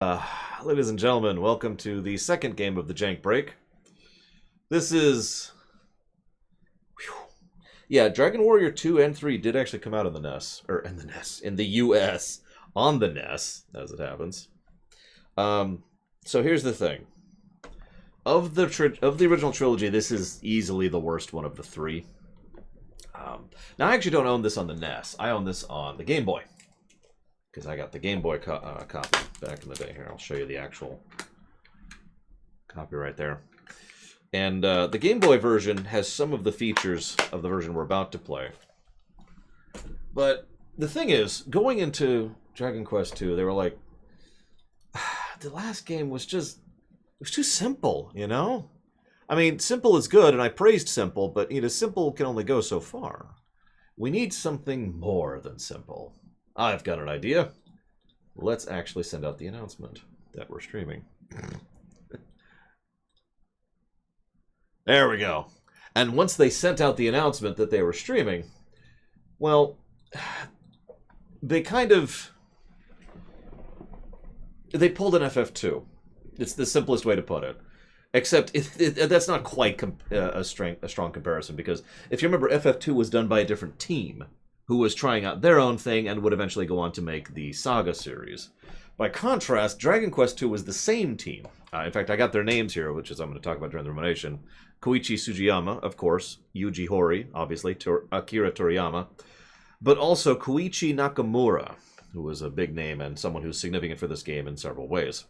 Uh, Ladies and gentlemen, welcome to the second game of the Jank Break. This is... Whew. Yeah, Dragon Warrior 2 and 3 did actually come out in the NES. Or in the NES. In the US. On the NES, as it happens. So here's the thing. Of the original trilogy, this is easily the worst one of the three. Now, I actually don't own this on the NES. I own this on the Game Boy. Because I got the Game Boy copy back in the day. Here, I'll show you the actual copy right there. And the Game Boy version has some of the features of the version we're about to play. But the thing is, going into Dragon Quest II, they were like, the last game was just, it was too simple, you know? I mean, simple is good, and I praised simple, but, you know, simple can only go so far. We need something more than simple. I've got an idea. Let's actually send out the announcement that we're streaming. There we go. And once they sent out the announcement that they were streaming, well, they pulled an FF2. It's the simplest way to put it. Except that's not quite a strong comparison, because if you remember, FF2 was done by a different team who was trying out their own thing and would eventually go on to make the Saga series. By contrast, Dragon Quest II was the same team. In fact, I got their names here, which is I'm going to talk about during the rumination. Koichi Sugiyama, of course. Yuji Horii, obviously. Akira Toriyama. But also Koichi Nakamura, who was a big name and someone who's significant for this game in several ways.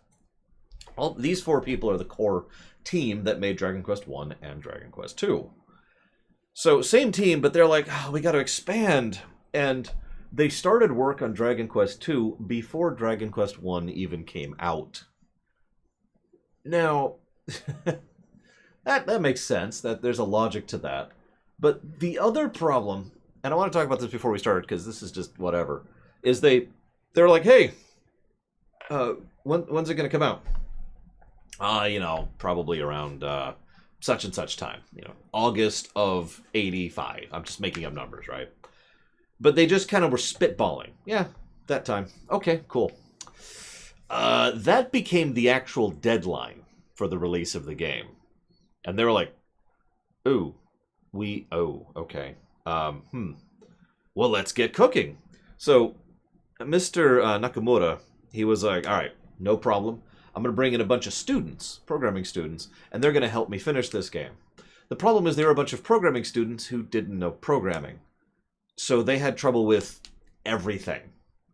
All these four people are the core team that made Dragon Quest I and Dragon Quest II. So, same team, but they're like, oh, we got to expand. And they started work on Dragon Quest II before Dragon Quest I even came out. Now, that makes sense, that there's a logic to that. But the other problem, and I want to talk about this before we start, because this is just whatever, is they're like, hey, when's it going to come out? Probably around such and such time. August of 85. I'm just making up numbers, right? But they just kind of were spitballing. Yeah, that time. Okay, cool. That became the actual deadline for the release of the game. And they were like, okay. Well, let's get cooking. So, Mr. Nakamura, he was like, all right, no problem. I'm going to bring in a bunch of students, programming students, and they're going to help me finish this game. The problem is there were a bunch of programming students who didn't know programming. So they had trouble with everything.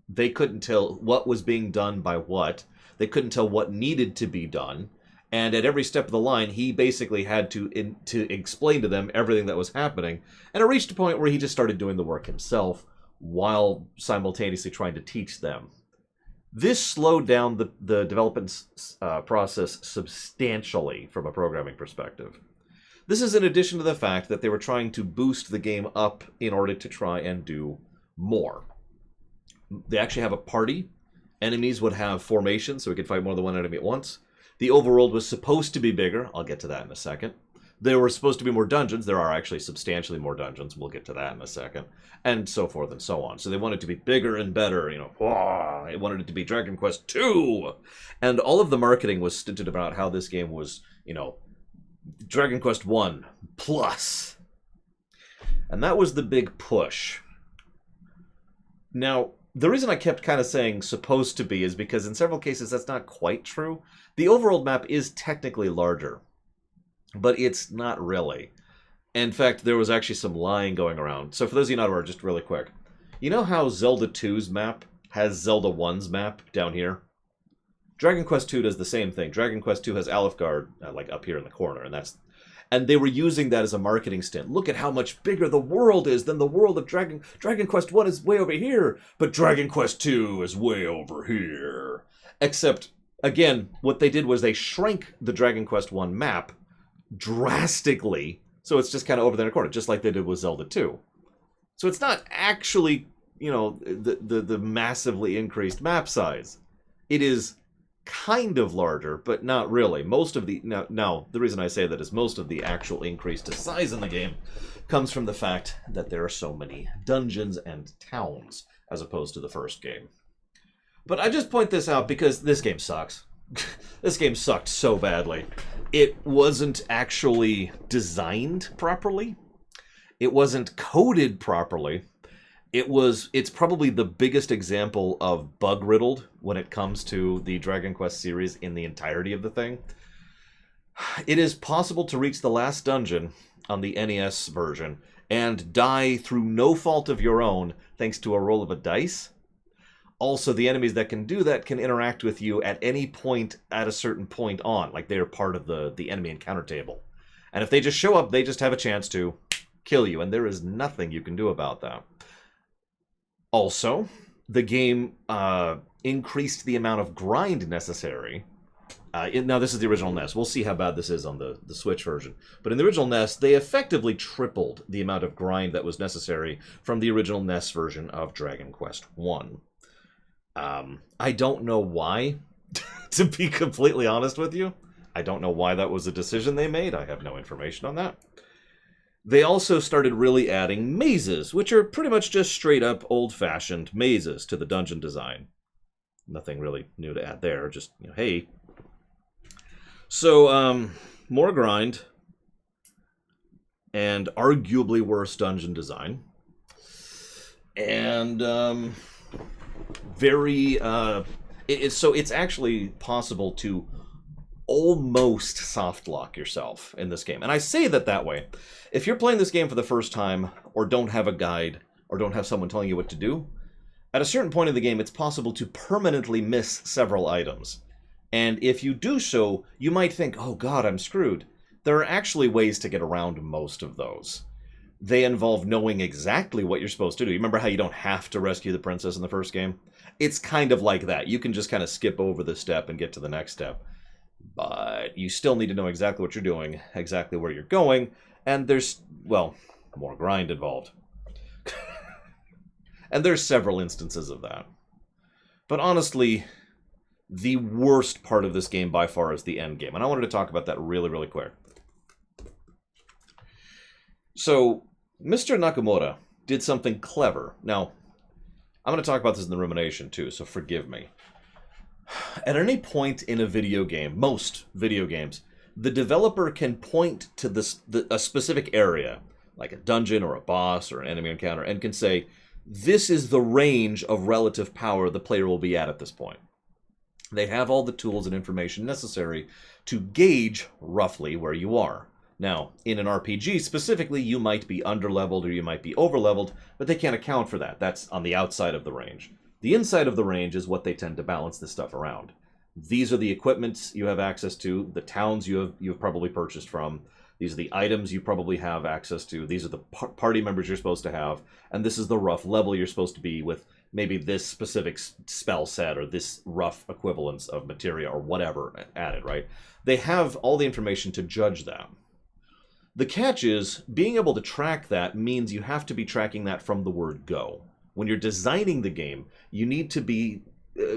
They couldn't tell what was being done by what. They couldn't tell what needed to be done. And at every step of the line, he basically had to explain to them everything that was happening. And it reached a point where he just started doing the work himself while simultaneously trying to teach them. This slowed down the development process substantially from a programming perspective. This is in addition to the fact that they were trying to boost the game up in order to try and do more. They actually have a party. Enemies would have formations, so we could fight more than one enemy at once. The overworld was supposed to be bigger. I'll get to that in a second. There were supposed to be more dungeons. There are actually substantially more dungeons. We'll get to that in a second. And so forth and so on. So they wanted it to be bigger and better. They wanted it to be Dragon Quest II. And all of the marketing was stinted about how this game was, Dragon Quest I plus. And that was the big push. Now, the reason I kept kind of saying supposed to be is because in several cases that's not quite true. The overworld map is technically larger, but it's not really. In fact, there was actually some lying going around. So for those of you not aware, just really quick. You know how Zelda 2's map has Zelda 1's map down here? Dragon Quest II does the same thing. Dragon Quest II has Alfgard, like up here in the corner, and they were using that as a marketing stint. Look at how much bigger the world is than the world of Dragon Quest I is way over here, but Dragon Quest II is way over here. Except, again, what they did was they shrank the Dragon Quest I map drastically, so it's just kind of over there in the corner, just like they did with Zelda 2. So it's not actually, the massively increased map size. It is kind of larger, but not really. Most of the now the reason I say that is most of the actual increase to size in the game comes from the fact that there are so many dungeons and towns as opposed to the first game. But I just point this out because this game sucks. This game sucked so badly. It wasn't actually designed properly. It wasn't coded properly. It's probably the biggest example of bug-riddled when it comes to the Dragon Quest series in the entirety of the thing. It is possible to reach the last dungeon on the NES version and die through no fault of your own thanks to a roll of a dice. Also, the enemies that can do that can interact with you at any point at a certain point on, like they're part of the enemy encounter table. And if they just show up, they just have a chance to kill you, and there is nothing you can do about that. Also, the game increased the amount of grind necessary. Now, this is the original NES. We'll see how bad this is on the Switch version. But in the original NES, they effectively tripled the amount of grind that was necessary from the original NES version of Dragon Quest I. I don't know why, to be completely honest with you. I don't know why that was a decision they made. I have no information on that. They also started really adding mazes, which are pretty much just straight-up old-fashioned mazes to the dungeon design. Nothing really new to add there, just, hey. So, more grind, and arguably worse dungeon design. And, so it's actually possible to almost soft lock yourself in this game. And I say that way. If you're playing this game for the first time, or don't have a guide, or don't have someone telling you what to do, at a certain point in the game, it's possible to permanently miss several items. And if you do so, you might think, oh god, I'm screwed. There are actually ways to get around most of those. They involve knowing exactly what you're supposed to do. You remember how you don't have to rescue the princess in the first game? It's kind of like that. You can just kind of skip over the step and get to the next step. But you still need to know exactly what you're doing, exactly where you're going, and there's, well, more grind involved. And there's several instances of that. But honestly, the worst part of this game by far is the end game, and I wanted to talk about that really, really quick. So, Mr. Nakamura did something clever. Now, I'm going to talk about this in the rumination too, so forgive me. At any point in a video game, most video games, the developer can point to a specific area, like a dungeon or a boss or an enemy encounter, and can say, this is the range of relative power the player will be at this point. They have all the tools and information necessary to gauge roughly where you are. Now, in an RPG specifically, you might be underleveled or you might be overleveled, but they can't account for that. That's on the outside of the range. The inside of the range is what they tend to balance this stuff around. These are the equipments you have access to, the towns you've probably purchased from. These are the items you probably have access to. These are the party members you're supposed to have. And this is the rough level you're supposed to be with maybe this specific spell set or this rough equivalence of materia or whatever added, right? They have all the information to judge that. The catch is, being able to track that means you have to be tracking that from the word go. When you're designing the game, you need to be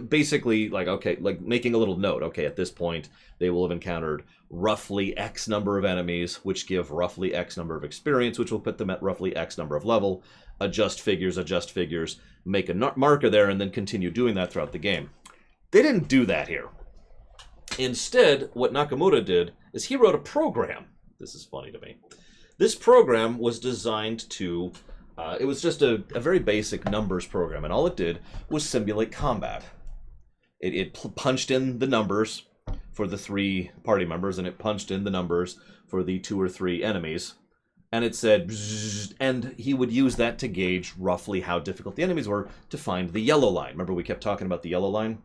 basically like, okay, like making a little note. Okay, at this point, they will have encountered roughly X number of enemies, which give roughly X number of experience, which will put them at roughly X number of level. Adjust figures, make a marker there, and then continue doing that throughout the game. They didn't do that here. Instead, what Nakamura did is he wrote a program. This is funny to me. This program was designed to, it was just a very basic numbers program, and all it did was simulate combat. It punched in the numbers for the 3 party members, and it punched in the numbers for the 2 or 3 enemies, and it said, and he would use that to gauge roughly how difficult the enemies were to find the yellow line. Remember we kept talking about the yellow line?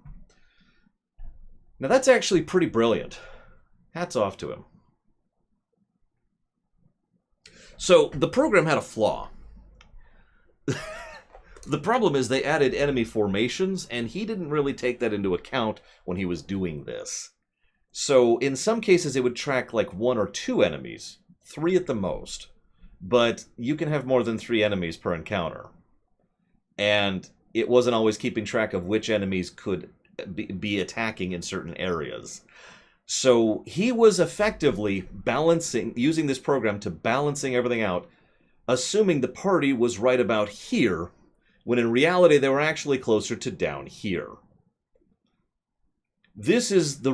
Now that's actually pretty brilliant. Hats off to him. So, the program had a flaw. The problem is they added enemy formations, and he didn't really take that into account when he was doing this. So, in some cases, it would track like 1 or 2 enemies, 3 at the most. But you can have more than 3 enemies per encounter. And it wasn't always keeping track of which enemies could be attacking in certain areas. So he was effectively using this program to balancing everything out, assuming the party was right about here, when in reality they were actually closer to down here. This is the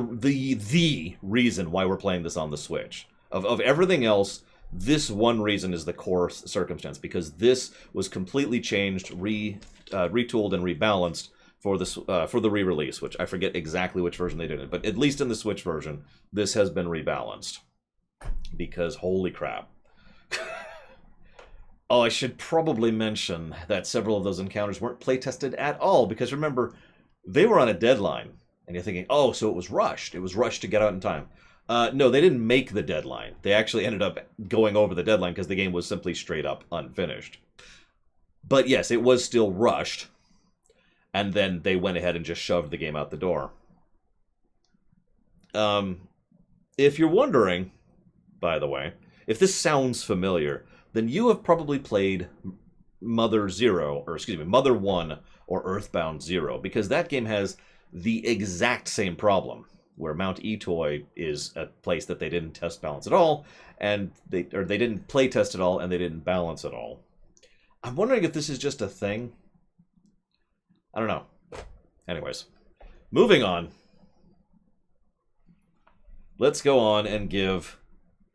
reason why we're playing this on the Switch. Of everything else, this one reason is the core circumstance, because this was completely changed, retooled, and rebalanced for the re-release, which I forget exactly which version they did it, but at least in the Switch version, this has been rebalanced. Because holy crap. Oh, I should probably mention that several of those encounters weren't playtested at all, because remember, they were on a deadline. And you're thinking, oh, so it was rushed. It was rushed to get out in time. No, they didn't make the deadline. They actually ended up going over the deadline because the game was simply straight up unfinished. But yes, it was still rushed. And then they went ahead and just shoved the game out the door. If you're wondering, by the way, if this sounds familiar, then you have probably played Mother 1 or Earthbound 0, because that game has the exact same problem, where Mount Etoy is a place that they didn't test balance at all, and they didn't play test at all, and they didn't balance at all. I'm wondering if this is just a thing. I don't know. Anyways, moving on. Let's go on and give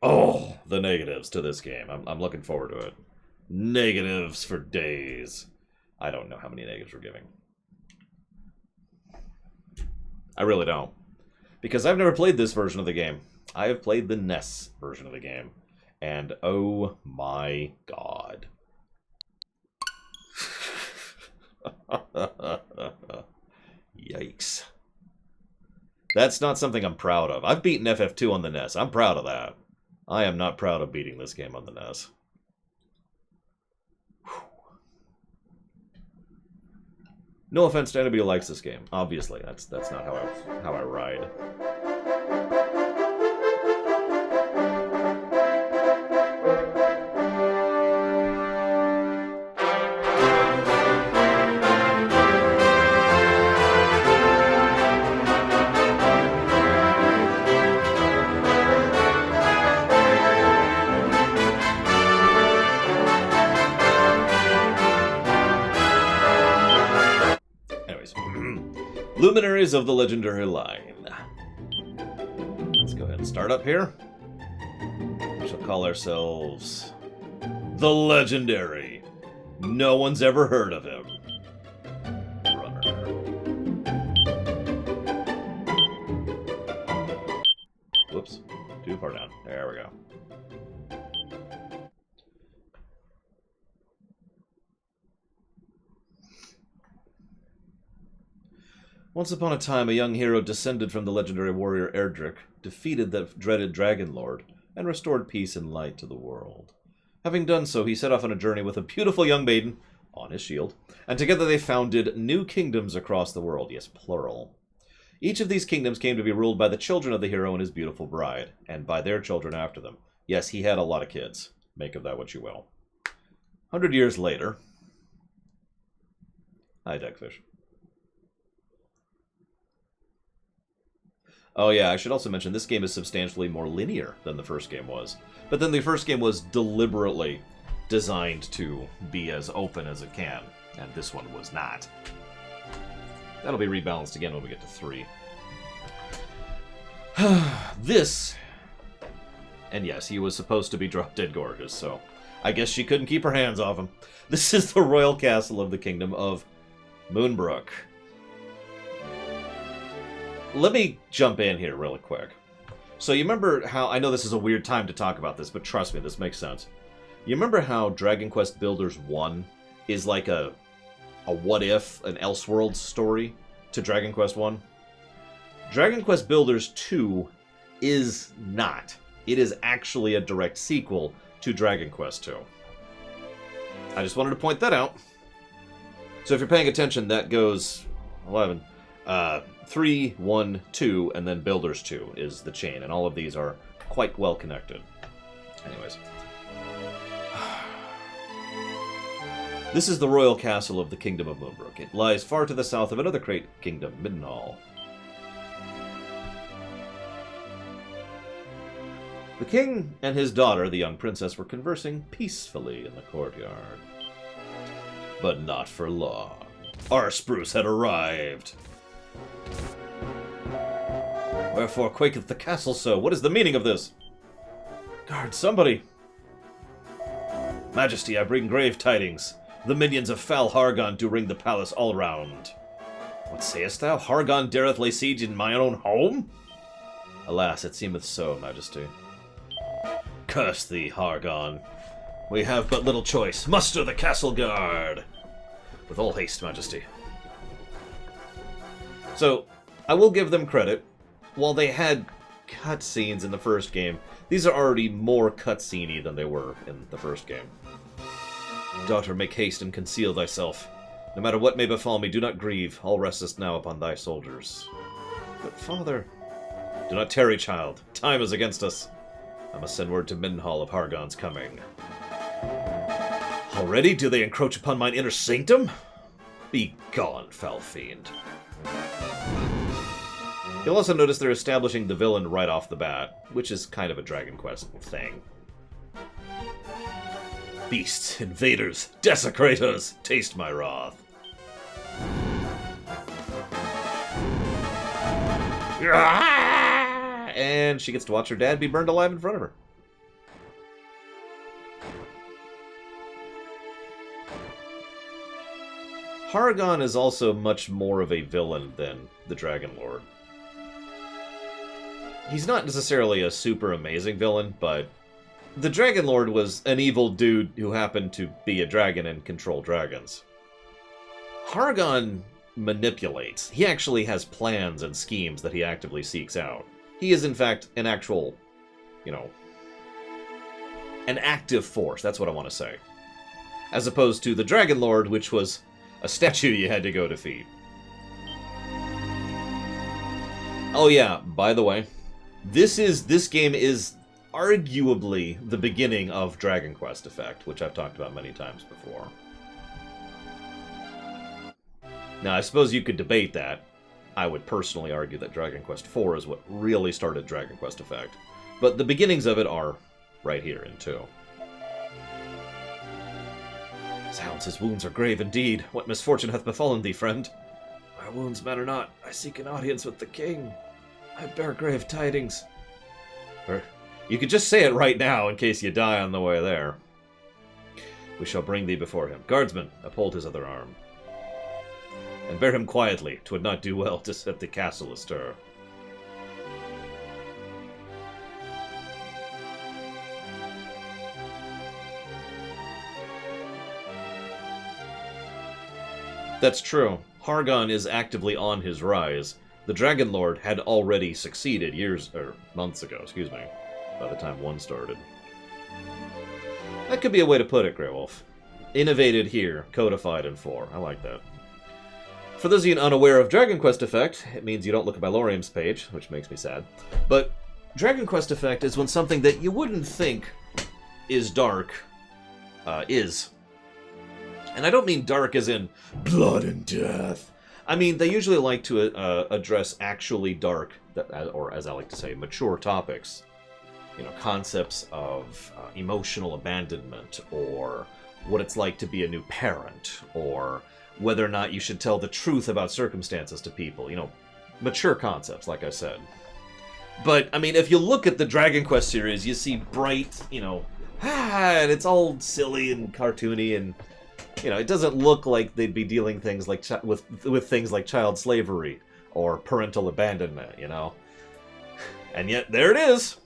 the negatives to this game. I'm looking forward to it. Negatives for days. I don't know how many negatives we're giving. I really don't. Because I've never played this version of the game. I have played the NES version of the game. And oh my god. Yikes. That's not something I'm proud of. I've beaten FF2 on the NES. I'm proud of that. I am not proud of beating this game on the NES. No offense to anybody who likes this game. Obviously, that's not how I ride. Luminaries of the legendary line. Let's go ahead and start up here. We shall call ourselves the Legendary. No one's ever heard of him. Runner. Whoops. Too far down. There we go. Once upon a time, a young hero descended from the legendary warrior Erdrick, defeated the dreaded Dragon Lord, and restored peace and light to the world. Having done so, he set off on a journey with a beautiful young maiden on his shield, and together they founded new kingdoms across the world. Yes, plural. Each of these kingdoms came to be ruled by the children of the hero and his beautiful bride, and by their children after them. Yes, he had a lot of kids. Make of that what you will. 100 years later... Hi, Deckfish. Oh yeah, I should also mention this game is substantially more linear than the first game was. But then the first game was deliberately designed to be as open as it can, and this one was not. That'll be rebalanced again when we get to 3. This... And yes, he was supposed to be drop-dead gorgeous, so I guess she couldn't keep her hands off him. This is the royal castle of the kingdom of Moonbrook. Let me jump in here really quick. So you remember how... I know this is a weird time to talk about this, but trust me, this makes sense. You remember how Dragon Quest Builders 1 is like a what-if, an Elseworlds story to Dragon Quest 1? Dragon Quest Builders 2 is not. It is actually a direct sequel to Dragon Quest 2. I just wanted to point that out. So if you're paying attention, that goes 11... 3, 1, 2, and then Builders 2 is the chain, and all of these are quite well connected. Anyways. This is the royal castle of the Kingdom of Moonbrook. It lies far to the south of another great kingdom, Middenhall. The king and his daughter, the young princess, were conversing peacefully in the courtyard. But not for long. Our Spruce had arrived. Wherefore quaketh the castle so? What is the meaning of this? Guard, somebody! Majesty, I bring grave tidings. The minions of foul Hargon do ring the palace all round. What sayest thou? Hargon dareth lay siege in mine own home? Alas, it seemeth so, Majesty. Curse thee, Hargon. We have but little choice. Muster the castle guard! With all haste, Majesty. So, I will give them credit. While they had cutscenes in the first game, these are already more cutscene-y than they were in the first game. Daughter, make haste and conceal thyself. No matter what may befall me, do not grieve. All resteth now upon thy soldiers. But, father... Do not tarry, child. Time is against us. I must send word to Middenhall of Hargon's coming. Already do they encroach upon mine inner sanctum? Be gone, foul fiend. You'll also notice they're establishing the villain right off the bat, which is kind of a Dragon Quest thing. Beasts, invaders, desecrators, taste my wrath. And she gets to watch her dad be burned alive in front of her. Hargon is also much more of a villain than the Dragon Lord. He's not necessarily a super amazing villain, but the Dragon Lord was an evil dude who happened to be a dragon and control dragons. Hargon manipulates. He actually has plans and schemes that he actively seeks out. He is, in fact, an actual, an active force. That's what I want to say. As opposed to the Dragon Lord, which was a statue you had to go defeat. Oh yeah, by the way, this game is arguably the beginning of Dragon Quest Effect, which I've talked about many times before. Now, I suppose you could debate that. I would personally argue that Dragon Quest IV is what really started Dragon Quest Effect. But the beginnings of it are right here in 2. Zounds, his wounds are grave indeed. What misfortune hath befallen thee, friend? My wounds matter not. I seek an audience with the king. I bear grave tidings. Or, you could just say it right now in case you die on the way there. We shall bring thee before him. Guardsman, uphold his other arm. And bear him quietly. 'Twould not do well to set the castle astir. That's true. Hargon is actively on his rise. The Dragon Lord had already succeeded months ago, by the time 1 started. That could be a way to put it, Grey Wolf. Innovated here, codified in 4. I like that. For those of you unaware of Dragon Quest Effect, it means you don't look at my Lorium's page, which makes me sad. But Dragon Quest Effect is when something that you wouldn't think is dark, is. And I don't mean dark as in blood and death. I mean, they usually like to address actually dark, or as I like to say, mature topics. Concepts of emotional abandonment, or what it's like to be a new parent, or whether or not you should tell the truth about circumstances to people. Mature concepts, like I said. But, I mean, if you look at the Dragon Quest series, you see bright, and it's all silly and cartoony, and it doesn't look like they'd be dealing things like with things like child slavery or parental abandonment, And yet, there it is!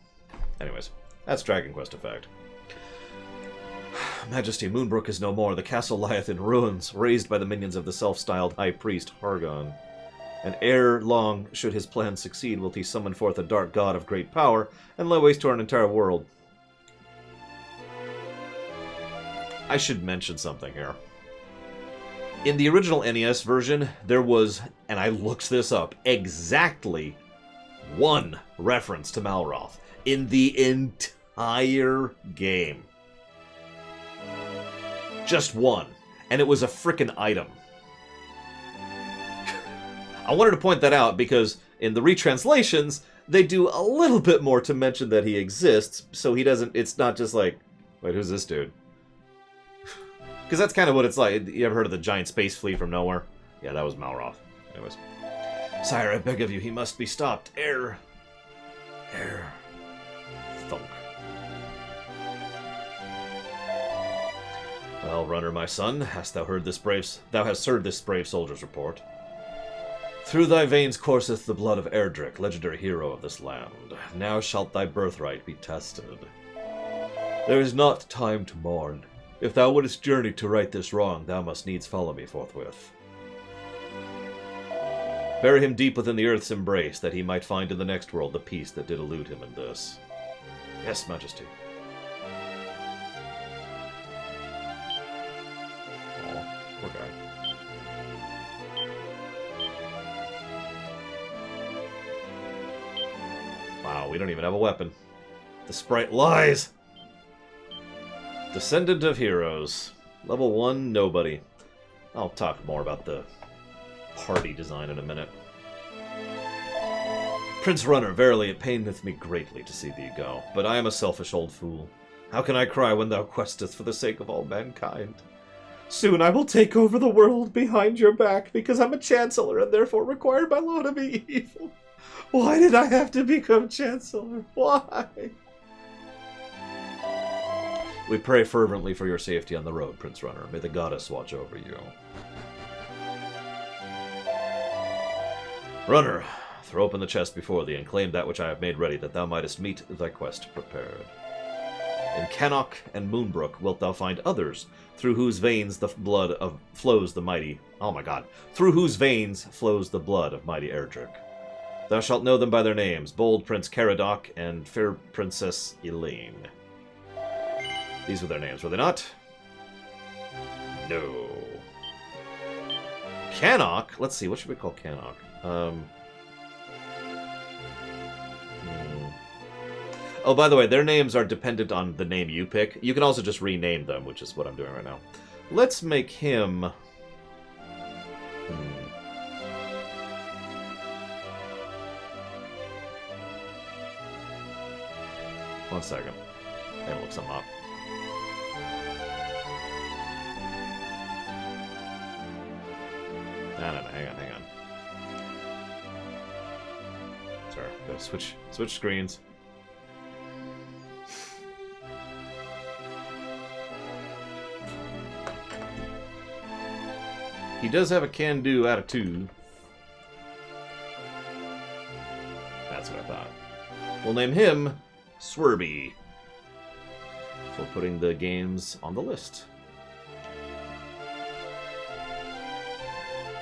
Anyways, that's Dragon Quest Effect. Majesty, Moonbrook is no more. The castle lieth in ruins, razed by the minions of the self-styled High Priest, Hargon. And ere long, should his plan succeed, will he summon forth a dark god of great power, and lay waste to our entire world. I should mention something here. In the original NES version, there was, and I looked this up, exactly 1 reference to Malroth in the entire game. Just 1. And it was a frickin' item. I wanted to point that out because in the retranslations, they do a little bit more to mention that he exists, so he doesn't, it's not just like, wait, who's this dude? Because that's kind of what it's like. You ever heard of the giant space flea from nowhere? Yeah, that was Malroth. Anyways. Sire, I beg of you, he must be stopped, ere Air. Thunk. Well, runner, my son, hast thou heard thou hast heard this brave soldier's report. Through thy veins courseth the blood of Erdrick, legendary hero of this land. Now shalt thy birthright be tested. There is not time to mourn. If thou wouldest journey to right this wrong, thou must needs follow me forthwith. Bury him deep within the earth's embrace, that he might find in the next world the peace that did elude him in this. Yes, Majesty. Oh, poor guy. Wow, we don't even have a weapon. The sprite lies! Descendant of Heroes. Level 1, nobody. I'll talk more about the party design in a minute. Prince Runner, verily it paineth me greatly to see thee go, but I am a selfish old fool. How can I cry when thou questest for the sake of all mankind? Soon I will take over the world behind your back, because I'm a Chancellor and therefore required by law to be evil. Why did I have to become Chancellor? Why? We pray fervently for your safety on the road, Prince Runner. May the goddess watch over you. Runner, throw open the chest before thee, and claim that which I have made ready, that thou mightest meet thy quest prepared. In Cannock and Moonbrook wilt thou find others, through whose veins the blood flows the mighty... Oh my god. Through whose veins flows the blood of mighty Erdrick. Thou shalt know them by their names, bold Prince Caradoc and fair Princess Elaine. These were their names, were they not? No. Cannock? Let's see, what should we call Cannock? Oh, by the way, their names are dependent on the name you pick. You can also just rename them, which is what I'm doing right now. Let's make him... One second. I gotta look something up. No, hang on. Sorry, gotta switch screens. He does have a can-do attitude. That's what I thought. We'll name him Swerby for putting the games on the list.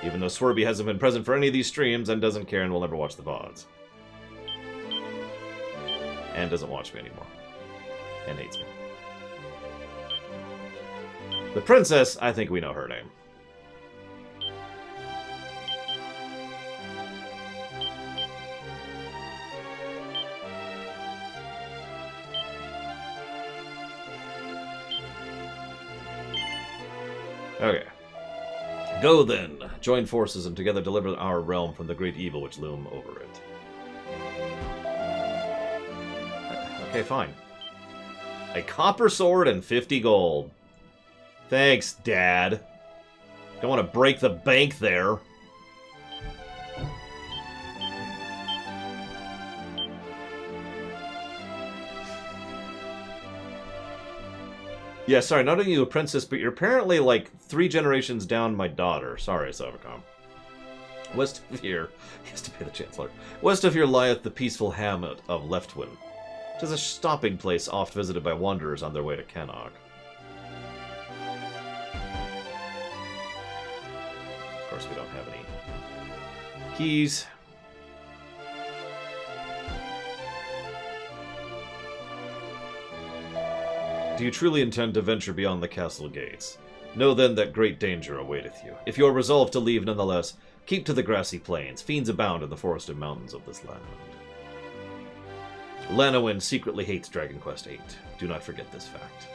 Even though Swerby hasn't been present for any of these streams and doesn't care and will never watch the VODs. And doesn't watch me anymore. And hates me. The princess, I think we know her name. Okay. Go then. Join forces and together deliver our realm from the great evil which loom over it. Okay, fine. A copper sword and 50 gold. Thanks, Dad. Don't want to break the bank there. Yeah, sorry, not only you a princess, but you're apparently like 3 generations down my daughter. Sorry, Savacom. West of here, he has to pay the Chancellor. West of here lieth the peaceful hamlet of Leftwyn. 'Tis a stopping place oft visited by wanderers on their way to Cannock. Of course, we don't have any keys. Do you truly intend to venture beyond the castle gates? Know then that great danger awaiteth you. If you are resolved to leave nonetheless, keep to the grassy plains. Fiends abound in the forested mountains of this land. Lanowin secretly hates Dragon Quest VIII. Do not forget this fact.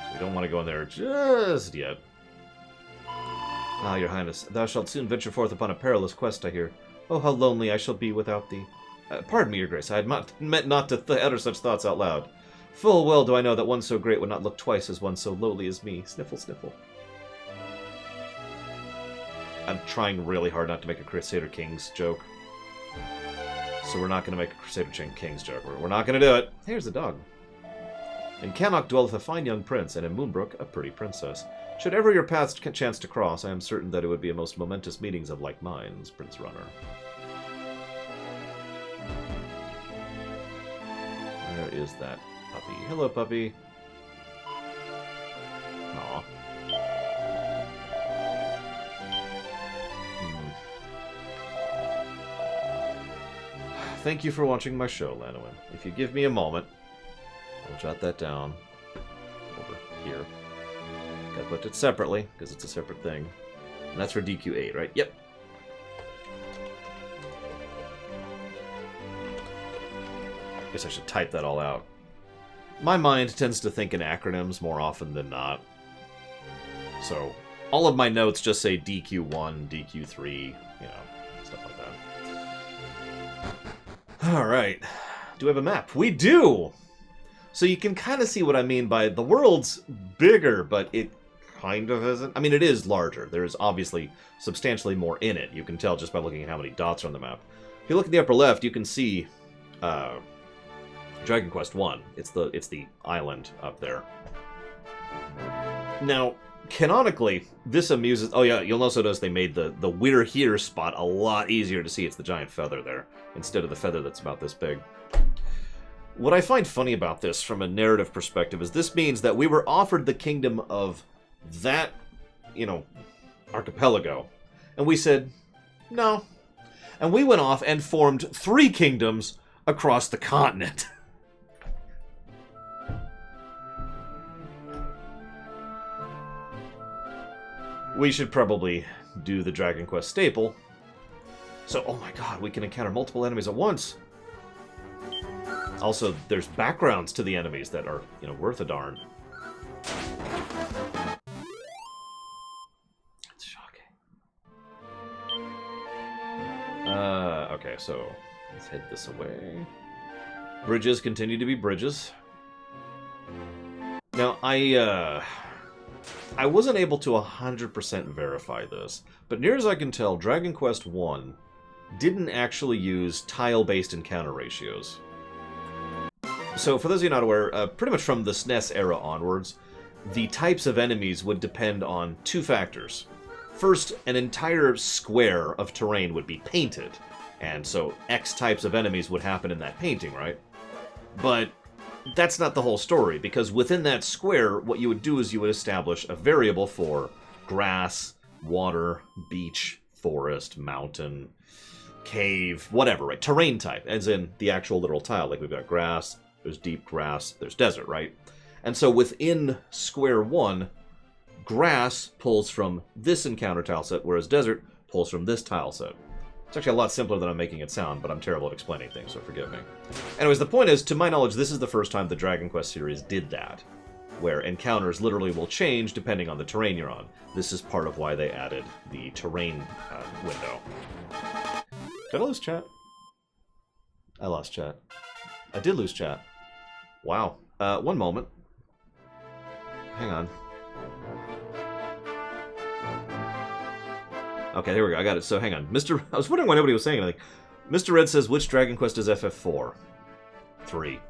So we don't want to go in there just yet. Ah, your highness, thou shalt soon venture forth upon a perilous quest, I hear. Oh, how lonely I shall be without thee. Pardon me, your grace, I had meant not to utter such thoughts out loud. Full well do I know that one so great would not look twice as one so lowly as me. Sniffle, sniffle. I'm trying really hard not to make a Crusader Kings joke. So we're not going to make a Crusader Kings joke. We're not going to do it. Here's the dog. In Cannock dwelleth a fine young prince, and in Moonbrook a pretty princess. Should ever your paths chance to cross, I am certain that it would be a most momentous meetings of like minds, Prince Runner. Where is that puppy? Hello, puppy. Aw. Thank you for watching my show, Lanowin. If you give me a moment, I'll jot that down over here. Gotta put it separately, because it's a separate thing. And that's for DQ8, right? Yep. Guess I should type that all out. My mind tends to think in acronyms more often than not. So, all of my notes just say DQ1, DQ3, you know, stuff like that. Alright. Do we have a map? We do! So you can kind of see what I mean by the world's bigger, but it kind of isn't. I mean, it is larger. There is obviously substantially more in it. You can tell just by looking at how many dots are on the map. If you look at the upper left, you can see Dragon Quest I. It's the island up there. Now, canonically, this amuses... Oh yeah, you'll also notice they made the "We're Here" spot a lot easier to see. It's the giant feather there, instead of the feather that's about this big. What I find funny about this, from a narrative perspective, is this means that we were offered the kingdom of that, you know, archipelago. And we said, no. And we went off and formed 3 kingdoms across the continent. We should probably do the Dragon Quest staple. So, oh my god, we can encounter multiple enemies at once. Also, there's backgrounds to the enemies that are, you know, worth a darn. It's shocking. Okay, so let's head this away. Bridges continue to be bridges. Now, I wasn't able to 100% verify this, but near as I can tell, Dragon Quest I didn't actually use tile-based encounter ratios. So, for those of you not aware, pretty much from the SNES era onwards, the types of enemies would depend on 2 factors. First, an entire square of terrain would be painted, and so X types of enemies would happen in that painting, right? But that's not the whole story, because within that square, what you would do is you would establish a variable for grass, water, beach, forest, mountain, cave, whatever, right? Terrain type, as in the actual literal tile, like we've got grass, there's deep grass, there's desert, right? And so within square 1, grass pulls from this encounter tile set, whereas desert pulls from this tile set. It's actually a lot simpler than I'm making it sound, but I'm terrible at explaining things, so forgive me. Anyways, the point is, to my knowledge, this is the first time the Dragon Quest series did that, where encounters literally will change depending on the terrain you're on. This is part of why they added the terrain window. Did I lose chat? I lost chat. I did lose chat. Wow. One moment. Hang on. Okay, there we go. I got it. So, hang on. I was wondering why nobody was saying anything. Mr. Red says, which Dragon Quest is FF4? 3.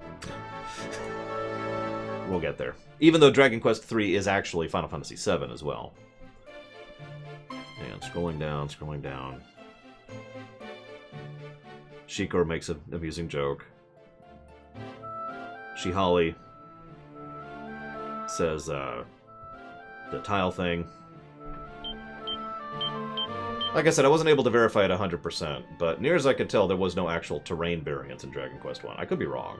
We'll get there. Even though Dragon Quest 3 is actually Final Fantasy 7 as well. And scrolling down, scrolling down. Shikor makes an amusing joke. Shihali says, the tile thing. Like I said, I wasn't able to verify it 100%, but near as I could tell, there was no actual terrain variance in Dragon Quest 1. I could be wrong.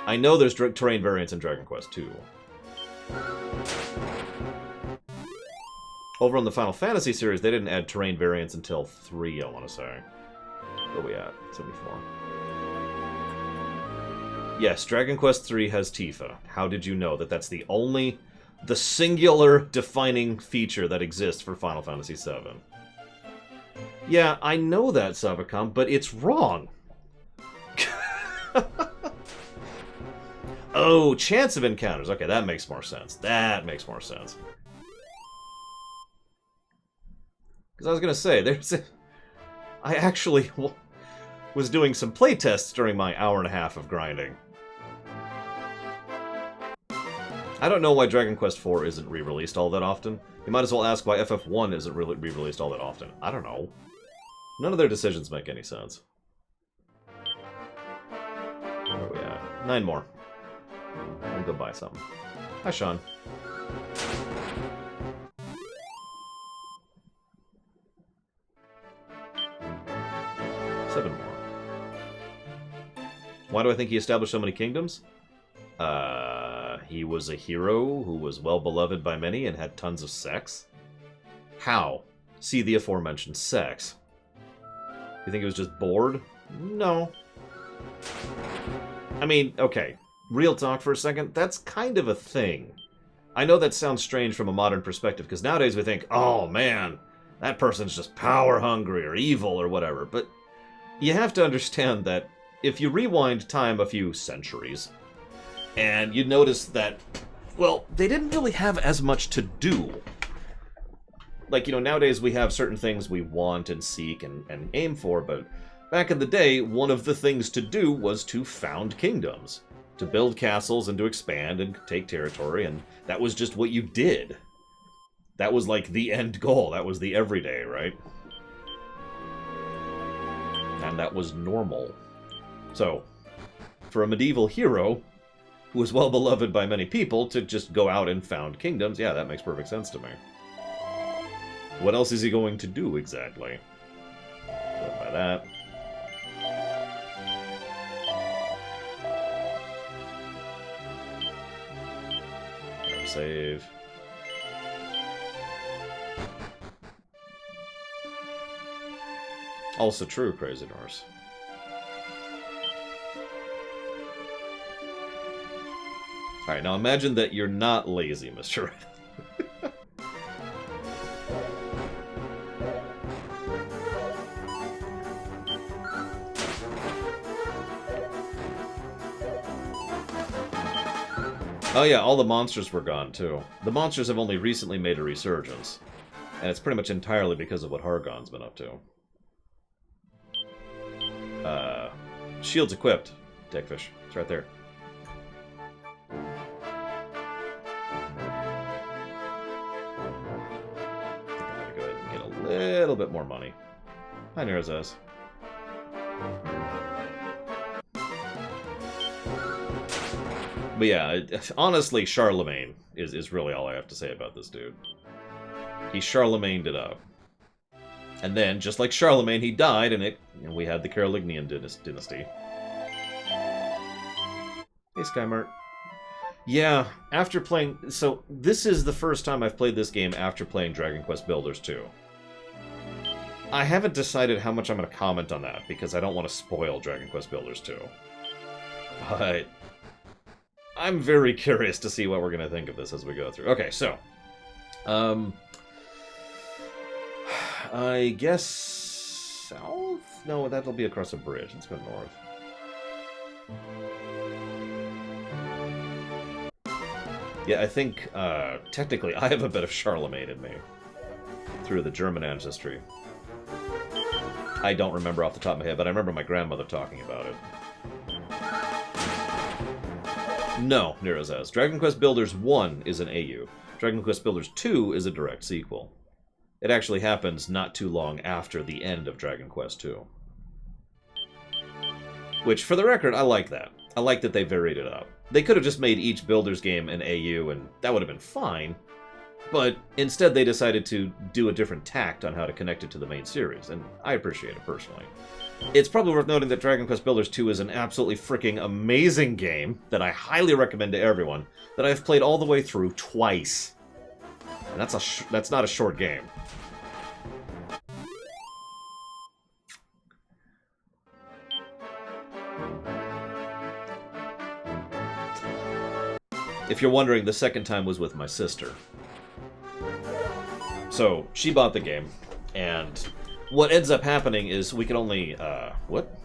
I know there's terrain variance in Dragon Quest 2. Over on the Final Fantasy series, they didn't add terrain variance until 3, I want to say. Where are we at? 74. Yes, Dragon Quest 3 has Tifa. How did you know that that's the singular defining feature that exists for Final Fantasy 7? Yeah, I know that, Sabacom, but it's wrong. Oh, chance of encounters. Okay, that makes more sense. That makes more sense. Because I was gonna say, I actually was doing some playtests during my hour and a half of grinding. I don't know why Dragon Quest IV isn't re-released all that often. You might as well ask why FF1 isn't really re-released all that often. I don't know. None of their decisions make any sense. Where are we at? 9 more. I'll go buy something. Hi, Sean. Seven more. Why do I think he established so many kingdoms? He was a hero who was well beloved by many and had tons of sex. How? See the aforementioned sex. You think he was just bored? No. I mean, okay, real talk for a second, that's kind of a thing. I know that sounds strange from a modern perspective, because nowadays we think, oh man, that person's just power-hungry or evil or whatever, but you have to understand that if you rewind time a few centuries, and you notice that, well, they didn't really have as much to do. Like, you know, nowadays we have certain things we want and seek and aim for, but back in the day, one of the things to do was to found kingdoms. To build castles and to expand and take territory, and that was just what you did. That was like the end goal. That was the everyday, right? And that was normal. So, for a medieval hero who was well beloved by many people to just go out and found kingdoms, yeah, that makes perfect sense to me. What else is he going to do exactly? Go by that. Save. Also true, Crazy Norse. Alright, now imagine that you're not lazy, Mr. Red. Oh yeah, all the monsters were gone, too. The monsters have only recently made a resurgence. And it's pretty much entirely because of what Hargon's been up to. Shields equipped. Techfish. It's right there. I'm gonna go ahead and get a little bit more money. Hi, Nerazes. But yeah, honestly, Charlemagne is really all I have to say about this dude. He Charlemagne'd it up. And then, just like Charlemagne, he died, and we had the Carolingian dynasty. Hey, Skymart. Yeah, after playing... So, this is the first time I've played this game after playing Dragon Quest Builders 2. I haven't decided how much I'm going to comment on that, because I don't want to spoil Dragon Quest Builders 2. But I'm very curious to see what we're going to think of this as we go through. Okay, so... I guess... south? No, that'll be across a bridge. Let's go north. Yeah, I think, technically, I have a bit of Charlemagne in me. Through the German ancestry. I don't remember off the top of my head, but I remember my grandmother talking about it. No, Nerazes. Dragon Quest Builders 1 is an AU. Dragon Quest Builders 2 is a direct sequel. It actually happens not too long after the end of Dragon Quest 2. Which, for the record, I like that. I like that they varied it up. They could have just made each Builders game an AU, and that would have been fine. But instead they decided to do a different tact on how to connect it to the main series, and I appreciate it personally. It's probably worth noting that Dragon Quest Builders 2 is an absolutely freaking amazing game that I highly recommend to everyone, that I've played all the way through twice. And that's not a short game. If you're wondering, the second time was with my sister. So, she bought the game, and what ends up happening is we can only, what?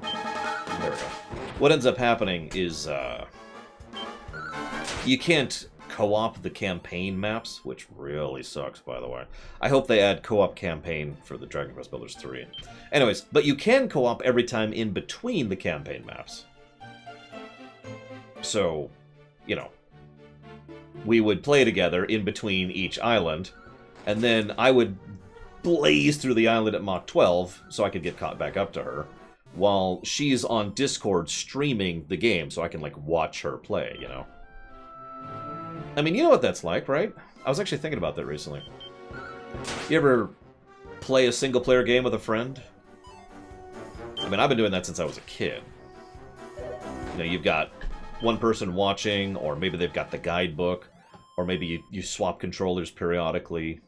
There we go. What ends up happening is, you can't co-op the campaign maps, which really sucks, by the way. I hope they add co-op campaign for the Dragon Quest Builders 3. Anyways, but you can co-op every time in between the campaign maps. So, you know, we would play together in between each island, and then I would blaze through the island at Mach 12 so I could get caught back up to her, while she's on Discord streaming the game so I can, like, watch her play, you know? I mean, you know what that's like, right? I was actually thinking about that recently. You ever play a single-player game with a friend? I mean, I've been doing that since I was a kid. You know, you've got one person watching, or maybe they've got the guidebook, or maybe you swap controllers periodically,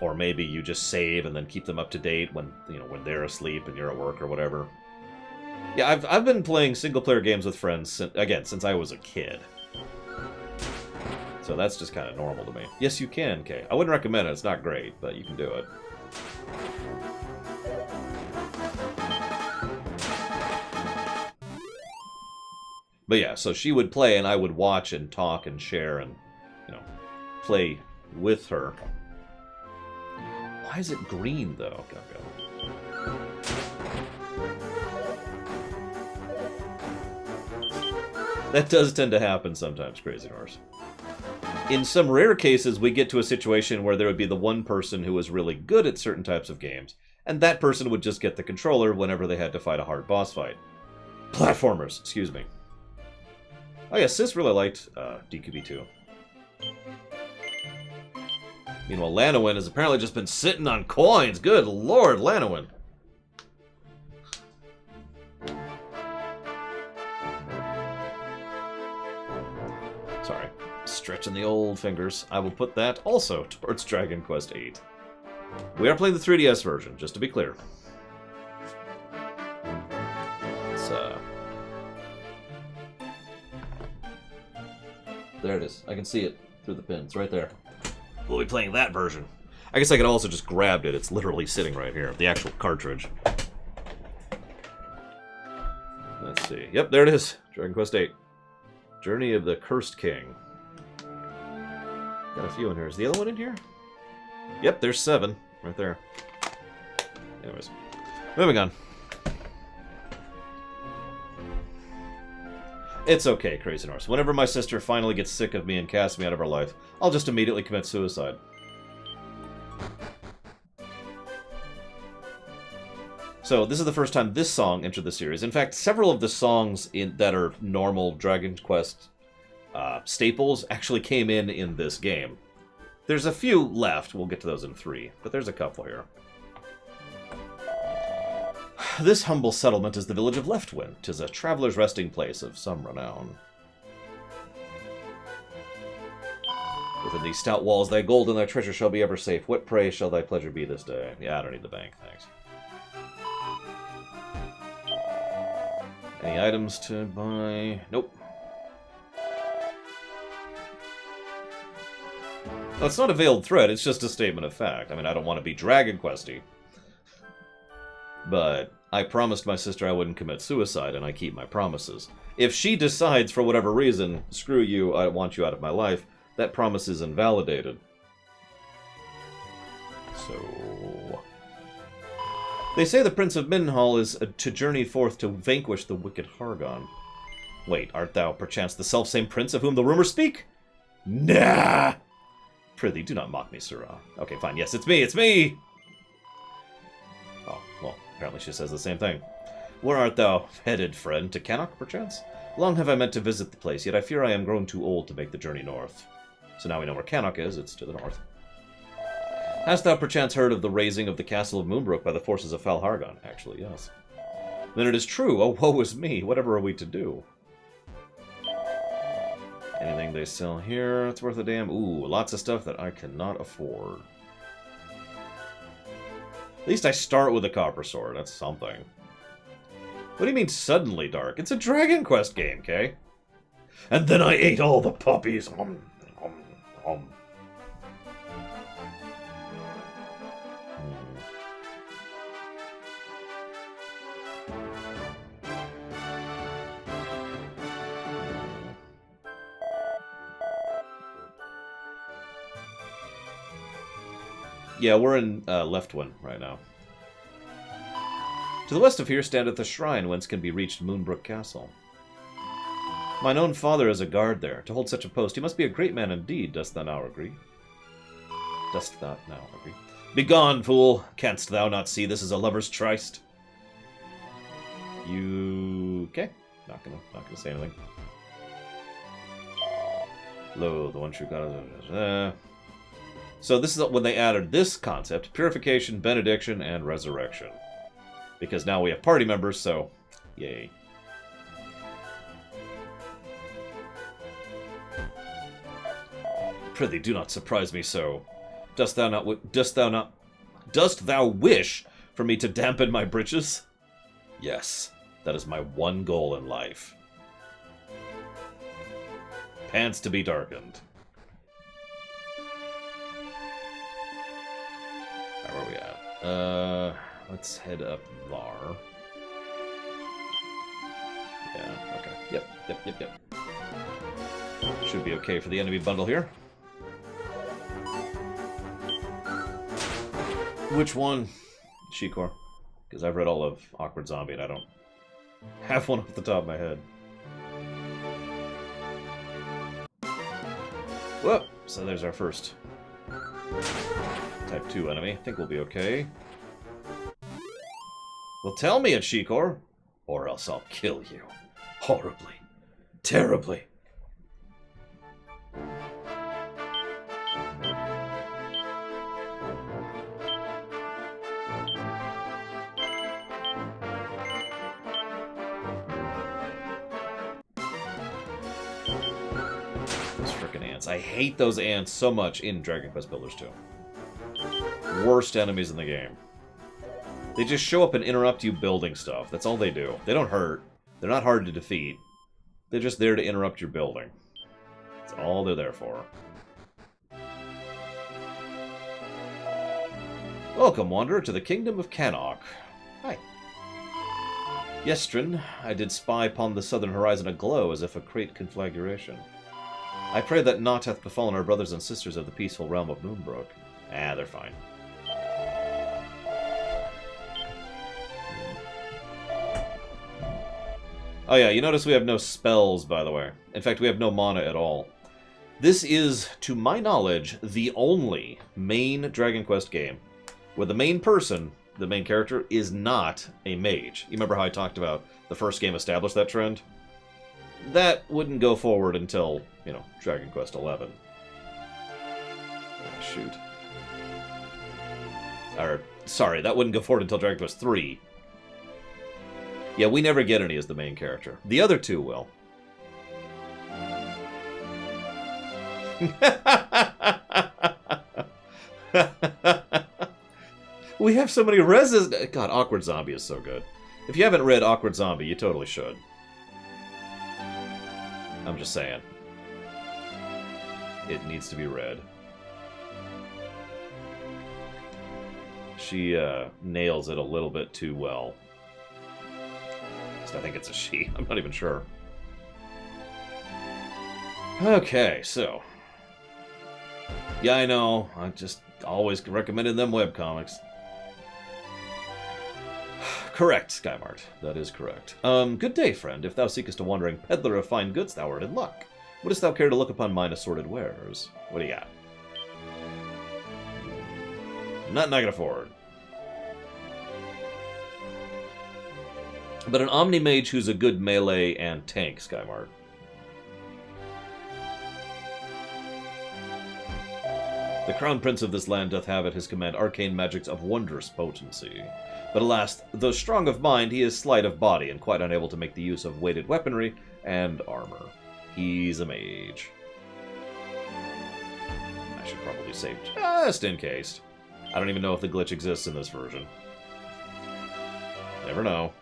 or maybe you just save and then keep them up to date when, you know, when they're asleep and you're at work or whatever. Yeah, I've been playing single-player games with friends, since I was a kid. So that's just kind of normal to me. Yes, you can, Kay. I wouldn't recommend it. It's not great, but you can do it. But yeah, so she would play and I would watch and talk and share and, you know, play with her. Why is it green, though? That does tend to happen sometimes, Crazy Norse. In some rare cases, we get to a situation where there would be the one person who was really good at certain types of games, and that person would just get the controller whenever they had to fight a hard boss fight. Platformers, excuse me. Oh yeah, Sis really liked DQB2. Meanwhile, Lanowin has apparently just been sitting on coins. Good lord, Lanowin. Sorry. Stretching the old fingers. I will put that also towards Dragon Quest VIII. We are playing the 3DS version, just to be clear. It's, there it is. I can see it through the pins, right there. We'll be playing that version. I guess I could also just grabbed it. It's literally sitting right here, the actual cartridge. Let's see. Yep, there it is. Dragon Quest VIII. Journey of the Cursed King. Got a few in here. Is the other one in here? Yep, there's 7. Right there. Anyways. Moving on. It's okay, Crazy Norse. Whenever my sister finally gets sick of me and casts me out of her life, I'll just immediately commit suicide. So, this is the first time this song entered the series. In fact, several of the songs that are normal Dragon Quest staples actually came in this game. There's a few left. We'll get to those in 3, but there's a couple here. This humble settlement is the village of Leftwind. 'Tis a traveler's resting place of some renown. Within these stout walls thy gold and thy treasure shall be ever safe. What, pray, shall thy pleasure be this day? Yeah, I don't need the bank, thanks. Any items to buy? Nope. No, it's not a veiled threat, it's just a statement of fact. I mean, I don't want to be Dragon Questy. But I promised my sister I wouldn't commit suicide, and I keep my promises. If she decides, for whatever reason, screw you, I want you out of my life, that promise is invalidated. So... They say the Prince of Middenhall is to journey forth to vanquish the wicked Hargon. Wait, art thou perchance the selfsame prince of whom the rumors speak? Nah! Prithee, do not mock me, Sirrah. Okay, fine, yes, it's me, it's me! Oh, well, apparently she says the same thing. Where art thou headed, friend? To Cannock, perchance? Long have I meant to visit the place, yet I fear I am grown too old to make the journey north. So now we know where Cannock is, it's to the north. Hast thou perchance heard of the razing of the castle of Moonbrook by the forces of Falhargon? Actually, yes. Then it is true. Oh, woe is me. Whatever are we to do? Anything they sell here, it's worth a damn. Ooh, lots of stuff that I cannot afford. At least I start with a copper sword. That's something. What do you mean suddenly dark? It's a Dragon Quest game, Kay? And then I ate all the puppies. Yeah, we're in left one right now. To the west of here standeth the shrine whence can be reached Moonbrook Castle. Mine own father is a guard there. To hold such a post, he must be a great man indeed, dost thou now agree? Dost thou now agree? Begone, fool! Canst thou not see this is a lover's tryst? You... okay. Not gonna say anything. Lo, the one true God... So this is when they added this concept, purification, benediction, and resurrection. Because now we have party members, so yay. Prithee, do not surprise me so. Dost thou wish for me to dampen my britches? Yes, that is my one goal in life. Pants to be darkened. Where are we at? Let's head up there. Yeah, okay. Yep. Should be okay for the enemy bundle here. Which one? Shikor. Because I've read all of Awkward Zombie and I don't have one off the top of my head. Whoop! So there's our first Type 2 enemy. I think we'll be okay. Well, tell me it, Shikor, or else I'll kill you. Horribly. Terribly. Those frickin' ants. I hate those ants so much in Dragon Quest Builders 2. Worst enemies in the game. They just show up and interrupt you building stuff. That's all they do. They don't hurt. They're not hard to defeat. They're just there to interrupt your building. That's all they're there for. Welcome, Wanderer, to the Kingdom of Cannock. Hi. Yestrin, I did spy upon the southern horizon aglow as if a great conflagration. I pray that naught hath befallen our brothers and sisters of the peaceful realm of Moonbrook. Ah, they're fine. Oh yeah, you notice we have no spells, by the way. In fact, we have no mana at all. This is, to my knowledge, the only main Dragon Quest game where the main person, the main character, is not a mage. You remember how I talked about the first game established that trend? That wouldn't go forward until, you know, Dragon Quest XI. Oh, shoot. Or, sorry, that wouldn't go forward until Dragon Quest III. Yeah, we never get any as the main character. The other two will. We have so many reses. God, Awkward Zombie is so good. If you haven't read Awkward Zombie, you totally should. I'm just saying. It needs to be read. She nails it a little bit too well. I think it's a she. I'm not even sure. Okay, so. Yeah, I know. I just always recommended them webcomics. Correct, Skymart. That is correct. Good day, friend. If thou seekest a wandering peddler of fine goods, thou art in luck. Wouldst thou care to look upon mine assorted wares? What do you got? Nothing I can afford. But an Omni-Mage who's a good melee and tank, Skymart. The Crown Prince of this land doth have at his command arcane magics of wondrous potency. But alas, though strong of mind, he is slight of body and quite unable to make the use of weighted weaponry and armor. He's a mage. I should probably save just in case. I don't even know if the glitch exists in this version. Never know.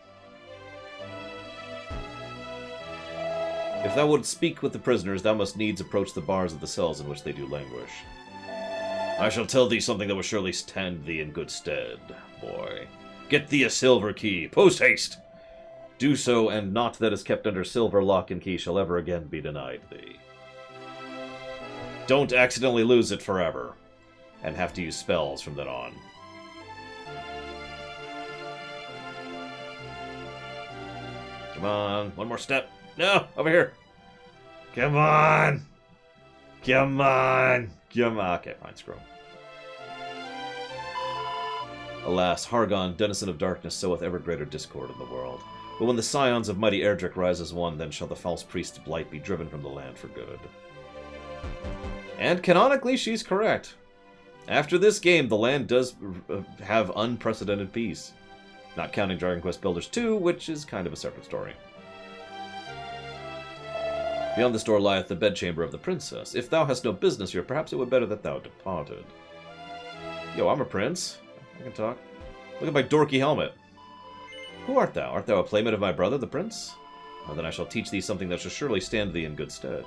If thou wouldst speak with the prisoners, thou must needs approach the bars of the cells in which they do languish. I shall tell thee something that will surely stand thee in good stead, boy. Get thee a silver key, post haste! Do so, and naught that is kept under silver lock and key shall ever again be denied thee. Don't accidentally lose it forever. and have to use spells from then on. Come on, one more step. No, over here. Come on. Come on. Come on. Okay, fine, screw him. Alas, Hargon, denizen of darkness, soweth ever greater discord in the world. But when the scions of mighty Erdrick rise as one, then shall the false priest Blight be driven from the land for good. And canonically, she's correct. After this game, the land does have unprecedented peace. Not counting Dragon Quest Builders 2, which is kind of a separate story. Beyond this door lieth the bedchamber of the princess. If thou hast no business here, perhaps it were better that thou departed. Yo, I'm a prince. I can talk. Look at my dorky helmet. Who art thou? Art thou a playmate of my brother, the prince? Well, then I shall teach thee something that shall surely stand thee in good stead.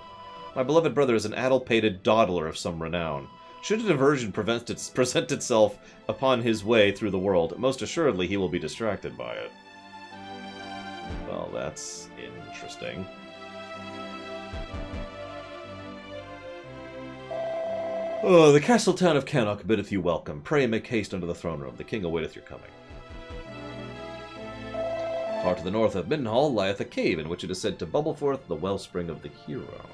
My beloved brother is an addle-pated dawdler of some renown. Should a diversion present itself upon his way through the world, most assuredly he will be distracted by it. Well, that's interesting. Oh, the castle town of Cannock biddeth you welcome. Pray make haste unto the throne room. The king awaiteth your coming. Far to the north of Middenhall lieth a cave in which it is said to bubble forth the wellspring of the hero.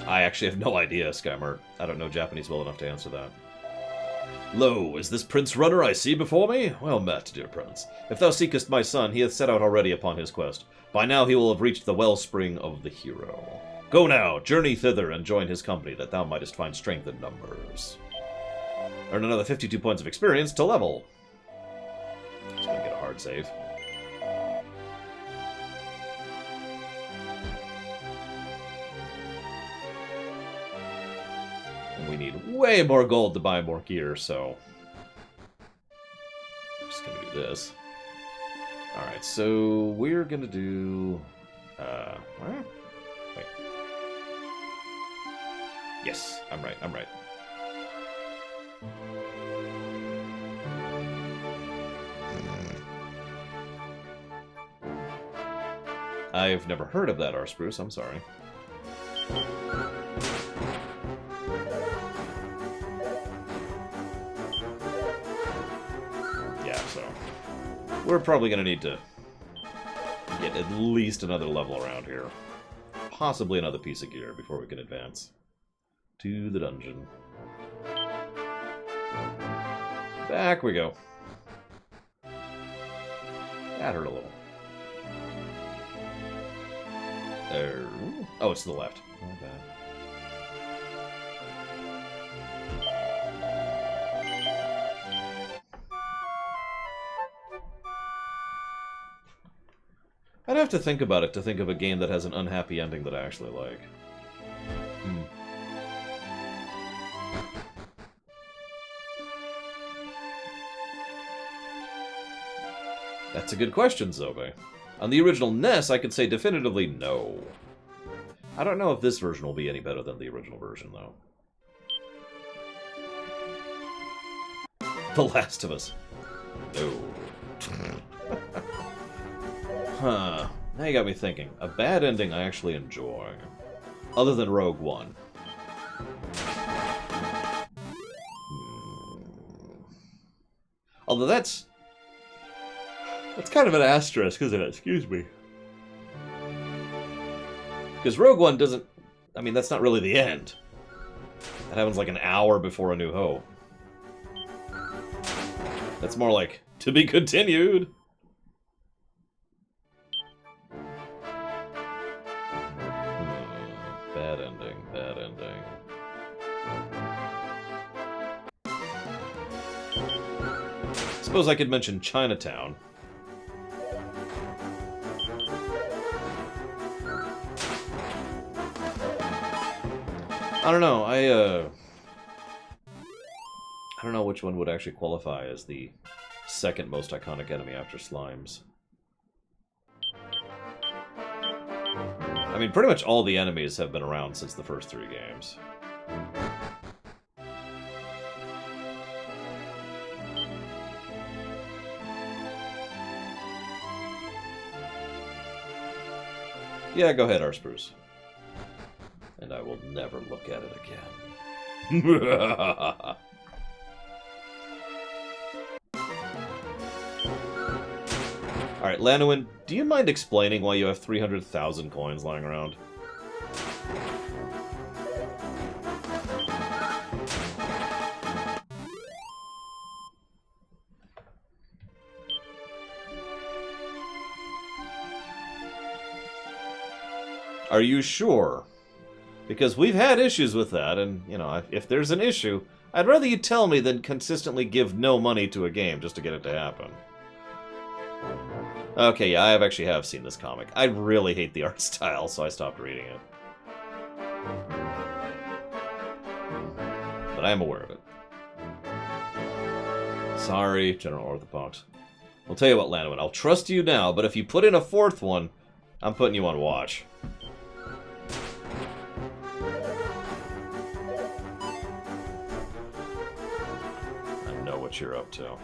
I actually have no idea, Skymer. I don't know Japanese well enough to answer that. Lo, is this Prince Runner I see before me? Well met, dear prince. If thou seekest my son, he hath set out already upon his quest. By now he will have reached the wellspring of the hero. Go now, journey thither, and join his company, that thou mightest find strength in numbers. Earn another 52 points of experience to level. Just gonna get a hard save. And we need way more gold to buy more gear, so... I'm just gonna do this. Alright, so we're gonna do... Wait. Yes, I'm right. I've never heard of that, Arspruce. I'm sorry. Yeah, so... we're probably going to need to get at least another level around here. Possibly another piece of gear before we can advance to the dungeon. Back we go. That hurt a little. Oh, it's to the left. Not bad. I'd have to think about it to think of a game that has an unhappy ending that I actually like. That's a good question, Zobe. On the original NES, I could say definitively no. I don't know if this version will be any better than the original version, though. The Last of Us. No. Huh. Now you got me thinking. A bad ending I actually enjoy. Other than Rogue One. Although that's kind of an asterisk, isn't it? Excuse me. Because Rogue One doesn't... I mean, that's not really the end. That happens like an hour before A New Hope. That's more like, to be continued. Bad ending, bad ending. Suppose I could mention Chinatown. I don't know, I don't know which one would actually qualify as the second most iconic enemy after Slimes. I mean, pretty much all the enemies have been around since the first 3 games. Yeah, go ahead, Arspruce. And I will never look at it again. Alright, Lanoin, do you mind explaining why you have 300,000 coins lying around? Are you sure? Because we've had issues with that, and, you know, if there's an issue, I'd rather you tell me than consistently give no money to a game just to get it to happen. Okay, yeah, I actually have seen this comic. I really hate the art style, so I stopped reading it. But I am aware of it. Sorry, General Orthopox. I'll tell you what, Lanoin, I'll trust you now, but if you put in a fourth one, I'm putting you on watch. I know what you're up to.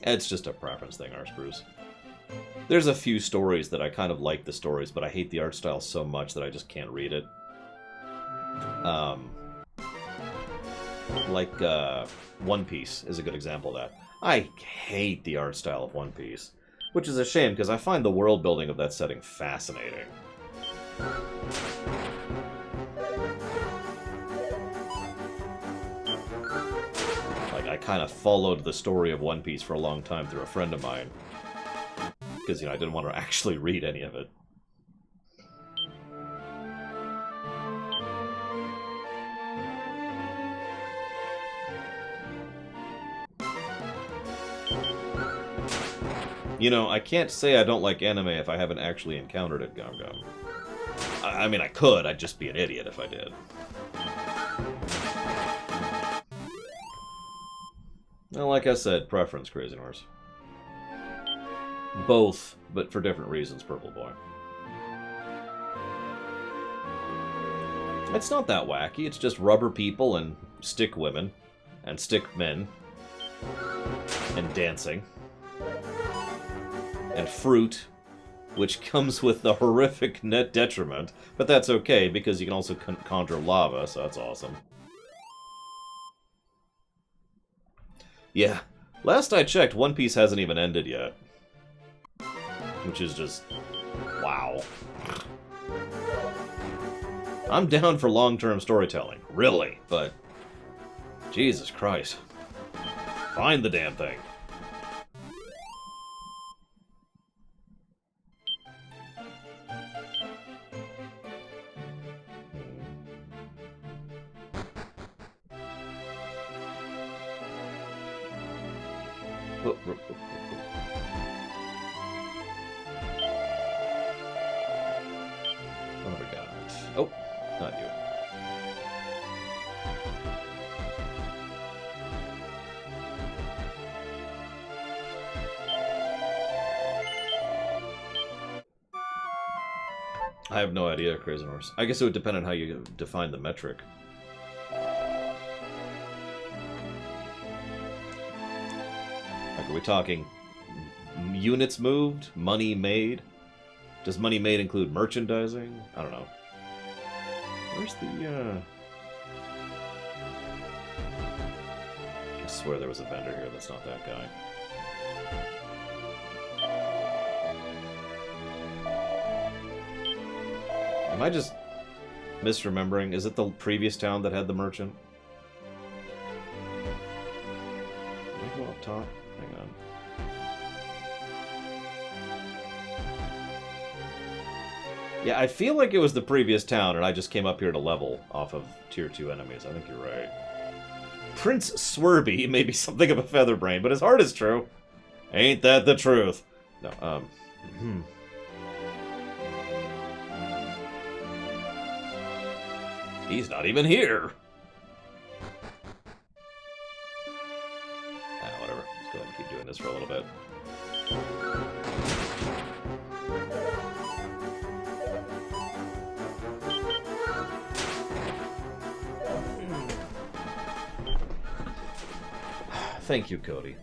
It's just a preference thing, Arspruce. There's a few stories that I kind of like the stories, but I hate the art style so much that I just can't read it. One Piece is a good example of that. I hate the art style of One Piece, which is a shame because I find the world building of that setting fascinating. I kind of followed the story of One Piece for a long time through a friend of mine. Because, you know, I didn't want to actually read any of it. You know, I can't say I don't like anime if I haven't actually encountered it, Gum Gum. I mean, I could, I'd just be an idiot if I did. Well, like I said, preference, Crazy Norse. Both, but for different reasons, Purple Boy. It's not that wacky, it's just rubber people and stick women, and stick men, and dancing, and fruit, which comes with the horrific net detriment, but that's okay, because you can also conjure lava, so that's awesome. Yeah, last I checked, One Piece hasn't even ended yet. Which is just... wow. I'm down for long-term storytelling, really, but... Jesus Christ. Find the damn thing. Oh my god. Oh, not you. I have no idea, Crazy Horse. I guess it would depend on how you define the metric. Like, are we talking units moved? Money made? Does money made include merchandising? I don't know. Where's the, I swear there was a vendor here that's not that guy. Am I just misremembering? Is it the previous town that had the merchant? Can I go up top? Hang on. Yeah, I feel like it was the previous town, and I just came up here to level off of Tier 2 enemies. I think you're right. Prince Swerby may be something of a featherbrain, but his heart is true. Ain't that the truth? No, He's not even here. Ah, whatever. Let's go ahead and keep doing this for a little bit. thank you, Cody.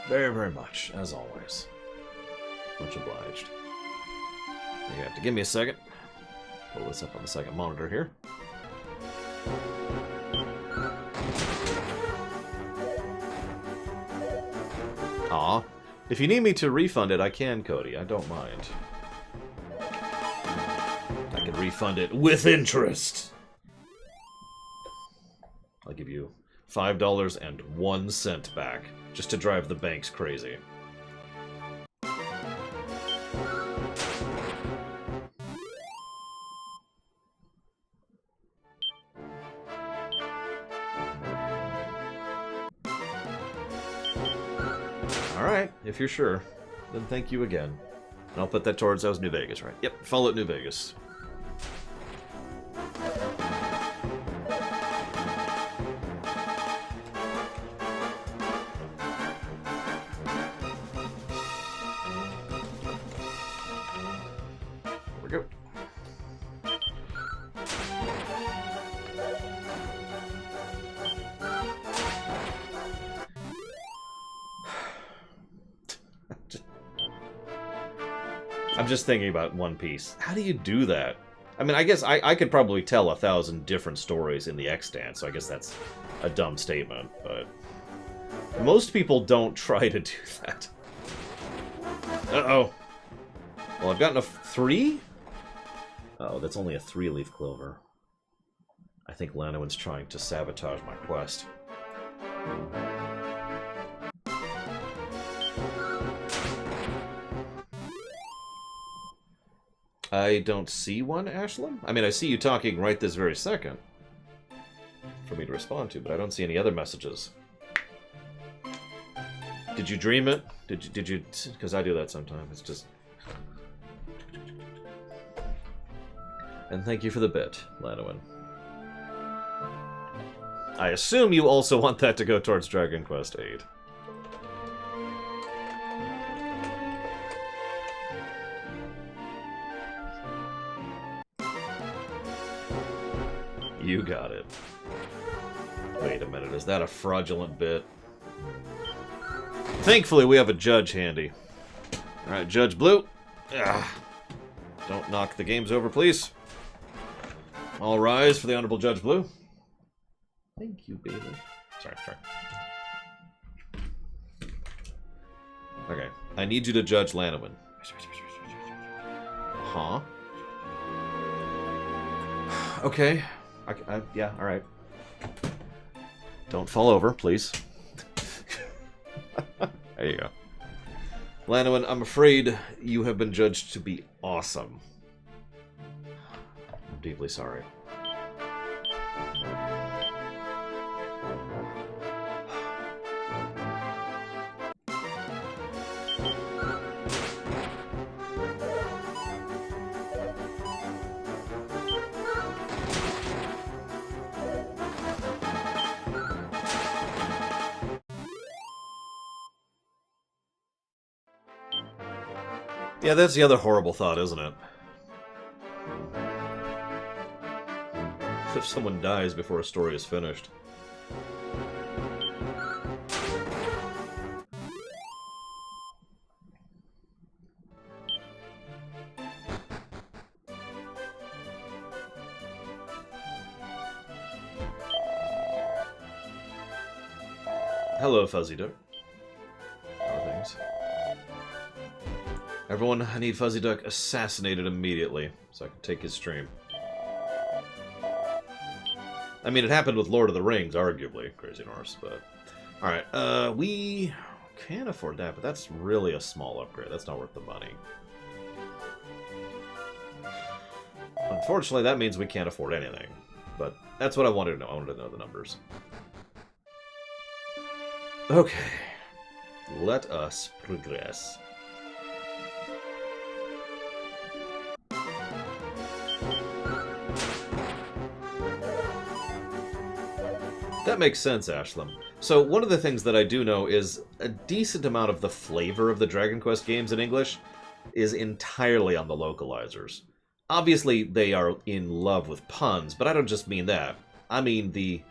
Very, very much, as always. Much obliged. You have to give me a second. Pull this up on the second monitor here. Aw. If you need me to refund it, I can, Cody. I don't mind. I can refund it with interest. I'll give you $5.01 back, just to drive the banks crazy. Alright, if you're sure, then thank you again. And I'll put that towards, that was New Vegas, right? Yep, follow it New Vegas. There we go. I'm just thinking about One Piece. How do you do that? I mean, I guess I could probably tell 1,000 different stories in the extant, so I guess that's a dumb statement, but most people don't try to do that. Uh-oh. Well, I've gotten a 3? Oh, that's only a 3-leaf clover. I think Lanawan's trying to sabotage my quest. I don't see one, Ashlam? I mean, I see you talking right this very second for me to respond to, but I don't see any other messages. Did you dream it? Did you? Because I do that sometimes. It's just... And thank you for the bit, Lanawan. I assume you also want that to go towards Dragon Quest VIII. You got it. Wait a minute, is that a fraudulent bit? Thankfully, we have a judge handy. Alright, Judge Blue. Ugh. Don't knock the games over, please. All rise for the Honorable Judge Blue. Thank you, baby. Sorry. Okay, I need you to judge Lanawan. Huh? Okay. Yeah, alright. Don't fall over, please. There you go. Lanawan, I'm afraid you have been judged to be awesome. I'm deeply sorry. Yeah, that's the other horrible thought, isn't it? If someone dies before a story is finished. Hello, Fuzzy Duck. How are things? Everyone, I need Fuzzy Duck assassinated immediately, so I can take his stream. I mean, it happened with Lord of the Rings, arguably, Crazy Norse, but... Alright, we can afford that, but that's really a small upgrade. That's not worth the money. Unfortunately, that means we can't afford anything. But that's what I wanted to know. I wanted to know the numbers. Okay. Let us progress. That makes sense, Ashlam. So one of the things that I do know is a decent amount of the flavor of the Dragon Quest games in English is entirely on the localizers. Obviously, they are in love with puns, but I don't just mean that. I mean the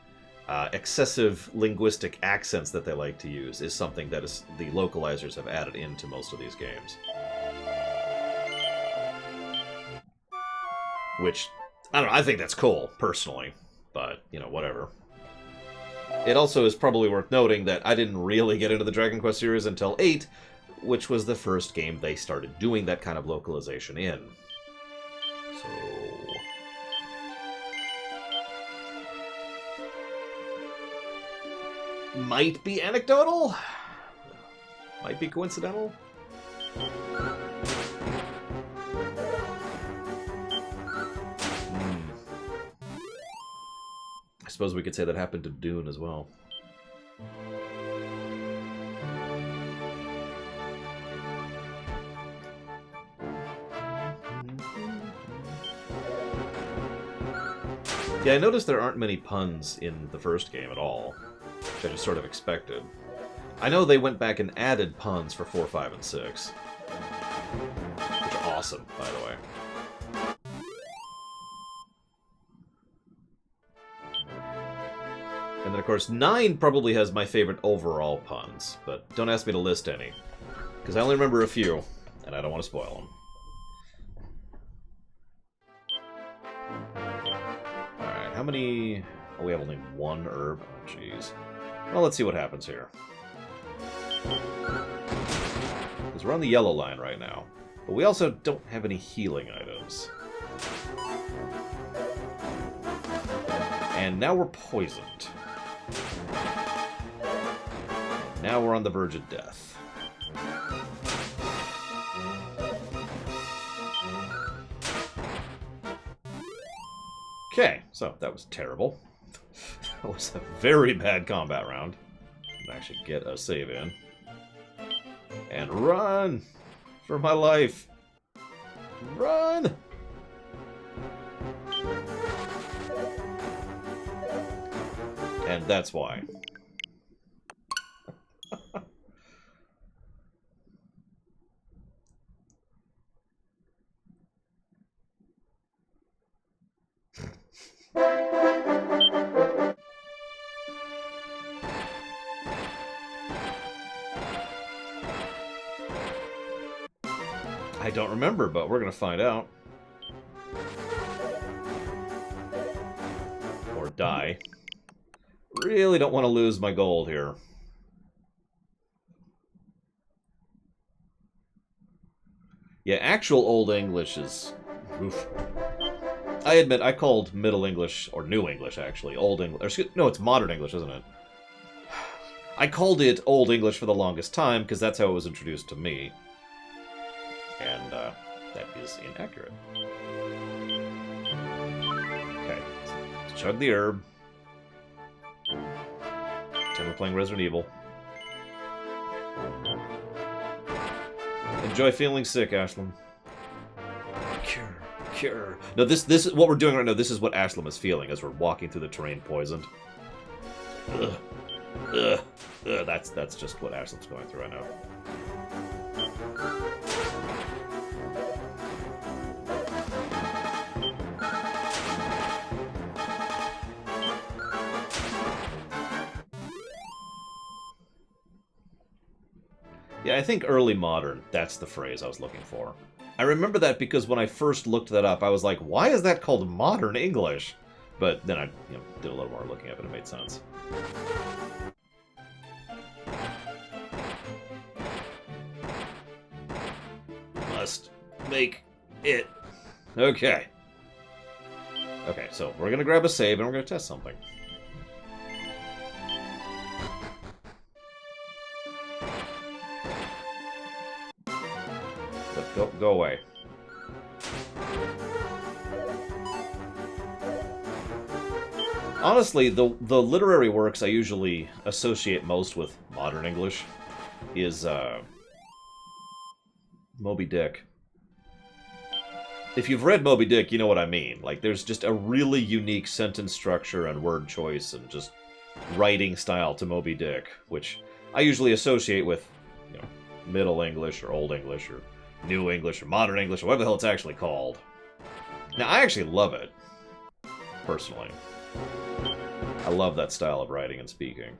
excessive linguistic accents that they like to use is something that the localizers have added into most of these games. Which, I don't know, I think that's cool, personally. But, you know, whatever. It also is probably worth noting that I didn't really get into the Dragon Quest series until 8, which was the first game they started doing that kind of localization in. So... might be anecdotal? Might be coincidental? I suppose we could say that happened to Dune as well. Yeah, I noticed there aren't many puns in the first game at all, which I just sort of expected. I know they went back and added puns for 4, 5, and 6. Which are awesome, by the way. And then, of course, 9 probably has my favorite overall puns, but don't ask me to list any, because I only remember a few, and I don't want to spoil them. Alright, how many... oh, we have only 1 herb. Oh, jeez. Well, let's see what happens here. Because we're on the yellow line right now, but we also don't have any healing items. And now we're poisoned. Now we're on the verge of death. Okay, so that was terrible. That was a very bad combat round. Can actually get a save in. And run! For my life! Run! And that's why. I don't remember, but we're gonna find out. Or die. Really don't want to lose my gold here. Yeah, actual Old English is... oof. I admit, I called Middle English, or New English, actually, Old English... no, it's Modern English, isn't it? I called it Old English for the longest time, because that's how it was introduced to me. And, that is inaccurate. Okay, let's chug the herb. Pretend we're playing Resident Evil. Enjoy feeling sick, Ashlam. Cure, cure. No, this is what we're doing right now. This is what Ashlam is feeling as we're walking through the terrain poisoned. Ugh. Ugh. Ugh. That's just what Ashlam's going through right now. Yeah, I think early modern, that's the phrase I was looking for. I remember that because when I first looked that up, I was like, why is that called modern English? But then I did a little more looking up and it made sense. Must make it. Okay. Okay, so we're going to grab a save and we're going to test something. Go away. Honestly, the literary works I usually associate most with modern English is Moby Dick. If you've read Moby Dick, you know what I mean. Like, there's just a really unique sentence structure and word choice and just writing style to Moby Dick, which I usually associate with, Middle English or Old English or New English or Modern English or whatever the hell it's actually called. Now, I actually love it, personally. I love that style of writing and speaking.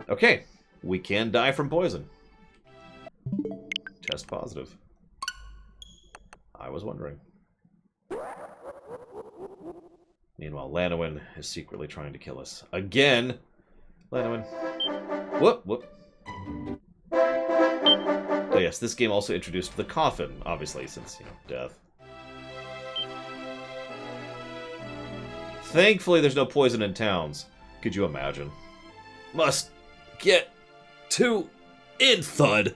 Okay, we can die from poison. Test positive. I was wondering. Meanwhile, Lanowin is secretly trying to kill us. Again! Lanowin. Whoop, whoop. Oh yes, this game also introduced the coffin, obviously, since, you know, death. Thankfully, there's no poison in towns. Could you imagine? Must get to in thud.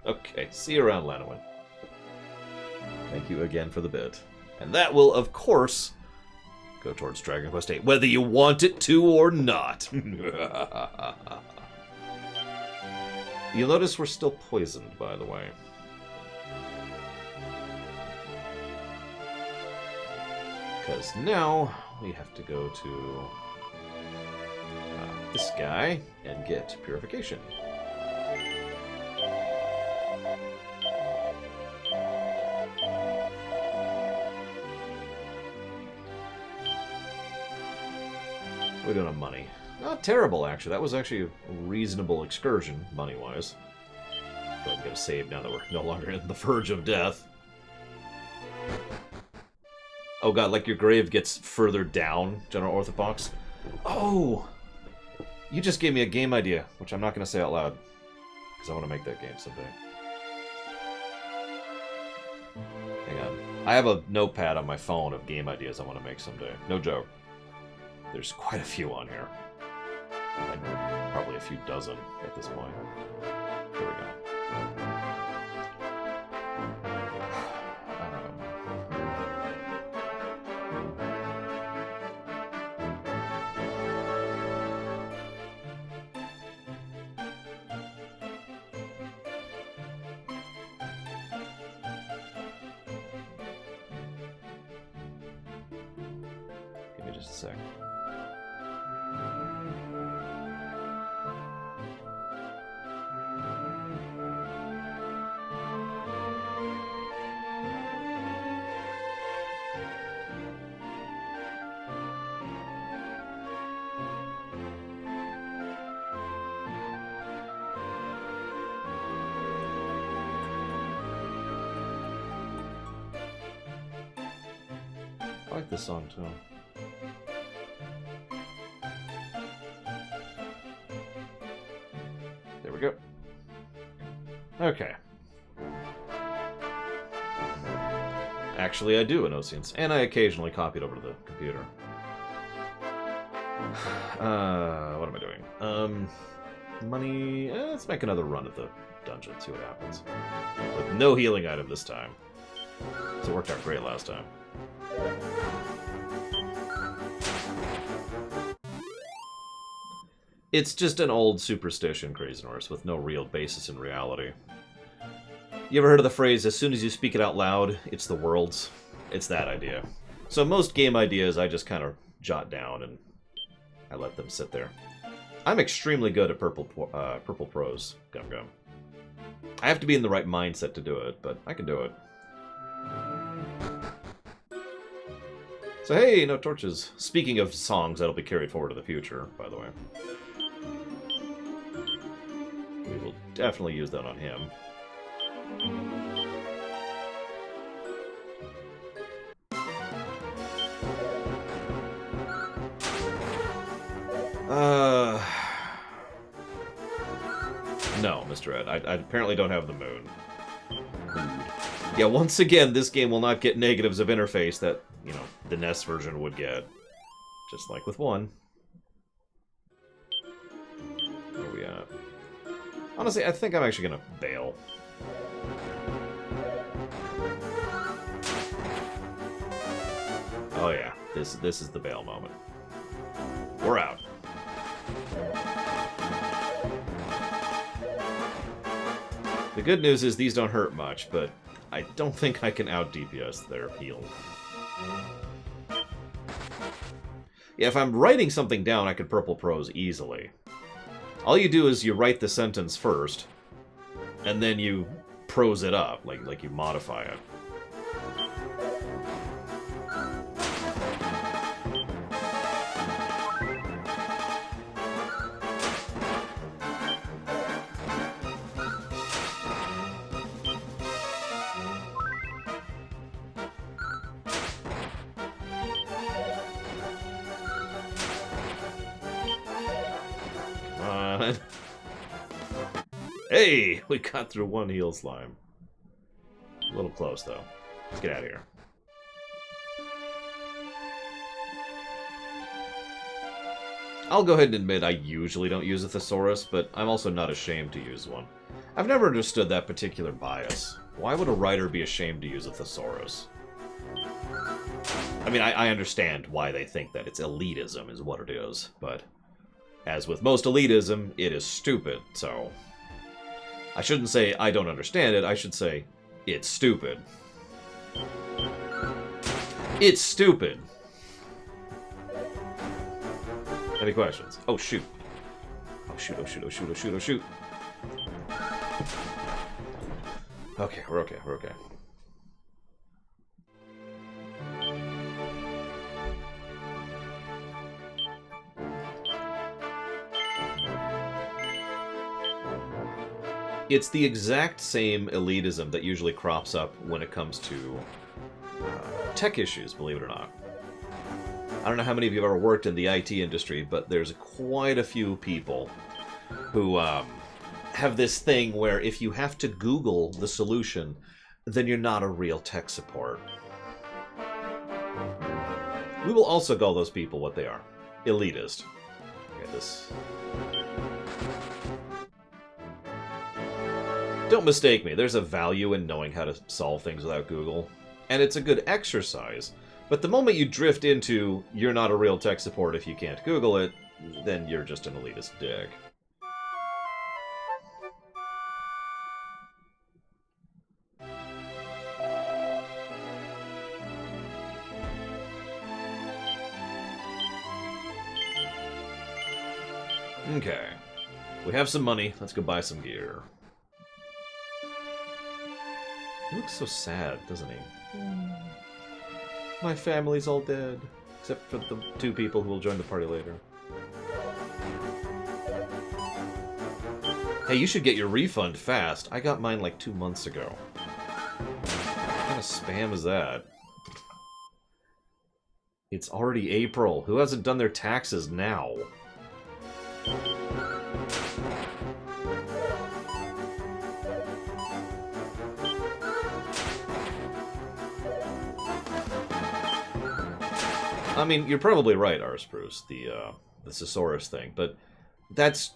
Okay, see you around, Lanowin. Thank you again for the bit. And that will, of course, go towards Dragon Quest VIII, whether you want it to or not. You'll notice we're still poisoned, by the way. Because now we have to go to this guy and get purification. We're doing on money. Not terrible, actually. That was actually a reasonable excursion, money-wise. Go ahead and get a save now that we're no longer in the verge of death. Oh god, like your grave gets further down, General Orthopox. Oh! You just gave me a game idea, which I'm not going to say out loud. Because I want to make that game someday. Hang on. I have a notepad on my phone of game ideas I want to make someday. No joke. There's quite a few on here. Like, probably a few dozen at this point. Here we go. Give me just a sec. I like this song too. There we go. Okay. Actually, I do in Oceans, and I occasionally copy it over to the computer. What am I doing? Money. Let's make another run at the dungeon, see what happens. With no healing item this time. So it worked out great last time. It's just an old superstition, Crazy Norse, with no real basis in reality. You ever heard of the phrase, as soon as you speak it out loud, it's the world's? It's that idea. So most game ideas I just kind of jot down and I let them sit there. I'm extremely good at purple prose, Gum Gum. I have to be in the right mindset to do it, but I can do it. So hey, no torches. Speaking of songs that'll be carried forward to the future, by the way. We will definitely use that on him. No, Mr. Ed. I apparently don't have the moon. Yeah, once again, this game will not get negatives of interface that, you know, the NES version would get. Just like with 1. Where are we at? Honestly, I think I'm actually gonna bail. Oh yeah, this is the bail moment. We're out. The good news is these don't hurt much, but I don't think I can out-DPS their heal. Yeah, if I'm writing something down, I could purple prose easily. All you do is you write the sentence first, and then you pros it up, like you modify it. Hey, we got through one heal slime. A little close, though. Let's get out of here. I'll go ahead and admit I usually don't use a thesaurus, but I'm also not ashamed to use one. I've never understood that particular bias. Why would a writer be ashamed to use a thesaurus? I mean, I understand why they think that. It's elitism is what it is, but as with most elitism, it is stupid, so... I shouldn't say I don't understand it, I should say it's stupid. It's stupid! Any questions? Oh, shoot. Oh, shoot, oh, shoot, oh, shoot, oh, shoot, oh, shoot. Okay, we're okay, we're okay. It's the exact same elitism that usually crops up when it comes to tech issues, believe it or not. I don't know how many of you have ever worked in the IT industry, but there's quite a few people who have this thing where if you have to Google the solution, then you're not a real tech support. We will also call those people what they are. Elitist. Okay, this... Don't mistake me, there's a value in knowing how to solve things without Google. And it's a good exercise. But the moment you drift into, you're not a real tech support if you can't Google it, then you're just an elitist dick. Okay. We have some money, let's go buy some gear. He looks so sad, doesn't he? My family's all dead. Except for the 2 people who will join the party later. Hey, you should get your refund fast. I got mine like 2 months ago. What kind of spam is that? It's already April. Who hasn't done their taxes now? I mean, you're probably right, Arspruce, the thesaurus thing, but that's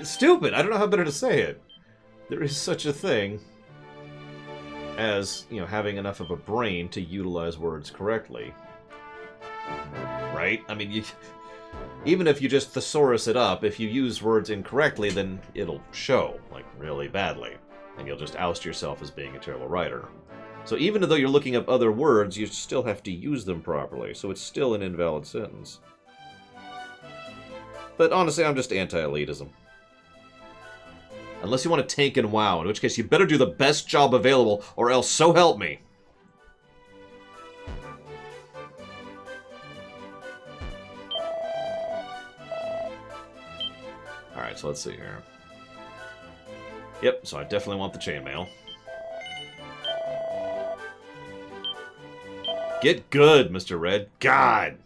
stupid. I don't know how better to say it. There is such a thing as, you know, having enough of a brain to utilize words correctly. Right? I mean, even if you just thesaurus it up, if you use words incorrectly, then it'll show, like, really badly. And you'll just oust yourself as being a terrible writer. So even though you're looking up other words, you still have to use them properly, so it's still an invalid sentence. But honestly, I'm just anti-elitism. Unless you want to tank and WoW, in which case you better do the best job available, or else so help me. Alright, so let's see here. Yep, so I definitely want the chainmail. Get good, Mr. Red. God!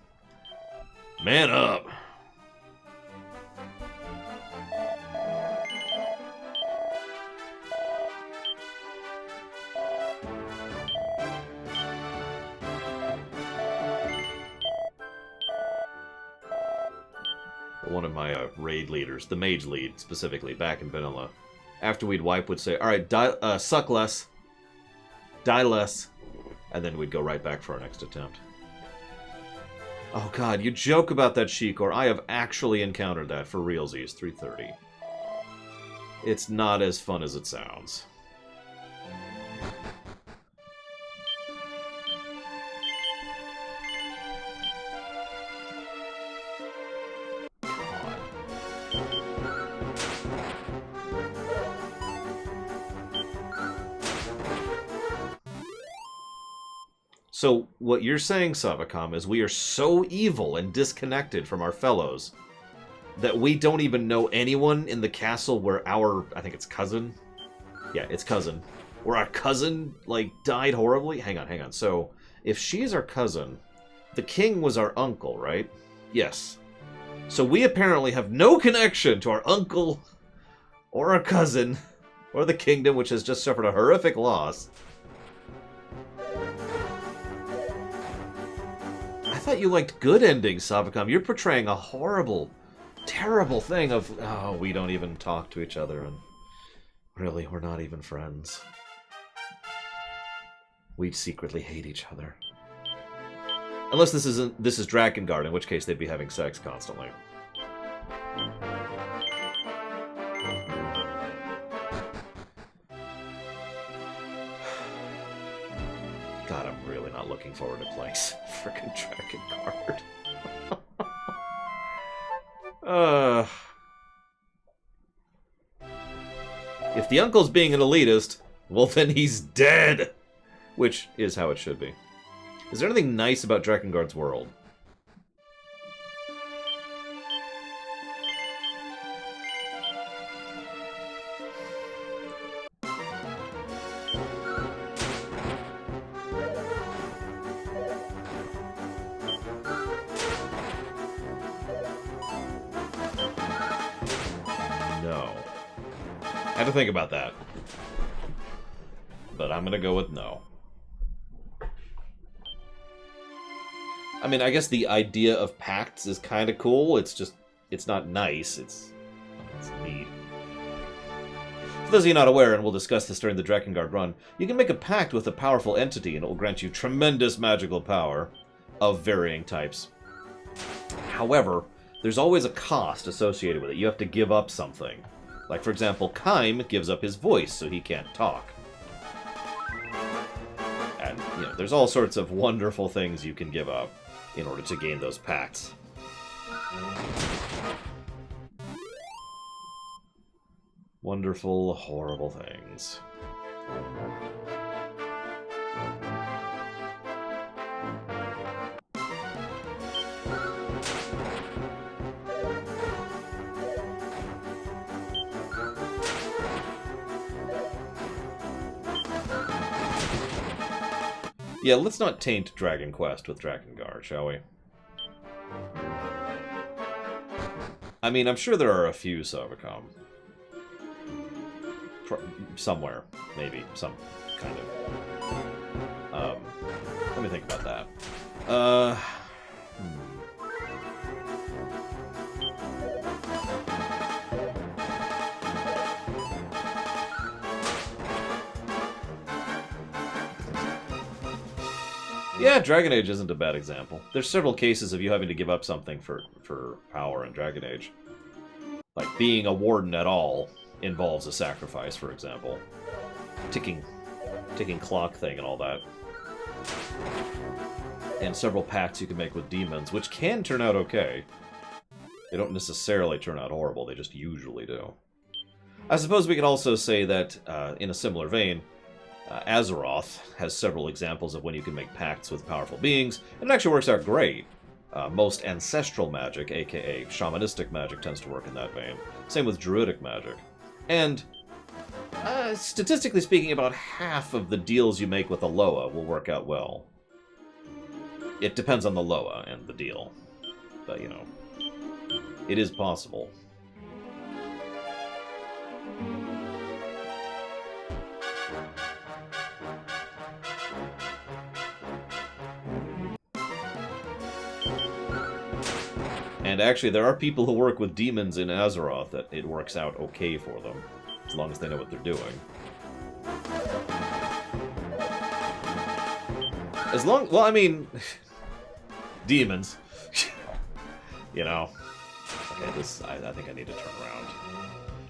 Man up! One of my raid leaders, the mage lead specifically, back in Vanilla, after we'd wipe would say, alright, suck less, die less, and then we'd go right back for our next attempt. Oh god, you joke about that, Shikor. I have actually encountered that for realsies, 330. It's not as fun as it sounds. So what you're saying, Savacom, is we are so evil and disconnected from our fellows that we don't even know anyone in the castle where our, I think it's cousin? Yeah, it's cousin. Where our cousin, like, died horribly? Hang on. So, if she's our cousin, the king was our uncle, right? Yes. So we apparently have no connection to our uncle, or our cousin, or the kingdom, which has just suffered a horrific loss. I thought you liked good endings, Savacom. You're portraying a horrible, terrible thing of, oh, we don't even talk to each other, and really, we're not even friends. We secretly hate each other. Unless this is Drakengard, in which case they'd be having sex constantly. God, I'm really not looking forward to playing frickin' Drakengard. If the uncle's being an elitist, well then he's dead! Which is how it should be. Is there anything nice about Drakengard's world? No. I had to think about that. But I'm gonna go with no. I mean, I guess the idea of pacts is kind of cool. It's just, it's not nice. It's neat. For those of you not aware, and we'll discuss this during the Drakengard run, you can make a pact with a powerful entity and it will grant you tremendous magical power of varying types. However, there's always a cost associated with it. You have to give up something. Like, for example, Kaim gives up his voice so he can't talk. And, you know, there's all sorts of wonderful things you can give up in order to gain those pacts. Wonderful, horrible things. Yeah, let's not taint Dragon Quest with Drakengard, shall we? I mean, I'm sure there are a few Savacom. Somewhere, maybe, some kind of. Let me think about that. Yeah, Dragon Age isn't a bad example. There's several cases of you having to give up something for power in Dragon Age. Like, being a warden at all involves a sacrifice, for example. Ticking clock thing and all that. And several pacts you can make with demons, which can turn out okay. They don't necessarily turn out horrible, they just usually do. I suppose we could also say that, in a similar vein, Azeroth has several examples of when you can make pacts with powerful beings, and it actually works out great. Most ancestral magic, aka shamanistic magic, tends to work in that vein. Same with druidic magic. And, statistically speaking, about half of the deals you make with a Loa will work out well. It depends on the Loa and the deal. But, you know, it is possible. And actually, there are people who work with demons in Azeroth that it works out okay for them, as long as they know what they're doing. Well, I mean, demons. You know. Okay, I think I need to turn around.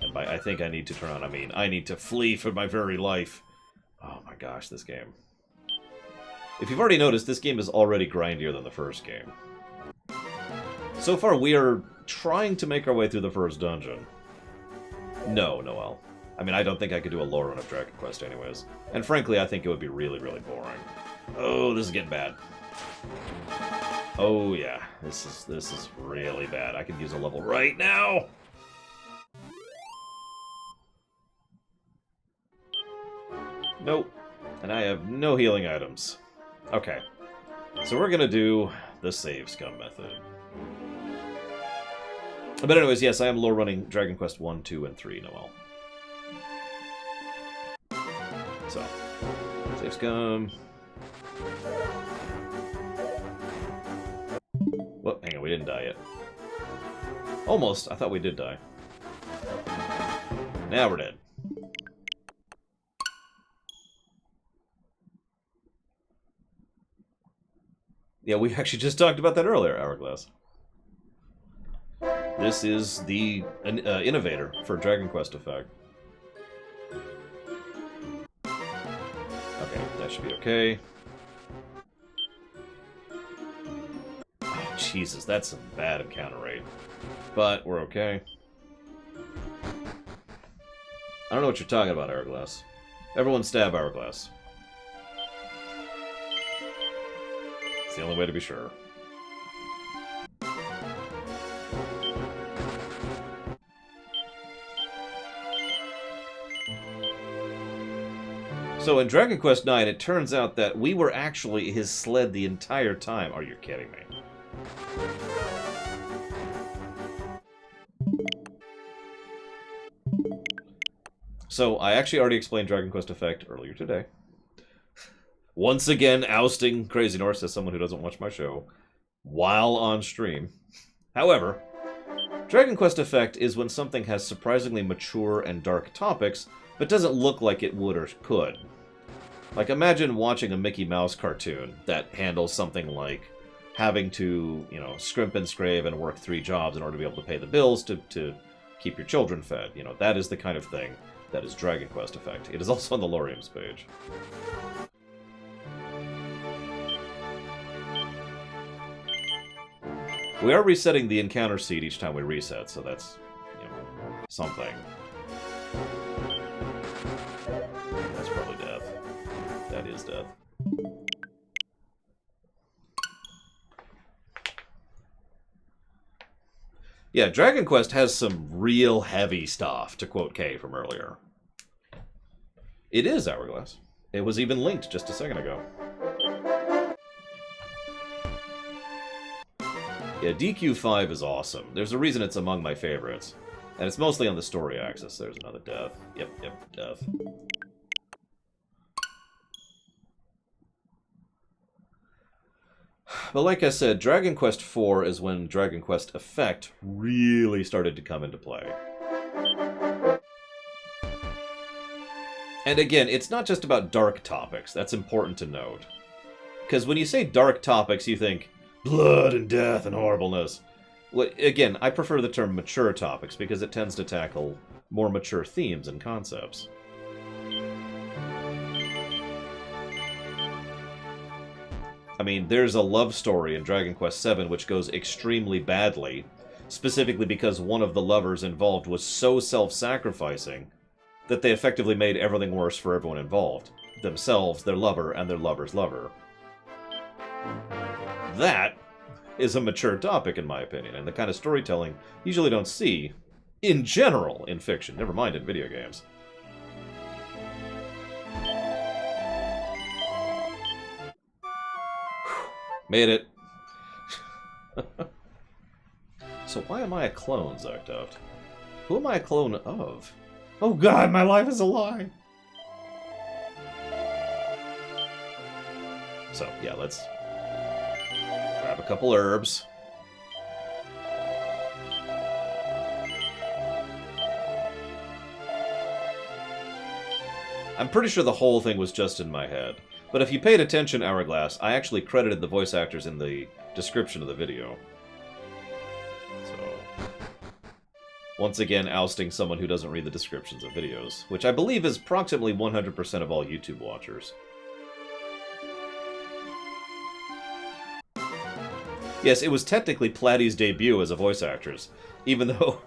And by I think I need to turn around, I mean, I need to flee for my very life. Oh my gosh, this game. If you've already noticed, this game is already grindier than the first game. So far, we are trying to make our way through the first dungeon. No, Noel. I mean, I don't think I could do a lore run of Dragon Quest anyways. And frankly, I think it would be really, really boring. Oh, this is getting bad. Oh yeah, this is really bad. I could use a level right now. Nope. And I have no healing items. Okay. So we're gonna do the save scum method. But anyways, yes, I am lore running Dragon Quest 1, 2, and 3, Noel. So, save scum. Whoop, hang on, we didn't die yet. Almost, I thought we did die. Now we're dead. Yeah, we actually just talked about that earlier, Hourglass. This is the innovator for Dragon Quest effect. Okay, that should be okay. Oh, Jesus, that's some bad encounter rate. But we're okay. I don't know what you're talking about, Hourglass. Everyone stab Hourglass. It's the only way to be sure. So in Dragon Quest IX, it turns out that we were actually his sled the entire time. Are you kidding me? So I actually already explained Dragon Quest Effect earlier today. Once again, ousting Crazy Norse as someone who doesn't watch my show while on stream. However, Dragon Quest Effect is when something has surprisingly mature and dark topics, but doesn't look like it would or could. Like, imagine watching a Mickey Mouse cartoon that handles something like having to, you know, scrimp and scrave and work 3 jobs in order to be able to pay the bills to keep your children fed. You know, that is the kind of thing that is Dragon Quest Effect. It is also on the Lorium's page. We are resetting the encounter seed each time we reset, so that's, you know, something. That's probably death. That is death. Yeah, Dragon Quest has some real heavy stuff, to quote Kay from earlier. It is Hourglass. It was even linked just a second ago. Yeah, DQ5 is awesome. There's a reason it's among my favorites. And it's mostly on the story axis. There's another death. Yep, death. But like I said, Dragon Quest IV is when Dragon Quest Effect really started to come into play. And again, it's not just about dark topics. That's important to note. Because when you say dark topics, you think blood and death and horribleness. Well, again, I prefer the term mature topics because it tends to tackle more mature themes and concepts. I mean, there's a love story in Dragon Quest VII which goes extremely badly, specifically because one of the lovers involved was so self-sacrificing that they effectively made everything worse for everyone involved. Themselves, their lover, and their lover's lover. That is a mature topic, in my opinion, and the kind of storytelling you usually don't see, in general, in fiction, never mind in video games. Made it. So why am I a clone, Zarktoft? Who am I a clone of? Oh god, my life is a lie! So, yeah, let's grab a couple herbs. I'm pretty sure the whole thing was just in my head. But if you paid attention, Hourglass, I actually credited the voice actors in the description of the video. So, once again, ousting someone who doesn't read the descriptions of videos, which I believe is approximately 100% of all YouTube watchers. Yes, it was technically Platy's debut as a voice actress, even though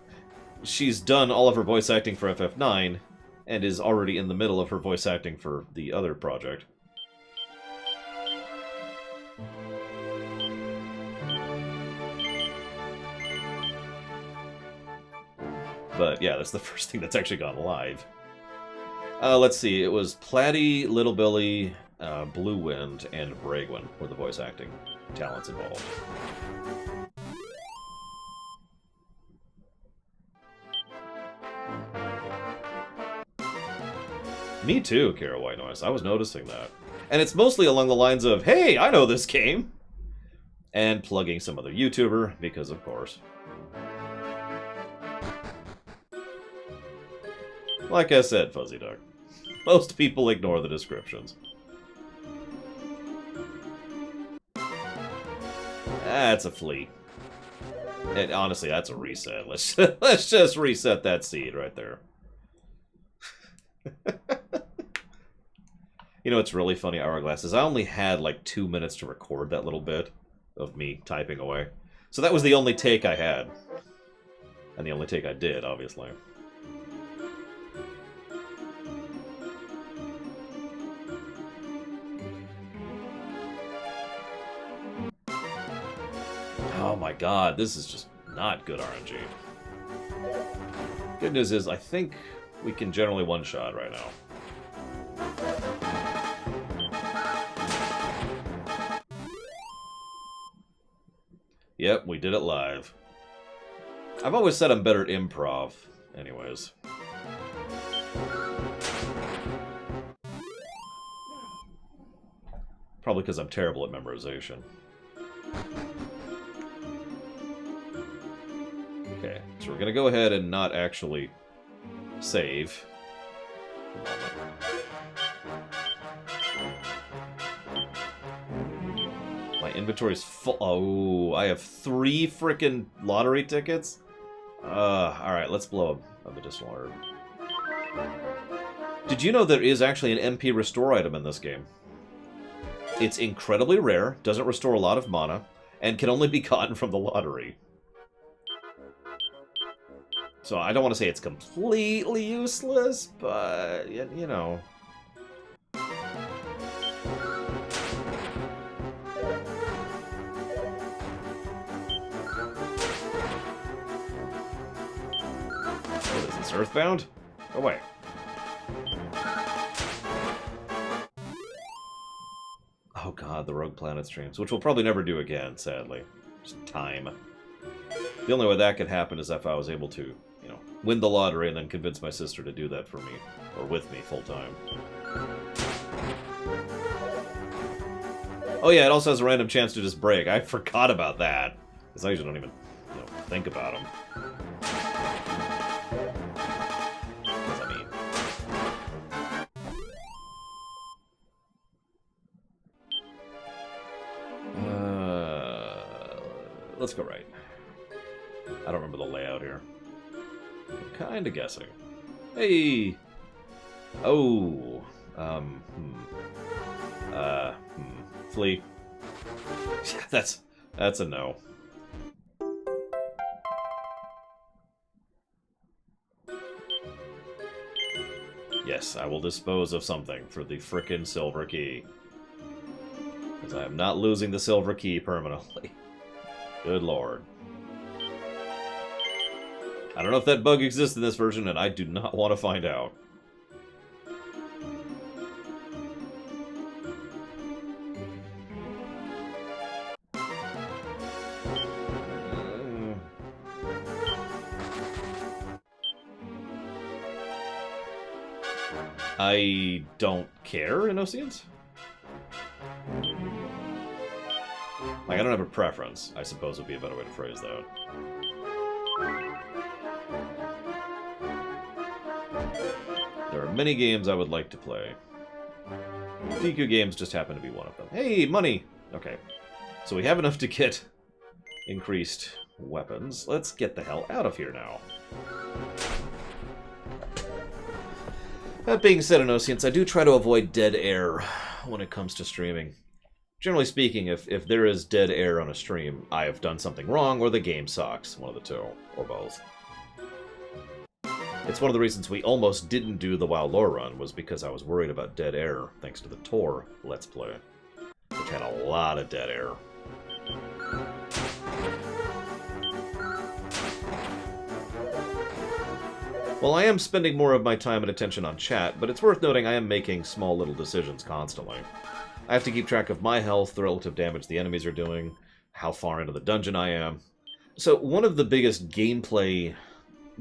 she's done all of her voice acting for FF9, and is already in the middle of her voice acting for the other project. But yeah, that's the first thing that's actually gone live. Let's see, it was Platy, Little Billy, Blue Wind, and Bragwin were the voice acting talents involved. Me too, Kara White Noise. I was noticing that. And it's mostly along the lines of, hey, I know this game! And plugging some other YouTuber, because of course. Like I said, Fuzzy Duck, most people ignore the descriptions. That's a flea. And honestly, that's a reset. Let's just reset that seed right there. You know what's really funny, Hourglass, is I only had like 2 minutes to record that little bit of me typing away. So that was the only take I had. And the only take I did, obviously. Oh my god, this is just not good RNG. Good news is, I think we can generally one-shot right now. Yep, we did it live. I've always said I'm better at improv, anyways. Probably because I'm terrible at memorization. Okay, so we're gonna go ahead and not actually save. My inventory's full. Oh, I have 3 frickin' lottery tickets? Alright, let's blow a medicinal herb. Did you know there is actually an MP restore item in this game? It's incredibly rare, doesn't restore a lot of mana, and can only be gotten from the lottery. So I don't want to say it's completely useless, but, you know. What is this, Earthbound? Oh, wait. Oh god, the Rogue Planet streams, which we'll probably never do again, sadly. Just time. The only way that could happen is if I was able to, you know, win the lottery and then convince my sister to do that for me, or with me, full time. Oh yeah, it also has a random chance to just break. I forgot about that, because I usually don't even, you know, think about them. Let's go right. I don't remember the layout here. I'm kind of guessing. Hey! Oh. Flea. That's a no. Yes, I will dispose of something for the frickin' silver key. Because I am not losing the silver key permanently. Good lord. I don't know if that bug exists in this version, and I do not want to find out. I don't care, Innocence? Like, I don't have a preference, I suppose would be a better way to phrase that. There are many games I would like to play. DQ games just happen to be one of them. Hey, money! Okay. So we have enough to get increased weapons. Let's get the hell out of here now. That being said, Innocence, I do try to avoid dead air when it comes to streaming. Generally speaking, if there is dead air on a stream, I have done something wrong or the game sucks. One of the two, or both. It's one of the reasons we almost didn't do the WoW lore run, was because I was worried about dead air, thanks to the Tor Let's Play, which had a lot of dead air. Well, I am spending more of my time and attention on chat, but it's worth noting I am making small little decisions constantly. I have to keep track of my health, the relative damage the enemies are doing, how far into the dungeon I am. So one of the biggest gameplay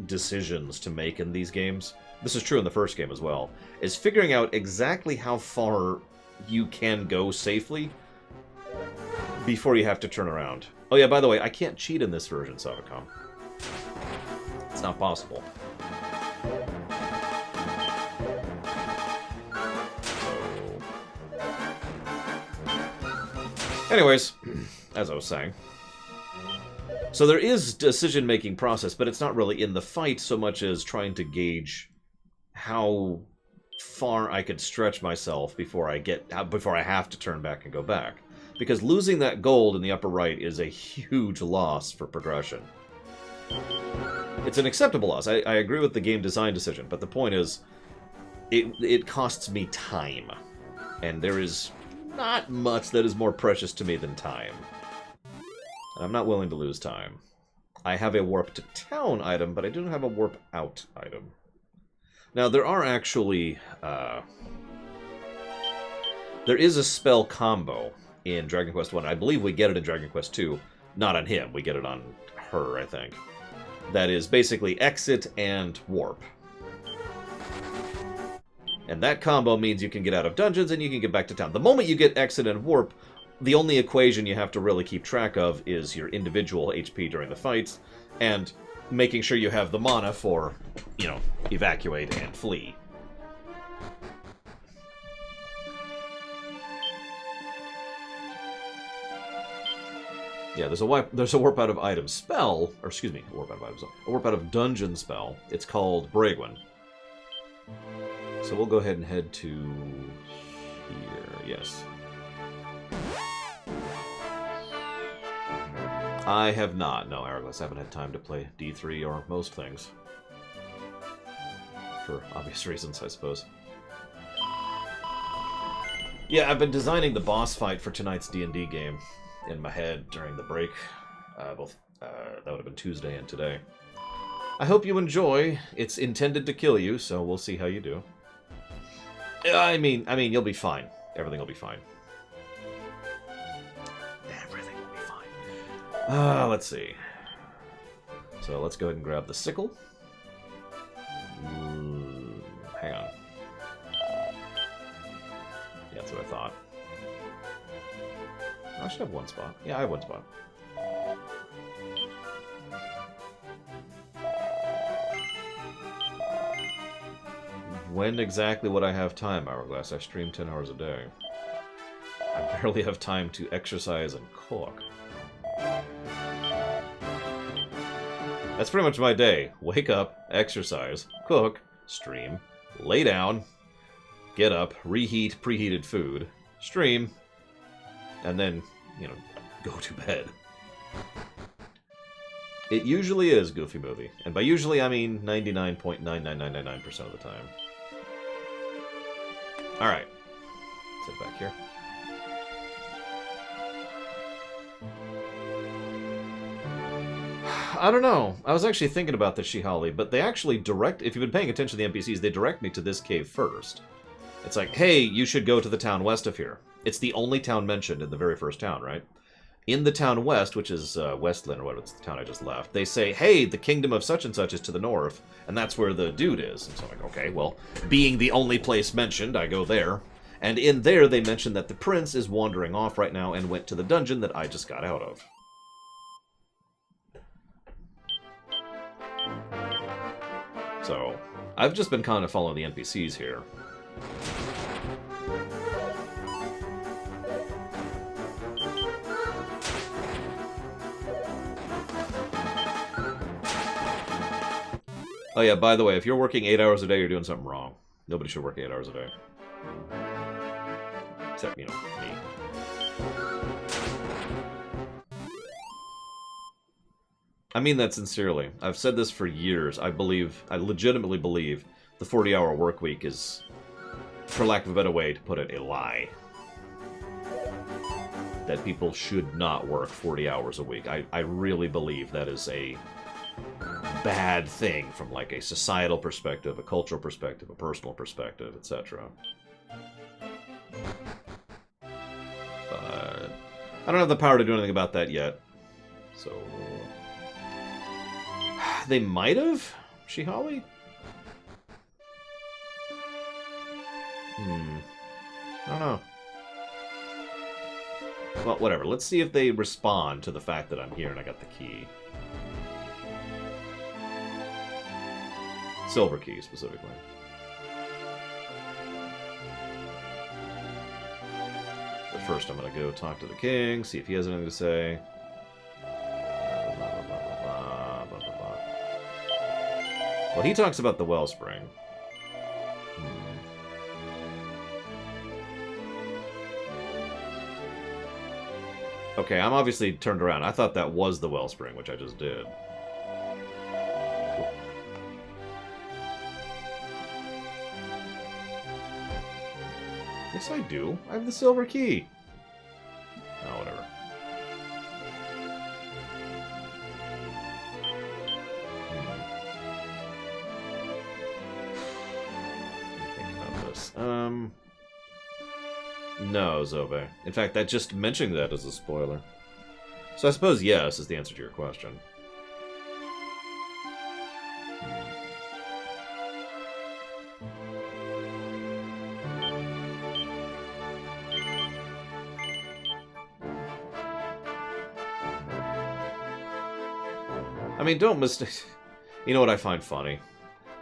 decisions to make in these games, this is true in the first game as well, is figuring out exactly how far you can go safely before you have to turn around. Oh yeah, by the way, I can't cheat in this version, Savacom. It's not possible. Anyways, as I was saying, so there is decision-making process, but it's not really in the fight so much as trying to gauge how far I could stretch myself before I have to turn back and go back. Because losing that gold in the upper right is a huge loss for progression. It's an acceptable loss. I agree with the game design decision, but the point is, it costs me time. And there is not much that is more precious to me than time. And I'm not willing to lose time. I have a warp to town item, but I don't have a warp out item. Now, there are actually... there is a spell combo in Dragon Quest 1. I believe we get it in Dragon Quest 2. Not on him. We get it on her, I think. That is basically exit and warp. And that combo means you can get out of dungeons and you can get back to town. The moment you get exit and warp, the only equation you have to really keep track of is your individual HP during the fights, and making sure you have the mana for, you know, evacuate and flee. Yeah, there's a warp out of item spell, or excuse me, a warp out of dungeon spell. It's called Braegwyn. So we'll go ahead and head to here. Yes. I have not. No, Araglas, I haven't had time to play D3 or most things. For obvious reasons, I suppose. Yeah, I've been designing the boss fight for tonight's D&D game in my head during the break. That would have been Tuesday and today. I hope you enjoy. It's intended to kill you, so we'll see how you do. I mean, you'll be fine. Everything will be fine. Everything will be fine. Let's see. So let's go ahead and grab the sickle. Hang on. Yeah, that's what I thought. I should have one spot. Yeah, I have one spot. When exactly would I have time, Hourglass? I stream 10 hours a day. I barely have time to exercise and cook. That's pretty much my day. Wake up, exercise, cook, stream, lay down, get up, reheat preheated food, stream, and then, you know, go to bed. It usually is Goofy Movie. And by usually, I mean 99.99999% of the time. Alright. Sit back here. I don't know. I was actually thinking about this, Shihali, but they actually direct... If you've been paying attention to the NPCs, they direct me to this cave first. It's like, hey, you should go to the town west of here. It's the only town mentioned in the very first town, right? In the town west, which is Westland, or whatever, it's the town I just left, they say, hey, the kingdom of such and such is to the north, and that's where the dude is. And so I'm like, okay, well, being the only place mentioned, I go there. And in there, they mention that the prince is wandering off right now and went to the dungeon that I just got out of. So, I've just been kind of following the NPCs here. Oh yeah, by the way, if you're working 8 hours a day, you're doing something wrong. Nobody should work 8 hours a day. Except, you know, me. I mean that sincerely. I've said this for years. I legitimately believe the 40-hour work week is, for lack of a better way to put it, a lie. That people should not work 40 hours a week. I really believe that is a bad thing from like a societal perspective, a cultural perspective, a personal perspective, etc. But I don't have the power to do anything about that yet. So they might have Shihali? I don't know. Well, whatever. Let's see if they respond to the fact that I'm here and I got the key. Silver key, specifically. But first I'm going to go talk to the king, see if he has anything to say. Well, he talks about the wellspring. Okay, I'm obviously turned around. I thought that was the wellspring, which I just did. Yes, I do. I have the silver key. Oh, whatever. Think about this. No, Zove. In fact, that just mentioning that is a spoiler. So I suppose yes is the answer to your question. I mean, don't mistake... You know what I find funny?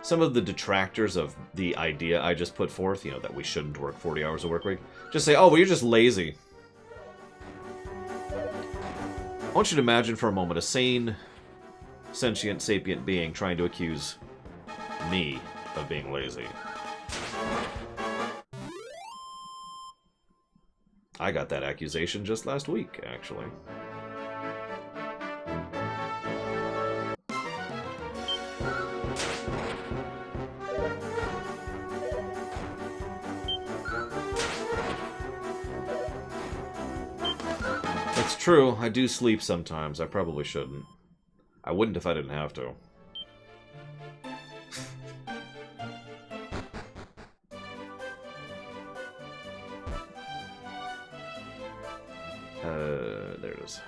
Some of the detractors of the idea I just put forth, you know, that we shouldn't work 40 hours a work week, just say, oh, well, you're just lazy. I want you to imagine for a moment a sane, sentient, sapient being trying to accuse me of being lazy. I got that accusation just last week, actually. It's true, I do sleep sometimes. I probably shouldn't. I wouldn't if I didn't have to. There it is.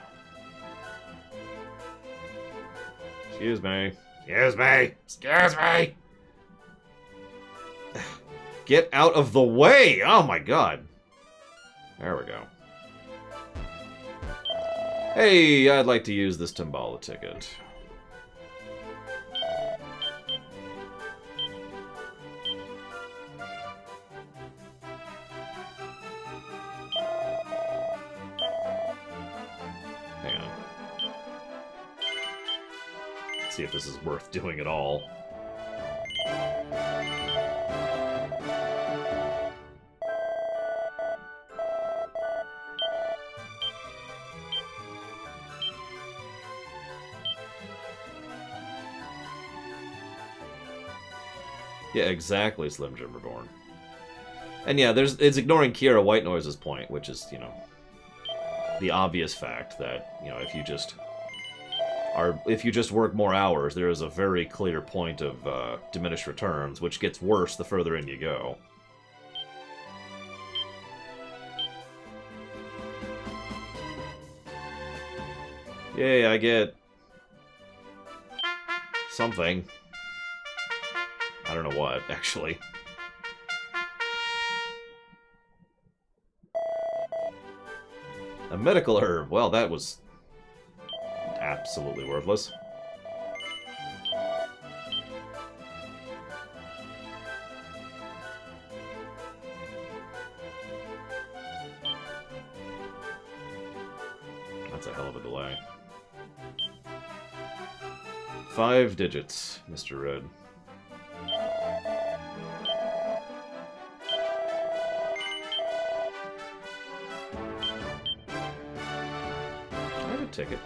Excuse me. Excuse me. Excuse me. Get out of the way! Oh my god. There we go. Hey, I'd like to use this Timbala ticket. Hang on. See if this is worth doing at all. Yeah, exactly, Slim Jim Reborn. And yeah, it's ignoring Kiera White Noise's point, which is, you know, the obvious fact that, you know, if you just work more hours, there is a very clear point of diminished returns, which gets worse the further in you go. Yay, I get something. I don't know what, actually. A medical herb. Well, that was absolutely worthless. That's a hell of a delay. 5 digits, Mr. Red. Ticket.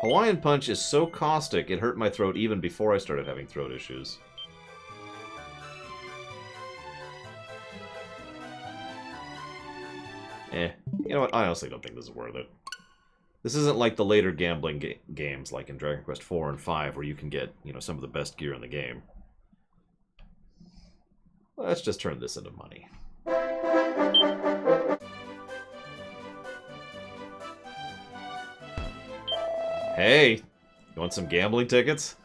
Hawaiian Punch is so caustic, it hurt my throat even before I started having throat issues. You know what? I honestly don't think this is worth it. This isn't like the later gambling games like in Dragon Quest 4 and 5 where you can get, some of the best gear in the game. Let's just turn this into money. Hey, you want some gambling tickets?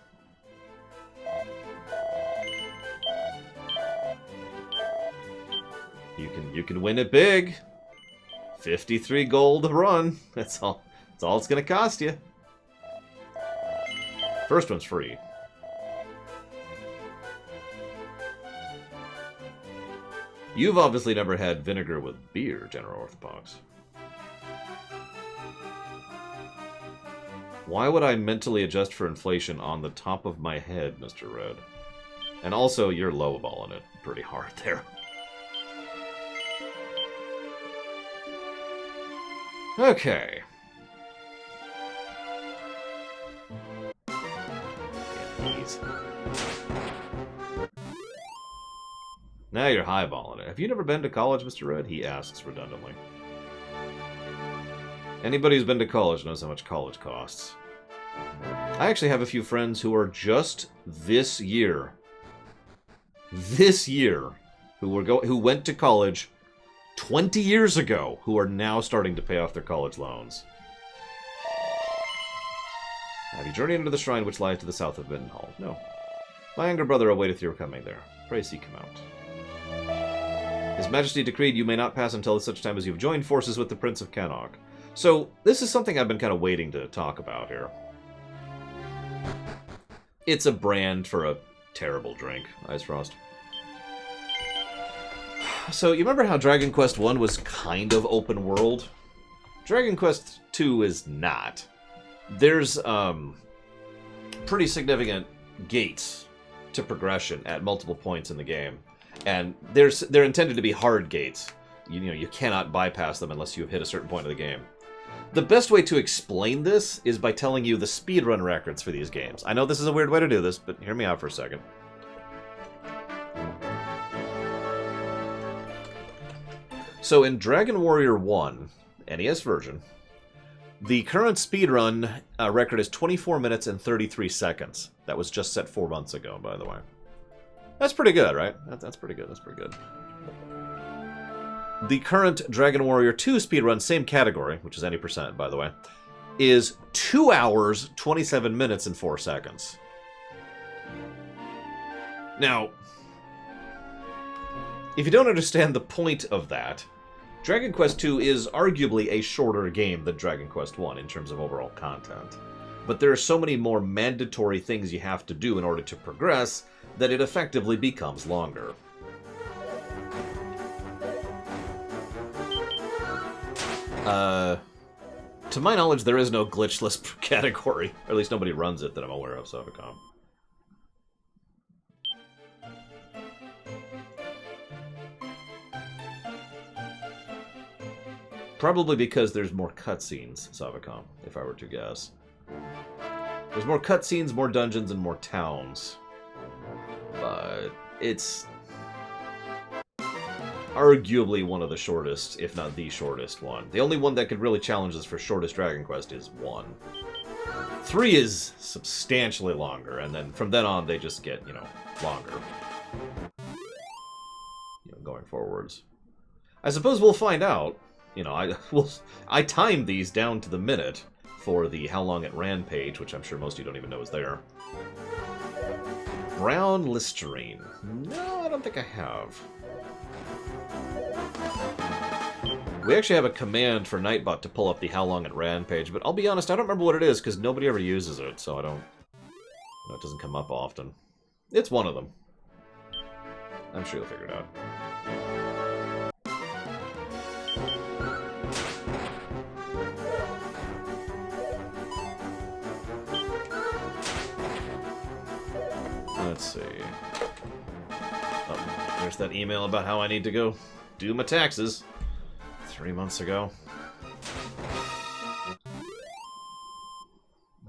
You can win it big. 53 gold a run. That's all it's gonna cost you. First one's free. You've obviously never had vinegar with beer, General Orthopox. Why would I mentally adjust for inflation on the top of my head, Mr. Red? And also, you're lowballing it pretty hard there. Okay. Now you're highballing it. Have you never been to college, Mr. Red? He asks redundantly. Anybody who's been to college knows how much college costs. I actually have a few friends who are just this year, who went to college 20 years ago, who are now starting to pay off their college loans. Have you journeyed into the shrine which lies to the south of Middenhall? No. My younger brother awaiteth your coming there. Pray seek him out. His Majesty decreed you may not pass until such time as you have joined forces with the Prince of Cannog. So, this is something I've been kind of waiting to talk about here. It's a brand for a terrible drink, Ice Frost. So, you remember how Dragon Quest 1 was kind of open world? Dragon Quest 2 is not. There's, pretty significant gates to progression at multiple points in the game. And they're intended to be hard gates. You cannot bypass them unless you have hit a certain point of the game. The best way to explain this is by telling you the speedrun records for these games. I know this is a weird way to do this, but hear me out for a second. So in Dragon Warrior 1, NES version, the current speedrun record is 24 minutes and 33 seconds. That was just set 4 months ago, by the way. That's pretty good, right? That's pretty good. That's pretty good. The current Dragon Warrior 2 speedrun, same category, which is any percent, by the way, is 2 hours, 27 minutes, and 4 seconds. Now, if you don't understand the point of that, Dragon Quest 2 is arguably a shorter game than Dragon Quest 1 in terms of overall content. But there are so many more mandatory things you have to do in order to progress that it effectively becomes longer. To my knowledge, there is no glitchless category. Or at least nobody runs it that I'm aware of, Sovicom. Probably because there's more cutscenes, Savicom, if I were to guess. There's more cutscenes, more dungeons, and more towns. But it's arguably one of the shortest, if not the shortest one. The only one that could really challenge this for shortest Dragon Quest is 1. 3 is substantially longer, and then from then on they just get, longer. Going forwards. I suppose we'll find out. I timed these down to the minute for the How Long It Ran page, which I'm sure most of you don't even know is there. Brown Listerine. No, I don't think I have. We actually have a command for Nightbot to pull up the How Long It Ran page, but I'll be honest, I don't remember what it is, because nobody ever uses it, so it doesn't come up often. It's one of them. I'm sure you'll figure it out. Let's see. Oh, there's that email about how I need to go do my taxes 3 months ago.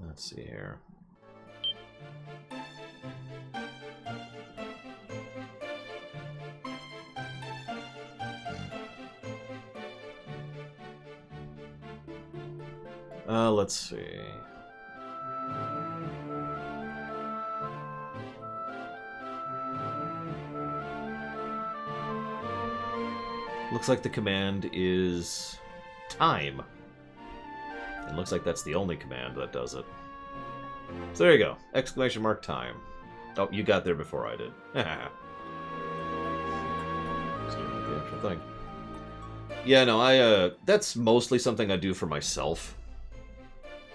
Let's see here. Let's see. Looks like the command is time. It looks like that's the only command that does it. So there you go. Exclamation mark time. Oh, you got there before I did. The actual thing. Yeah, no, that's mostly something I do for myself.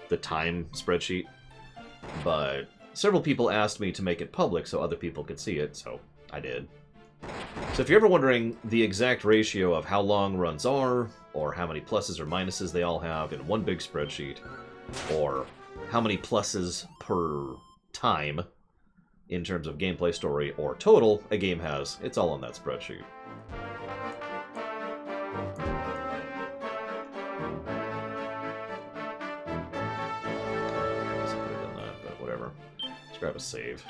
The time spreadsheet. But several people asked me to make it public so other people could see it, so I did. So if you're ever wondering the exact ratio of how long runs are, or how many pluses or minuses they all have in one big spreadsheet, or how many pluses per time in terms of gameplay, story, or total a game has, it's all on that spreadsheet. But whatever. Let's grab a save.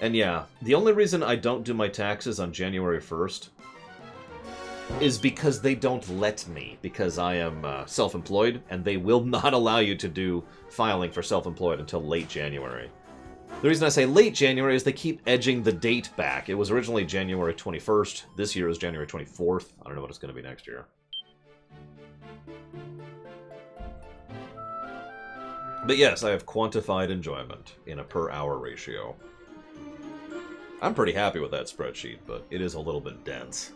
And yeah, the only reason I don't do my taxes on January 1st is because they don't let me, because I am self-employed, and they will not allow you to do filing for self-employed until late January. The reason I say late January is they keep edging the date back. It was originally January 21st. This year is January 24th. I don't know what it's going to be next year. But yes, I have quantified enjoyment in a per-hour ratio. I'm pretty happy with that spreadsheet, but it is a little bit dense.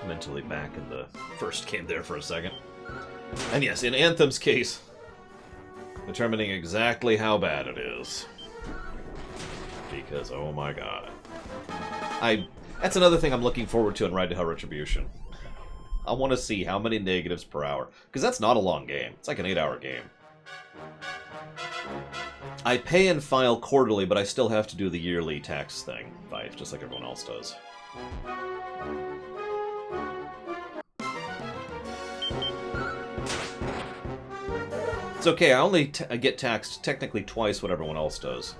Mentally back in the first game there for a second. And yes, in Anthem's case, determining exactly how bad it is. Because, oh my god. That's another thing I'm looking forward to in Ride to Hell Retribution. I want to see how many negatives per hour. Because that's not a long game. It's like an 8-hour game. I pay and file quarterly, but I still have to do the yearly tax thing, just like everyone else does. It's okay, I only get taxed technically twice what everyone else does.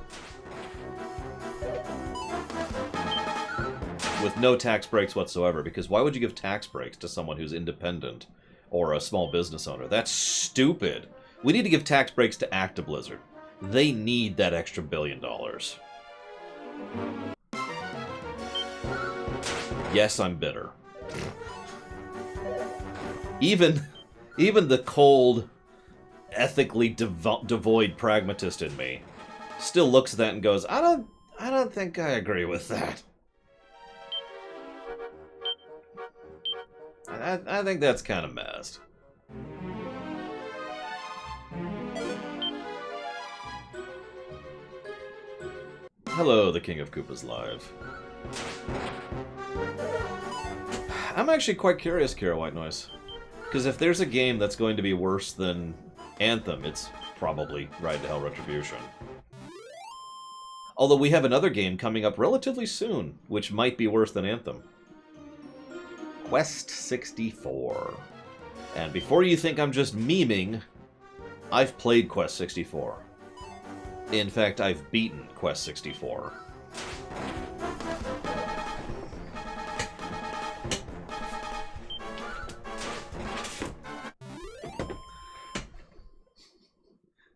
With no tax breaks whatsoever, because why would you give tax breaks to someone who's independent or a small business owner? That's stupid. We need to give tax breaks to Actiblizzard. They need that extra $1 billion. Yes, I'm bitter. Even the cold, ethically devoid pragmatist in me still looks at that and goes, I don't think I agree with that. I think that's kind of messed. Hello, the King of Koopas Live. I'm actually quite curious, Kira White Noise. Because if there's a game that's going to be worse than Anthem, it's probably Ride to Hell Retribution. Although we have another game coming up relatively soon, which might be worse than Anthem. Quest 64. And before you think I'm just memeing, I've played Quest 64. In fact, I've beaten Quest 64.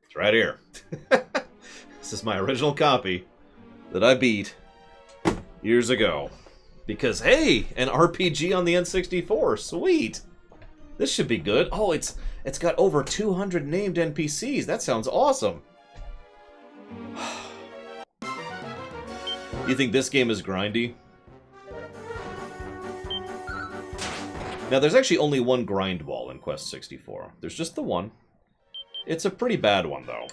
It's right here. This is my original copy that I beat years ago. Because, hey, an RPG on the N64. Sweet. This should be good. Oh, it's got over 200 named NPCs. That sounds awesome. You think this game is grindy? Now, there's actually only one grind wall in Quest 64. There's just the one. It's a pretty bad one, though.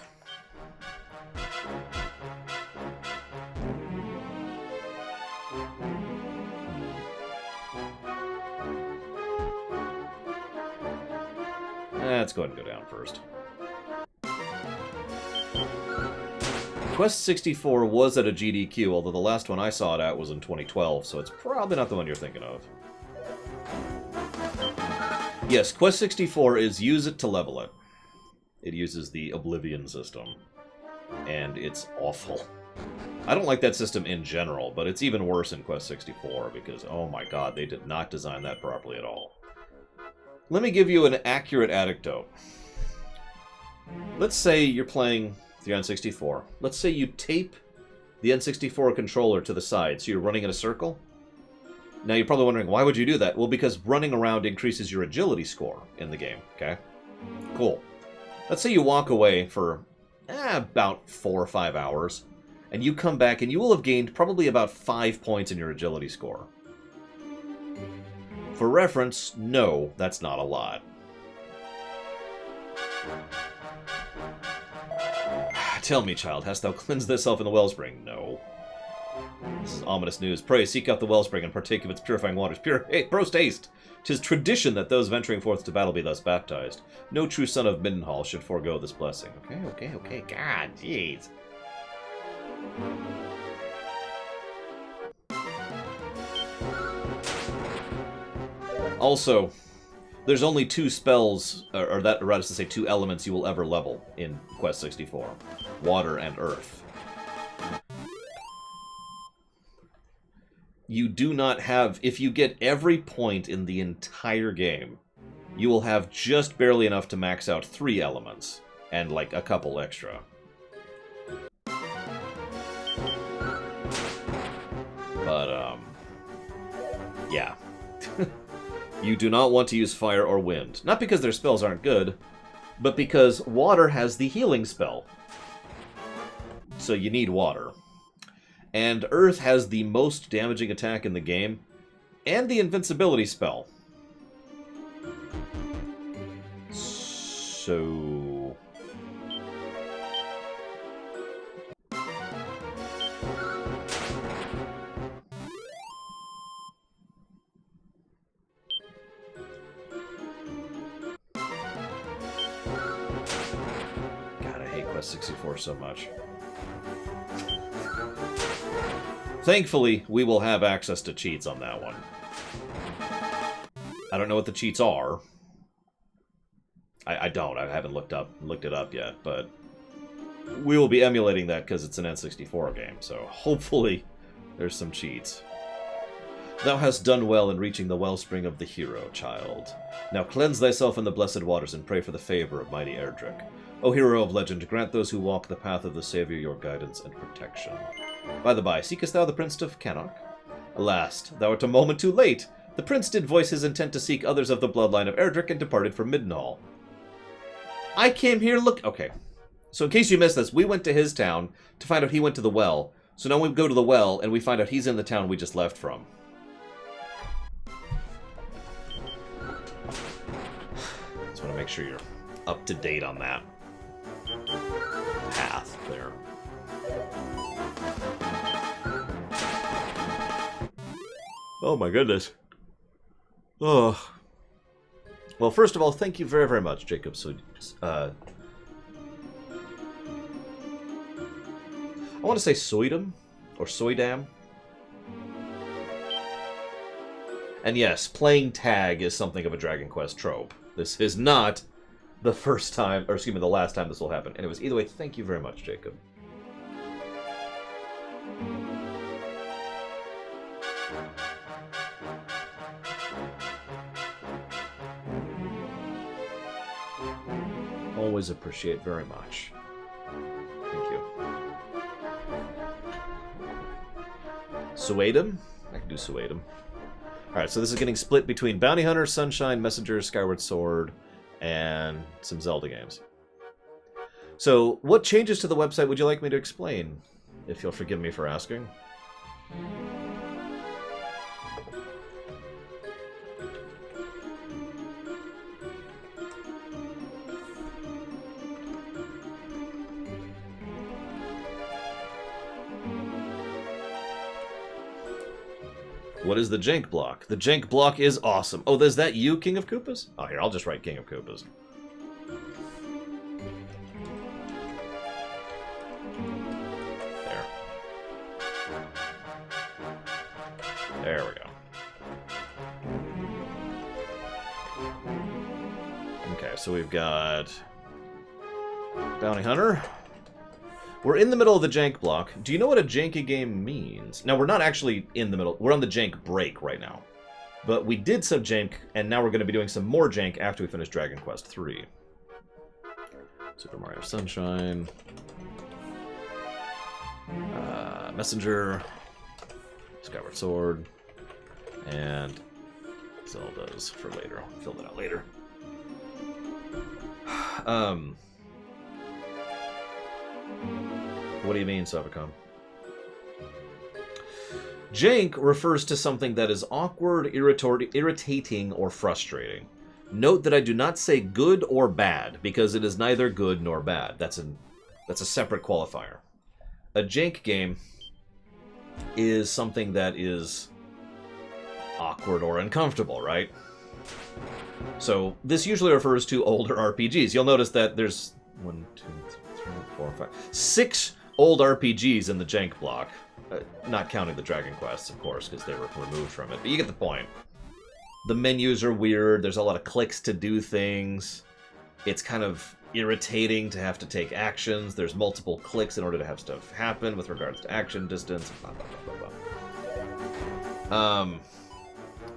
Let's go ahead and go down first. Quest 64 was at a GDQ, although the last one I saw it at was in 2012, so it's probably not the one you're thinking of. Yes, Quest 64 is use it to level it. It uses the Oblivion system, and it's awful. I don't like that system in general, but it's even worse in Quest 64 because, oh my god, they did not design that properly at all. Let me give you an accurate anecdote. Let's say you're playing the N64. Let's say you tape the N64 controller to the side, so you're running in a circle. Now you're probably wondering, why would you do that? Well, because running around increases your agility score in the game, okay? Cool. Let's say you walk away for about 4 or 5 hours, and you come back and you will have gained probably about 5 points in your agility score. For reference, no, that's not a lot. Tell me, child, hast thou cleansed thyself in the wellspring? No. This is ominous news. Pray, seek out the wellspring and partake of its purifying waters. Prost haste! 'Tis tradition that those venturing forth to battle be thus baptized. No true son of Middenhall should forego this blessing. Okay. God, jeez. Also, there's only 2 spells, or rather to say 2 elements you will ever level in Quest 64. Water and Earth. You do not have... If you get every point in the entire game, you will have just barely enough to max out 3 elements, and like a couple extra. But, yeah. You do not want to use fire or wind. Not because their spells aren't good, but because water has the healing spell. So you need water. And Earth has the most damaging attack in the game, and the invincibility spell. So... God, I hate Quest 64 so much. Thankfully, we will have access to cheats on that one. I don't know what the cheats are. I don't. I haven't looked it up yet, but we will be emulating that because it's an N64 game, so hopefully there's some cheats. Thou hast done well in reaching the wellspring of the hero, child. Now cleanse thyself in the blessed waters and pray for the favor of mighty Erdrick. O hero of legend, grant those who walk the path of the Savior your guidance and protection. By the by, seekest thou the Prince of Cannock? Alas, thou art a moment too late! The prince did voice his intent to seek others of the bloodline of Erdrick and departed for Middenhall. I came here Okay. So in case you missed this, we went to his town to find out he went to the well. So now we go to the well and we find out he's in the town we just left from. Just want to make sure you're up to date on that path there. Oh my goodness. Oh. Well, first of all, thank you very, very much, Jacob. I want to say Soidam, or Soidam. And yes, playing tag is something of a Dragon Quest trope. This is not the first time, or excuse me, the last time this will happen. Anyways, either way, thank you very much, Jacob. Always appreciate very much. Thank you. Suedum? I can do Suedum. Alright, so this is getting split between Bounty Hunter, Sunshine, Messenger, Skyward Sword, and some Zelda games. So, what changes to the website would you like me to explain? If you'll forgive me for asking. What is the Jank block? The Jank block is awesome. Oh, is that you, King of Koopas? Oh, here, I'll just write King of Koopas. There we go. Okay, so we've got Bounty Hunter. We're in the middle of the jank block. Do you know what a janky game means? Now, we're not actually in the middle. We're on the jank break right now. But we did some jank, and now we're going to be doing some more jank after we finish Dragon Quest III. Super Mario Sunshine. Messenger. Skyward Sword. And Zelda's for later. I'll fill that out later. What do you mean, Savicom? Jank refers to something that is awkward, irritating, or frustrating. Note that I do not say good or bad, because it is neither good nor bad. That's a separate qualifier. A jank game is something that is awkward or uncomfortable, right? So this usually refers to older RPGs. You'll notice that there's 1, 2, 3, 4, 5, 6 old RPGs in the jank block. Not counting the Dragon Quests, of course, because they were removed from it. But you get the point. The menus are weird. There's a lot of clicks to do things. It's kind of irritating to have to take actions. There's multiple clicks in order to have stuff happen with regards to action distance. Blah, blah, blah, blah,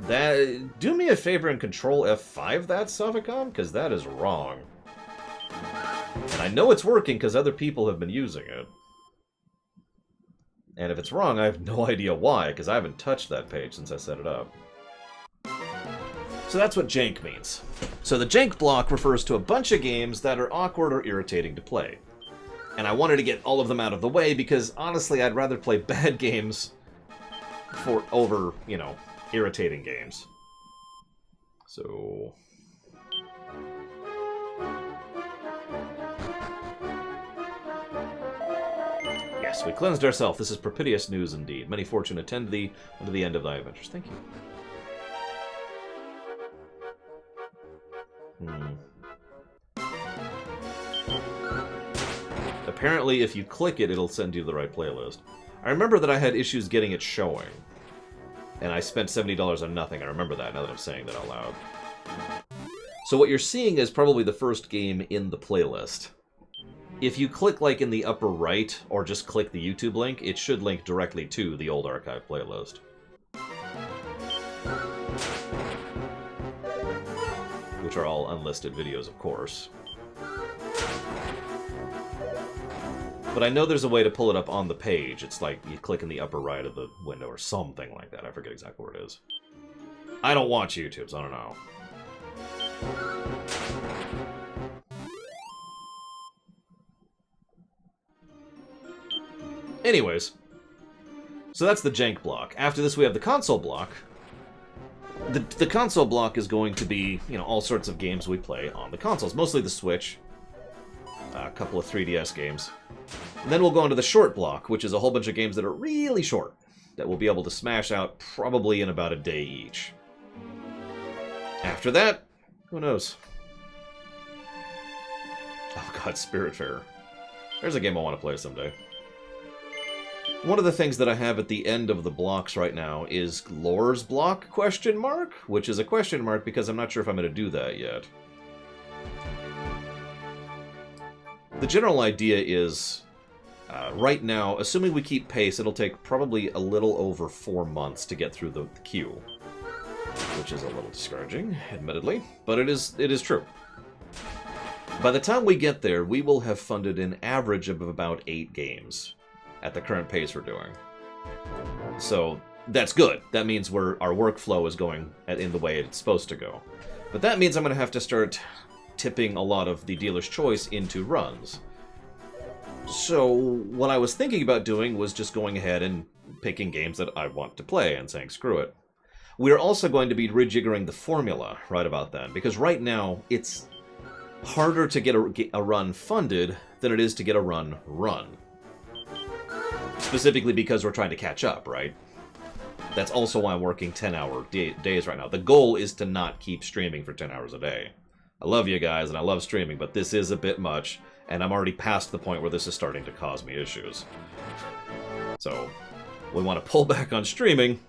blah. Do me a favor and control F5 that, Savicom, because that is wrong. And I know it's working because other people have been using it. And if it's wrong, I have no idea why, because I haven't touched that page since I set it up. So that's what jank means. So the jank block refers to a bunch of games that are awkward or irritating to play. And I wanted to get all of them out of the way because, honestly, I'd rather play bad games over, you know, irritating games. So... Yes, we cleansed ourselves. This is propitious news indeed. Many fortune attend thee unto the end of thy adventures. Thank you. Apparently, if you click it, it'll send you to the right playlist. I remember that I had issues getting it showing. And I spent $70 on nothing. I remember that now that I'm saying that out loud. So what you're seeing is probably the first game in the playlist. If you click, like, in the upper right, or just click the YouTube link, it should link directly to the old archive playlist. Which are all unlisted videos, of course. But I know there's a way to pull it up on the page. It's like you click in the upper right of the window or something like that. I forget exactly where it is. I don't watch YouTube, so I don't know. Anyways, so that's the jank block. After this, we have the console block. The console block is going to be, you know, all sorts of games we play on the consoles. Mostly the Switch. A couple of 3DS games. And then we'll go into the short block, which is a whole bunch of games that are really short. That we'll be able to smash out probably in about a day each. After that, who knows? Oh god, Spiritfarer. There's a game I want to play someday. One of the things that I have at the end of the blocks right now is Lore's block, question mark? Which is a question mark because I'm not sure if I'm going to do that yet. The general idea is, right now, assuming we keep pace, it'll take probably a little over 4 months to get through the queue. Which is a little discouraging, admittedly, but it is true. By the time we get there, we will have funded an average of about 8 games. At the current pace we're doing. So, that's good. That means our workflow is going in the way it's supposed to go. But that means I'm going to have to start tipping a lot of the dealer's choice into runs. So, what I was thinking about doing was just going ahead and picking games that I want to play and saying, screw it. We're also going to be rejiggering the formula right about then, because right now, it's harder to get a run funded than it is to get a run run. Specifically because we're trying to catch up, right? That's also why I'm working 10-hour days right now. The goal is to not keep streaming for 10 hours a day. I love you guys, and I love streaming, but this is a bit much, and I'm already past the point where this is starting to cause me issues. So, we want to pull back on streaming,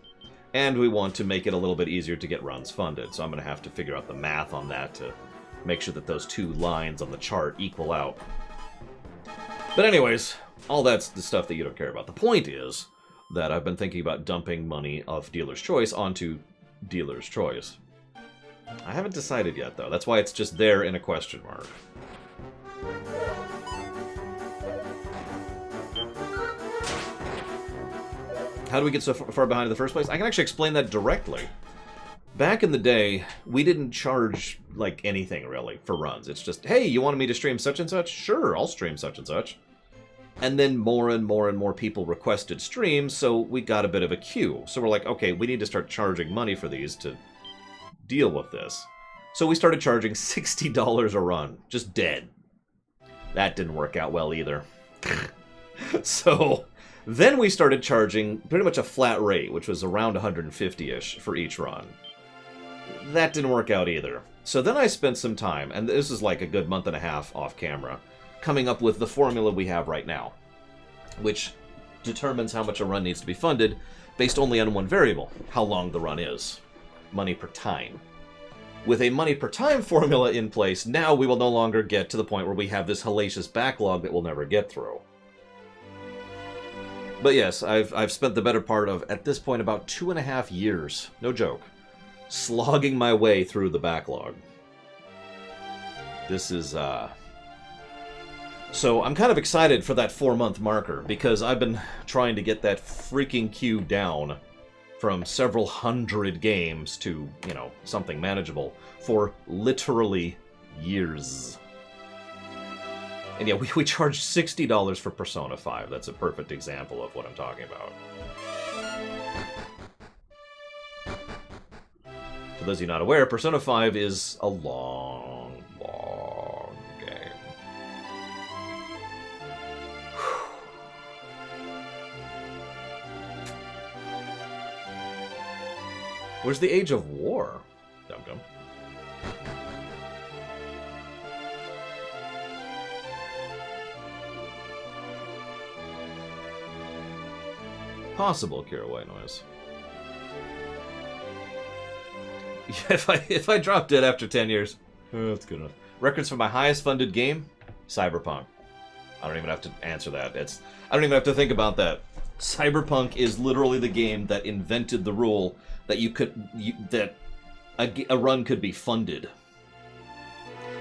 And we want to make it a little bit easier to get runs funded, so I'm going to have to figure out the math on that to make sure that those two lines on the chart equal out. But anyways, all that's the stuff that you don't care about. The point is that I've been thinking about dumping money of Dealer's Choice onto Dealer's Choice. I haven't decided yet, though. That's why it's just there in a question mark. How do we get so far behind in the first place? I can actually explain that directly. Back in the day, we didn't charge, like, anything, really, for runs. It's just, hey, you wanted me to stream such and such? Sure, I'll stream such and such. And then more and more and more people requested streams, so we got a bit of a queue. So we're like, okay, we need to start charging money for these to deal with this. So we started charging $60 a run. Just dead. That didn't work out well either. So then we started charging pretty much a flat rate, which was around 150-ish for each run. That didn't work out either. So then I spent some time, and this is like a good month and a half off camera, coming up with the formula we have right now, which determines how much a run needs to be funded based only on one variable, how long the run is. Money per time. With a money per time formula in place, now we will no longer get to the point where we have this hellacious backlog that we'll never get through. But yes, I've spent the better part of, at this point, about 2.5 years, no joke, slogging my way through the backlog. This is, So I'm kind of excited for that 4-month marker, because I've been trying to get that freaking queue down from several hundred games to, you know, something manageable for literally years. And yeah, we charged $60 for Persona 5. That's a perfect example of what I'm talking about. For those of you not aware, Persona 5 is a long, long game. Where's the Age of War? Dum-dum. Possible Kiraway noise. Yeah, if I drop dead after 10 years, that's good enough. Records for my highest funded game? Cyberpunk. I don't even have to answer that. I don't even have to think about that. Cyberpunk is literally the game that invented the rule that a run could be funded.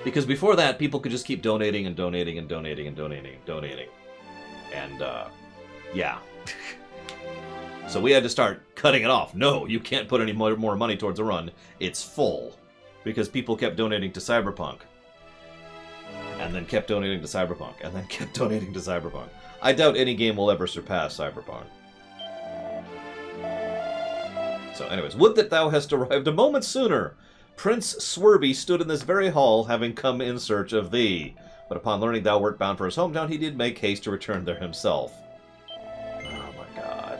Because before that, people could just keep donating and donating and donating and donating and donating. And, yeah. So we had to start cutting it off. No, you can't put any more money towards a run. It's full. Because people kept donating to Cyberpunk. And then kept donating to Cyberpunk. And then kept donating to Cyberpunk. I doubt any game will ever surpass Cyberpunk. So anyways, would that thou hast arrived a moment sooner! Prince Swerby stood in this very hall, having come in search of thee. But upon learning thou wert bound for his hometown, he did make haste to return there himself.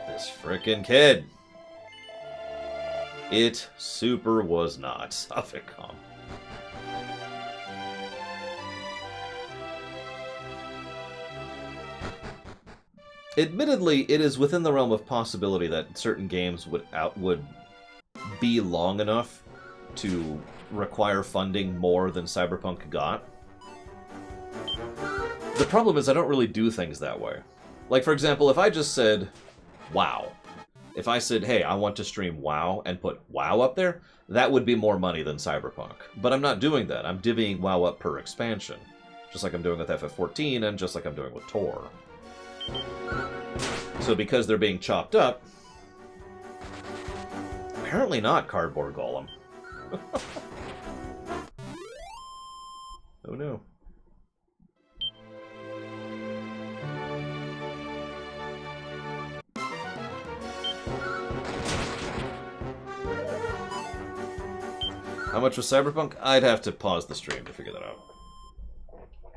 This frickin' kid. It super was not Sophiccom. Admittedly, it is within the realm of possibility that certain games would be long enough to require funding more than Cyberpunk got. The problem is I don't really do things that way. Like, for example, if I just said WoW. If I said, hey, I want to stream WoW and put WoW up there, that would be more money than Cyberpunk. But I'm not doing that. I'm divvying WoW up per expansion. Just like I'm doing with FF14 and just like I'm doing with Tor. So because they're being chopped up, apparently not Cardboard Golem. Oh no. How much was Cyberpunk? I'd have to pause the stream to figure that out.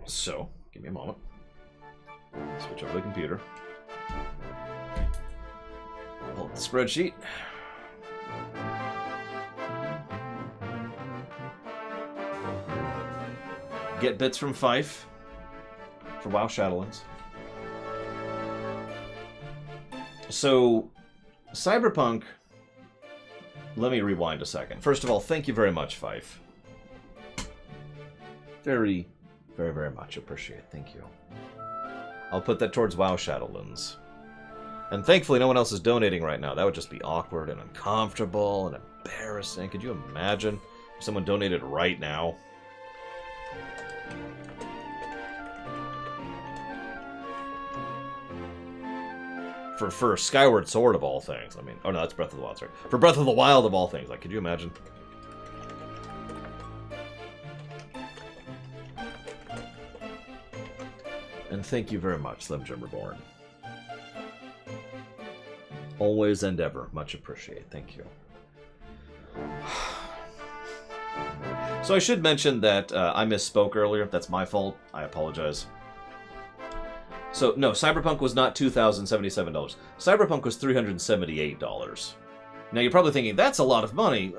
So, give me a moment. Switch over to the computer. Pull up the spreadsheet. Get bits from Fife for WoW Shadowlands. So, Cyberpunk let me rewind a second. First of all, thank you very much, Fife. Very, very, very much appreciate. Thank you. I'll put that towards WoW Shadowlands. And thankfully, no one else is donating right now. That would just be awkward and uncomfortable and embarrassing. Could you imagine if someone donated right now? For Skyward Sword of all things. I mean, oh no, that's Breath of the Wild, sorry. For Breath of the Wild of all things. Like, could you imagine? And thank you very much, Slim Jim Reborn. Always and ever. Much appreciated. Thank you. So I should mention that I misspoke earlier. That's my fault. I apologize. So, no, Cyberpunk was not $2,077. Cyberpunk was $378. Now, you're probably thinking, that's a lot of money.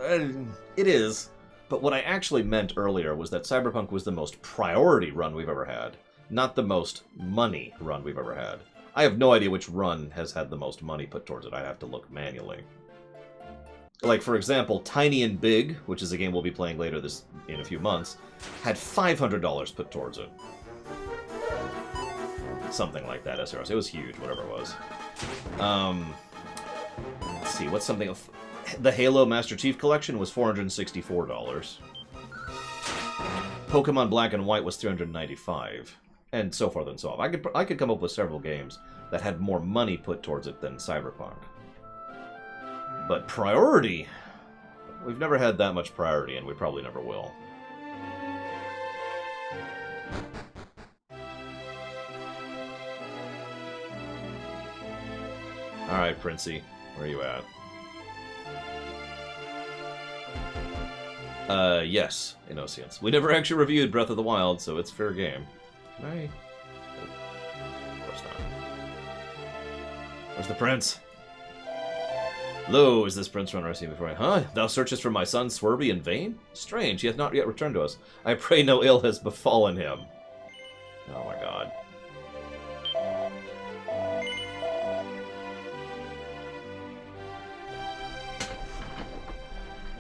It is. But what I actually meant earlier was that Cyberpunk was the most priority run we've ever had, not the most money run we've ever had. I have no idea which run has had the most money put towards it. I have to look manually. Like, for example, Tiny and Big, which is a game we'll be playing later in a few months, had $500 put towards it. Something like that, SRS. It was huge, whatever it was. Let's see, what's something... The Halo Master Chief Collection was $464. Pokemon Black and White was $395. And so forth and so on. I could come up with several games that had more money put towards it than Cyberpunk. But priority... We've never had that much priority, and we probably never will. Alright, Princey. Where are you at? Yes, Innocence. We never actually reviewed Breath of the Wild, so it's fair game. Can I? Of course not. Where's the prince? Lo, is this prince runner I seen before? Huh? Thou searchest for my son Swerby in vain? Strange, he hath not yet returned to us. I pray no ill has befallen him. Oh my god.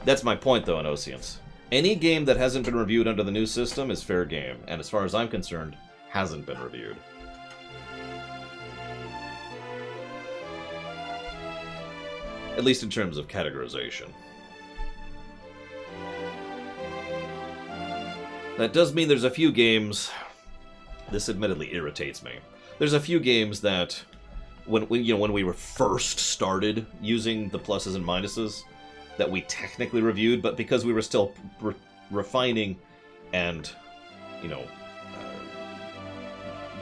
That's my point, though, in Oceans. Any game that hasn't been reviewed under the new system is fair game, and as far as I'm concerned, hasn't been reviewed. At least in terms of categorization. That does mean there's a few games... This admittedly irritates me. There's a few games that, when we were first started using the pluses and minuses, that we technically reviewed, but because we were still refining and,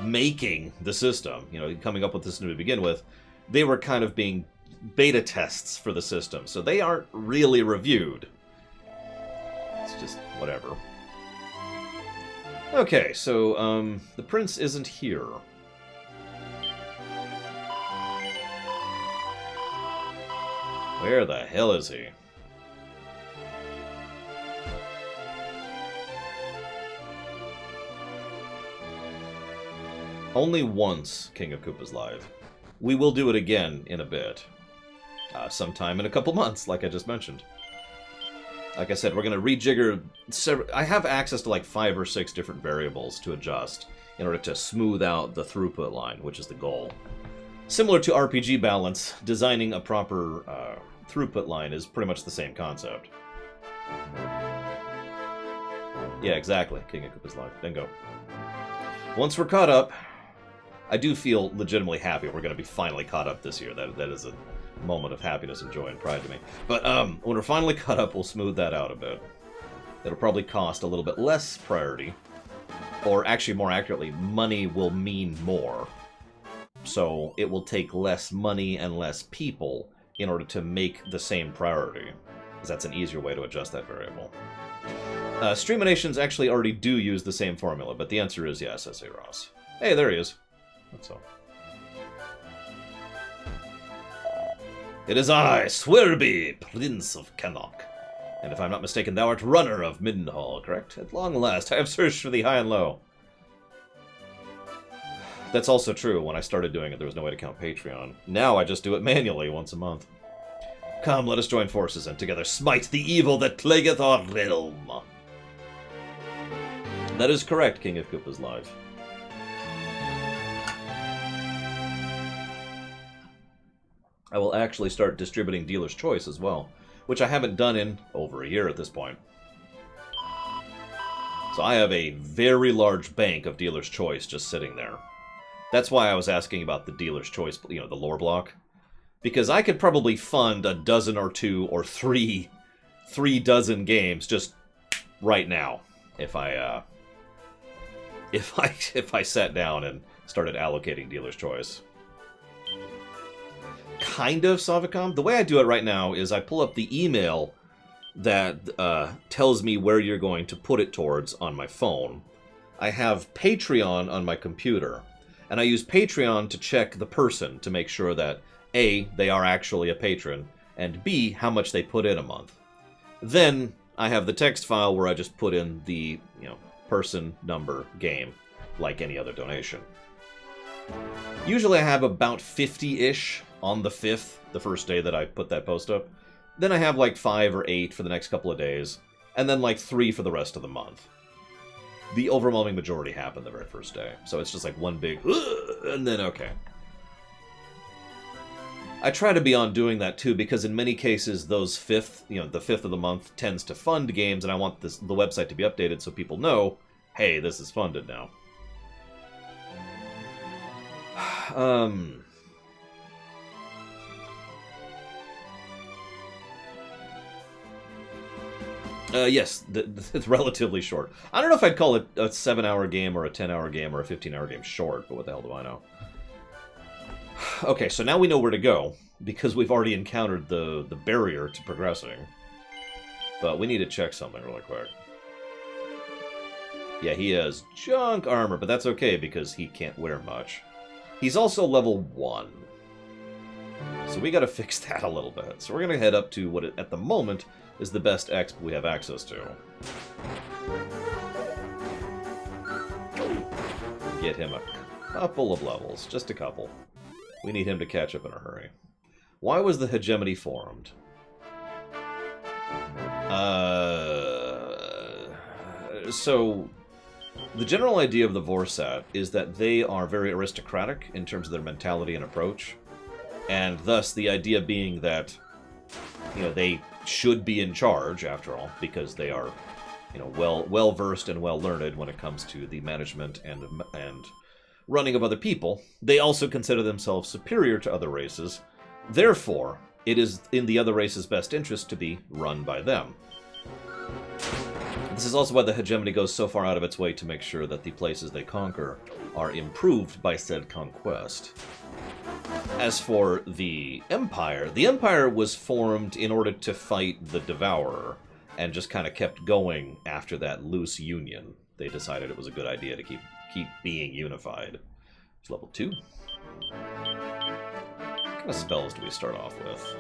making the system, coming up with this to begin with, they were kind of being beta tests for the system, so they aren't really reviewed. It's just whatever. Okay, so, the prince isn't here. Where the hell is he? Only once, King of Koopa's live. We will do it again in a bit. Sometime in a couple months, like I just mentioned. Like I said, we're going to rejigger... I have access to like 5 or 6 different variables to adjust in order to smooth out the throughput line, which is the goal. Similar to RPG balance, designing a proper throughput line is pretty much the same concept. Yeah, exactly. King of Koopa's live. Bingo. Once we're caught up... I do feel legitimately happy we're going to be finally caught up this year. That is a moment of happiness and joy and pride to me. But when we're finally caught up, we'll smooth that out a bit. It'll probably cost a little bit less priority. Or actually, more accurately, money will mean more. So it will take less money and less people in order to make the same priority. Because that's an easier way to adjust that variable. Streaminations actually already do use the same formula, but the answer is yes, S.A. Ross. Hey, there he is. That's all. It is I, Swerby, Prince of Kenok. And if I'm not mistaken, thou art runner of Middenhall, correct? At long last, I have searched for thee high and low. That's also true. When I started doing it, there was no way to count Patreon. Now I just do it manually once a month. Come, let us join forces and together smite the evil that plagueth our realm. That is correct, King of Koopa's live. I will actually start distributing Dealer's Choice as well, which I haven't done in over a year at this point. So I have a very large bank of Dealer's Choice just sitting there. That's why I was asking about the Dealer's Choice, you know, the lore block. Because I could probably fund a dozen or two or three dozen games just right now if I sat down and started allocating Dealer's Choice. Kind of, Savicom. The way I do it right now is I pull up the email that tells me where you're going to put it towards on my phone. I have Patreon on my computer, and I use Patreon to check the person to make sure that A, they are actually a patron, and B, how much they put in a month. Then I have the text file where I just put in the, you know, person, number, game, like any other donation. Usually I have about 50-ish on the 5th, the first day that I put that post up. Then I have like 5 or 8 for the next couple of days, and then like 3 for the rest of the month. The overwhelming majority happen the very first day, so it's just like one big, and then okay. I try to be on doing that too, because in many cases those the 5th of the month tends to fund games, and I want the website to be updated so people know, hey, this is funded now. Yes, it's relatively short. I don't know if I'd call it a 7-hour game or a 10-hour game or a 15-hour game short, but what the hell do I know? Okay, so now we know where to go, because we've already encountered the barrier to progressing. But we need to check something really quick. Yeah, he has junk armor, but that's okay, because he can't wear much. He's also level 1. So we gotta fix that a little bit. So we're gonna head up to what, at the moment, is the best exp we have access to. Get him a couple of levels, just a couple. We need him to catch up in a hurry. Why was the hegemony formed? So, the general idea of the Vorsat is that they are very aristocratic in terms of their mentality and approach, and thus the idea being that, you know, they should be in charge, after all, because they are, you know, well versed and well learned when it comes to the management and running of other people. They also consider themselves superior to other races. Therefore, it is in the other race's best interest to be run by them. This is also why the hegemony goes so far out of its way to make sure that the places they conquer are improved by said conquest. As for the Empire was formed in order to fight the Devourer, and just kind of kept going after that loose union. They decided it was a good idea to keep being unified. It's level 2. What kind of spells do we start off with?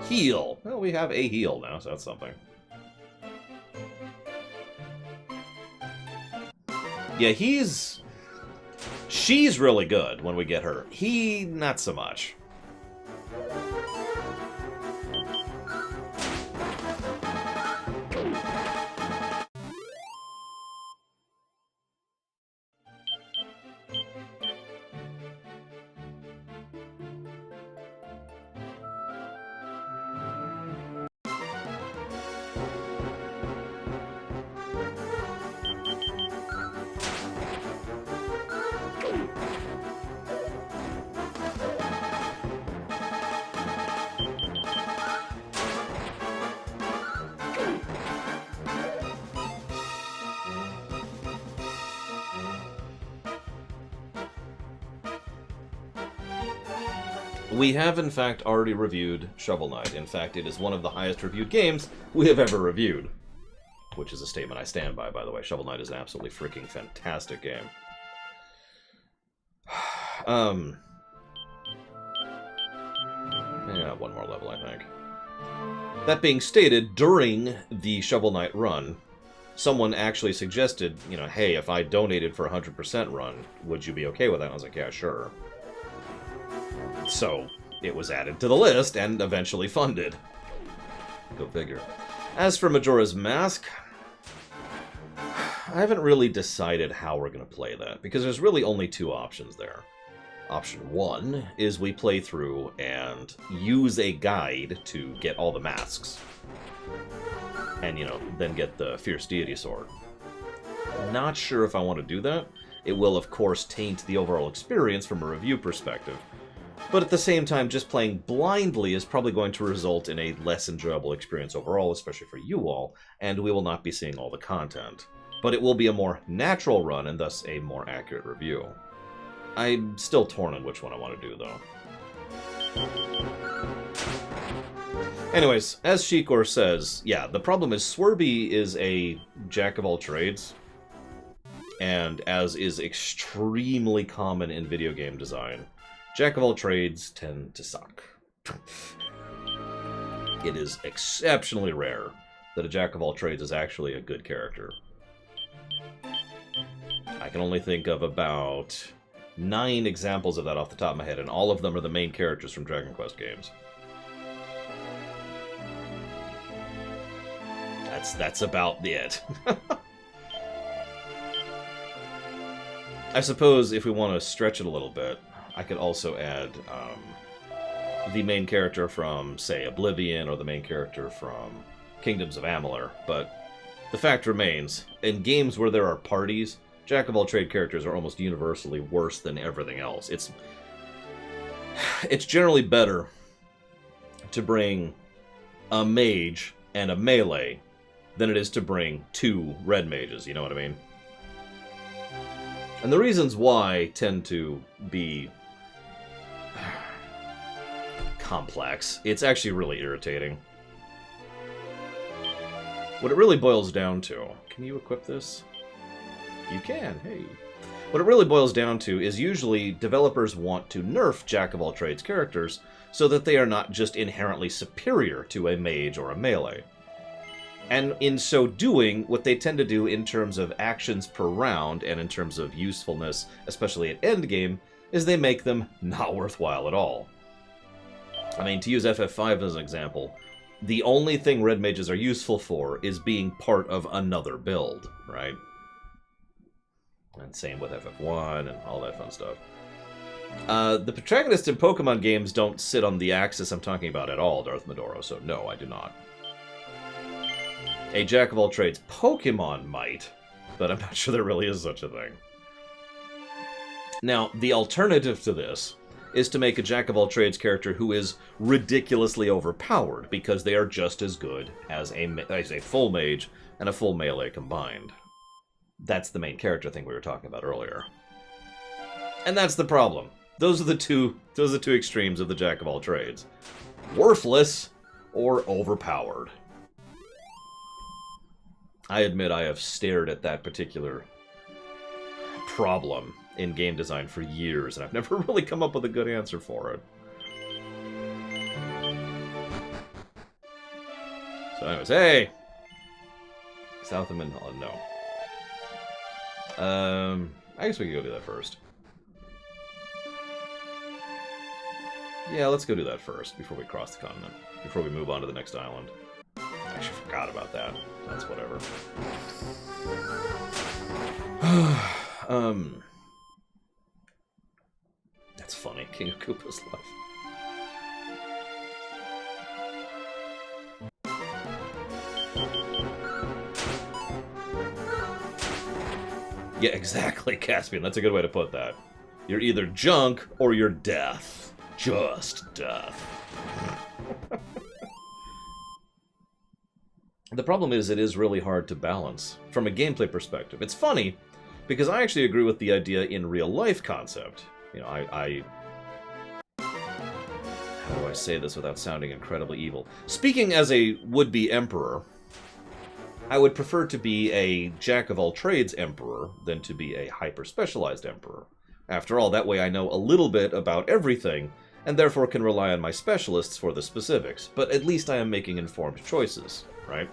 Heal! Well, we have a heal now, so that's something. Yeah, she's really good when we get her. He, not so much. We have, in fact, already reviewed Shovel Knight. In fact, it is one of the highest reviewed games we have ever reviewed. Which is a statement I stand by the way. Shovel Knight is an absolutely freaking fantastic game. Yeah, one more level, I think. That being stated, during the Shovel Knight run, someone actually suggested, you know, hey, if I donated for a 100% run, would you be okay with that? And I was like, yeah, sure. So, it was added to the list and eventually funded. Go figure. As for Majora's Mask, I haven't really decided how we're going to play that, because there's really only two options there. Option one is we play through and use a guide to get all the masks. And, then get the Fierce Deity Sword. Not sure if I want to do that. It will, of course, taint the overall experience from a review perspective. But at the same time, just playing blindly is probably going to result in a less enjoyable experience overall, especially for you all, and we will not be seeing all the content. But it will be a more natural run, and thus a more accurate review. I'm still torn on which one I want to do, though. Anyways, as Shikor says, yeah, the problem is Swerby is a jack-of-all-trades, and as is extremely common in video game design, jack-of-all-trades tend to suck. It is exceptionally rare that a jack-of-all-trades is actually a good character. I can only think of about 9 examples of that off the top of my head, and all of them are the main characters from Dragon Quest games. That's about it. I suppose if we want to stretch it a little bit, I could also add the main character from, say, Oblivion, or the main character from Kingdoms of Amalur, but the fact remains, in games where there are parties, jack-of-all-trade characters are almost universally worse than everything else. It's generally better to bring a mage and a melee than it is to bring 2 red mages, you know what I mean? And the reasons why tend to be complex. It's actually really irritating. What it really boils down to... Can you equip this? You can, hey. What it really boils down to is usually developers want to nerf jack-of-all-trades characters so that they are not just inherently superior to a mage or a melee. And in so doing, what they tend to do in terms of actions per round and in terms of usefulness, especially at endgame, is they make them not worthwhile at all. I mean, to use FF5 as an example, the only thing red mages are useful for is being part of another build, right? And same with FF1 and all that fun stuff. The protagonists in Pokemon games don't sit on the axis I'm talking about at all, Darth Medoro, so no, I do not. A jack-of-all-trades Pokemon might, but I'm not sure there really is such a thing. Now, the alternative to this is to make a jack-of-all-trades character who is ridiculously overpowered, because they are just as good as a full mage and a full melee combined. That's the main character thing we were talking about earlier. And that's the problem. Those are the two extremes of the jack-of-all-trades. Worthless or overpowered. I admit I have stared at that particular problem in game design for years, and I've never really come up with a good answer for it. So anyways, hey! South of Manila, no. I guess we could go do that first. Yeah, let's go do that first, before we cross the continent. Before we move on to the next island. I actually forgot about that. That's whatever. That's funny. King of Koopa's love. Yeah, exactly, Caspian. That's a good way to put that. You're either junk or you're death. Just death. The problem is, it is really hard to balance from a gameplay perspective. It's funny, because I actually agree with the idea in real-life concept. You know, how do I say this without sounding incredibly evil? Speaking as a would-be emperor, I would prefer to be a jack-of-all-trades emperor than to be a hyper-specialized emperor. After all, that way I know a little bit about everything, and therefore can rely on my specialists for the specifics. But at least I am making informed choices, right?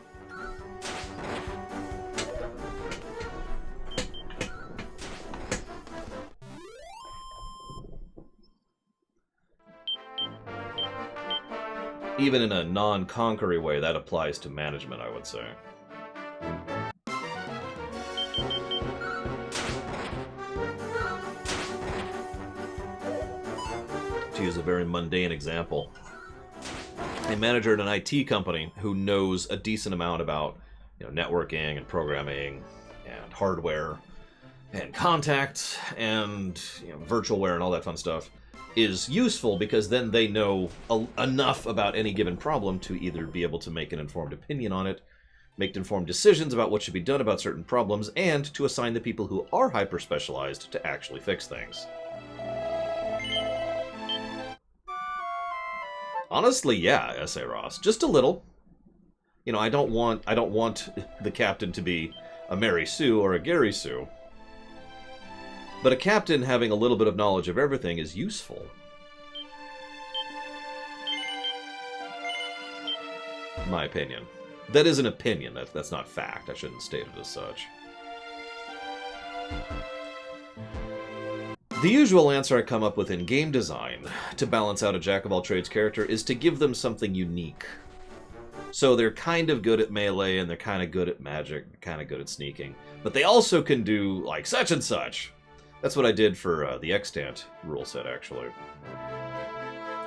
even in a non-conquery way, that applies to management, I would say. To use a very mundane example, a manager at an IT company who knows a decent amount about, networking and programming and hardware and contacts and virtualware and all that fun stuff is useful, because then they know enough about any given problem to either be able to make an informed opinion on it, make informed decisions about what should be done about certain problems, and to assign the people who are hyper-specialized to actually fix things. Honestly, yeah, S.A. Ross. Just a little. I don't want the captain to be a Mary Sue or a Gary Sue. But a captain having a little bit of knowledge of everything is useful. In my opinion. That is an opinion. That's not fact. I shouldn't state it as such. The usual answer I come up with in game design to balance out a jack-of-all-trades character is to give them something unique. So they're kind of good at melee, and they're kind of good at magic, kind of good at sneaking. But they also can do, like, such and such. That's what I did for the Extant rule set, actually.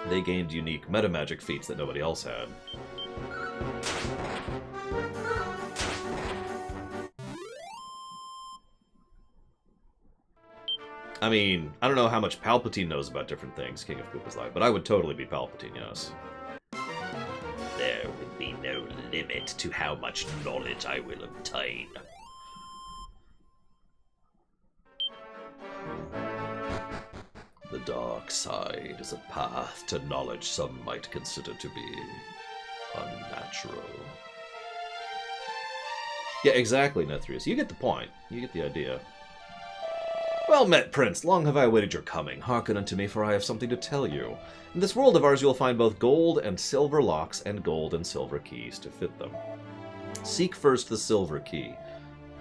They gained unique meta-magic feats that nobody else had. I mean, I don't know how much Palpatine knows about different things, King of Koopa's Life, but I would totally be Palpatine, yes. There would be no limit to how much knowledge I will obtain. The dark side is a path to knowledge some might consider to be unnatural. Yeah, exactly, Nethrius. You get the point. You get the idea. Well met, Prince. Long have I awaited your coming. Hearken unto me, for I have something to tell you. In this world of ours you will find both gold and silver locks and gold and silver keys to fit them. Seek first the silver key,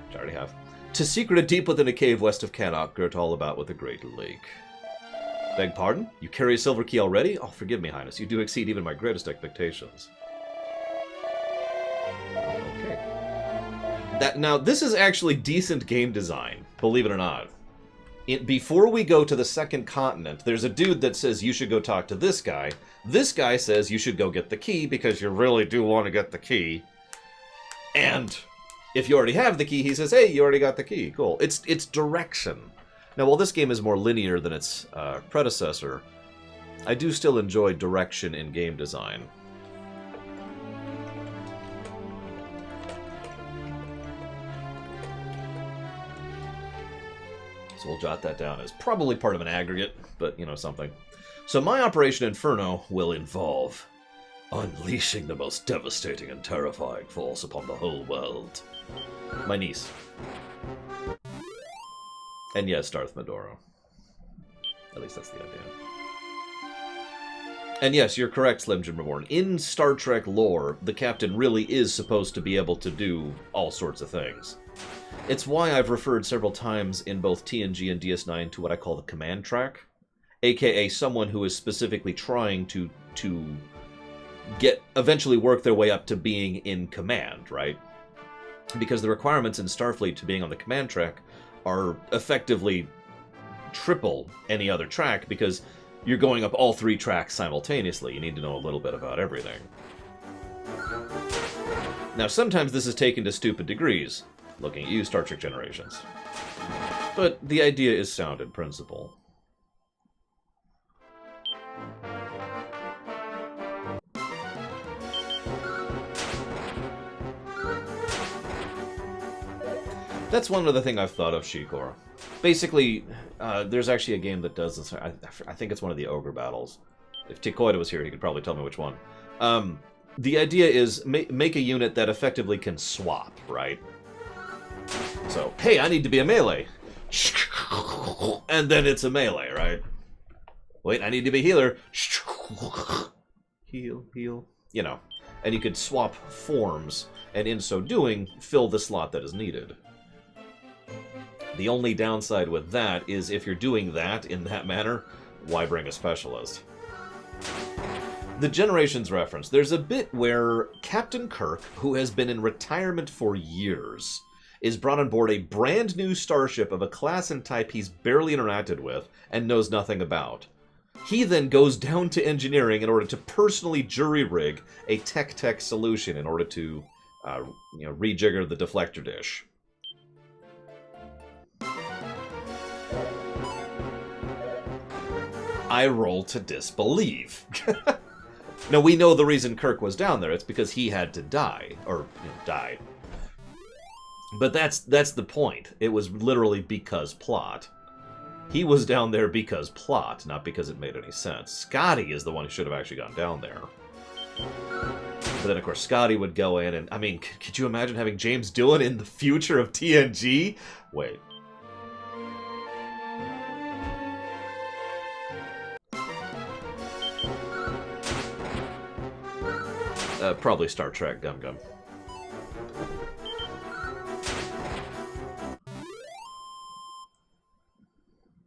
which I already have, to secret deep within a cave west of Cannock, girt all about with a great lake. Beg pardon? You carry a silver key already? Oh, forgive me, Highness. You do exceed even my greatest expectations. Okay. Now, this is actually decent game design, believe it or not. Before we go to the second continent, there's a dude that says you should go talk to this guy. This guy says you should go get the key because you really do want to get the key. And if you already have the key, he says, hey, you already got the key. Cool. It's direction. Now, while this game is more linear than its predecessor, I do still enjoy direction in game design. So we'll jot that down as probably part of an aggregate, but, something. So my Operation Inferno will involve unleashing the most devastating and terrifying force upon the whole world. My niece. And yes, Darth Medoro. At least that's the idea. And yes, you're correct, Slim Jim Reborn. In Star Trek lore, the captain really is supposed to be able to do all sorts of things. It's why I've referred several times in both TNG and DS9 to what I call the command track, aka someone who is specifically trying to eventually work their way up to being in command, right? Because the requirements in Starfleet to being on the command track are effectively triple any other track, because you're going up all three tracks simultaneously. You need to know a little bit about everything. Now, sometimes this is taken to stupid degrees, looking at you, Star Trek Generations. But the idea is sound in principle. That's one other thing I've thought of, Shikor. Basically, there's actually a game that does this. I think it's one of the Ogre battles. If Tikoida was here, he could probably tell me which one. The idea is make a unit that effectively can swap, right? So, hey, I need to be a melee. And then it's a melee, right? Wait, I need to be a healer. Heal. And you could swap forms, and in so doing, fill the slot that is needed. The only downside with that is if you're doing that in that manner, why bring a specialist? The Generations reference. There's a bit where Captain Kirk, who has been in retirement for years, is brought on board a brand new starship of a class and type he's barely interacted with and knows nothing about. He then goes down to engineering in order to personally jury-rig a tech solution in order to, rejigger the deflector dish. I roll to disbelieve. Now, we know the reason Kirk was down there. It's because he had to die. Or, die. But that's the point. It was literally because plot. He was down there because plot, not because it made any sense. Scotty is the one who should have actually gone down there. But then, of course, Scotty would go in and... I mean, could you imagine having James Doohan in the future of TNG? Wait. Probably Star Trek Gum Gum.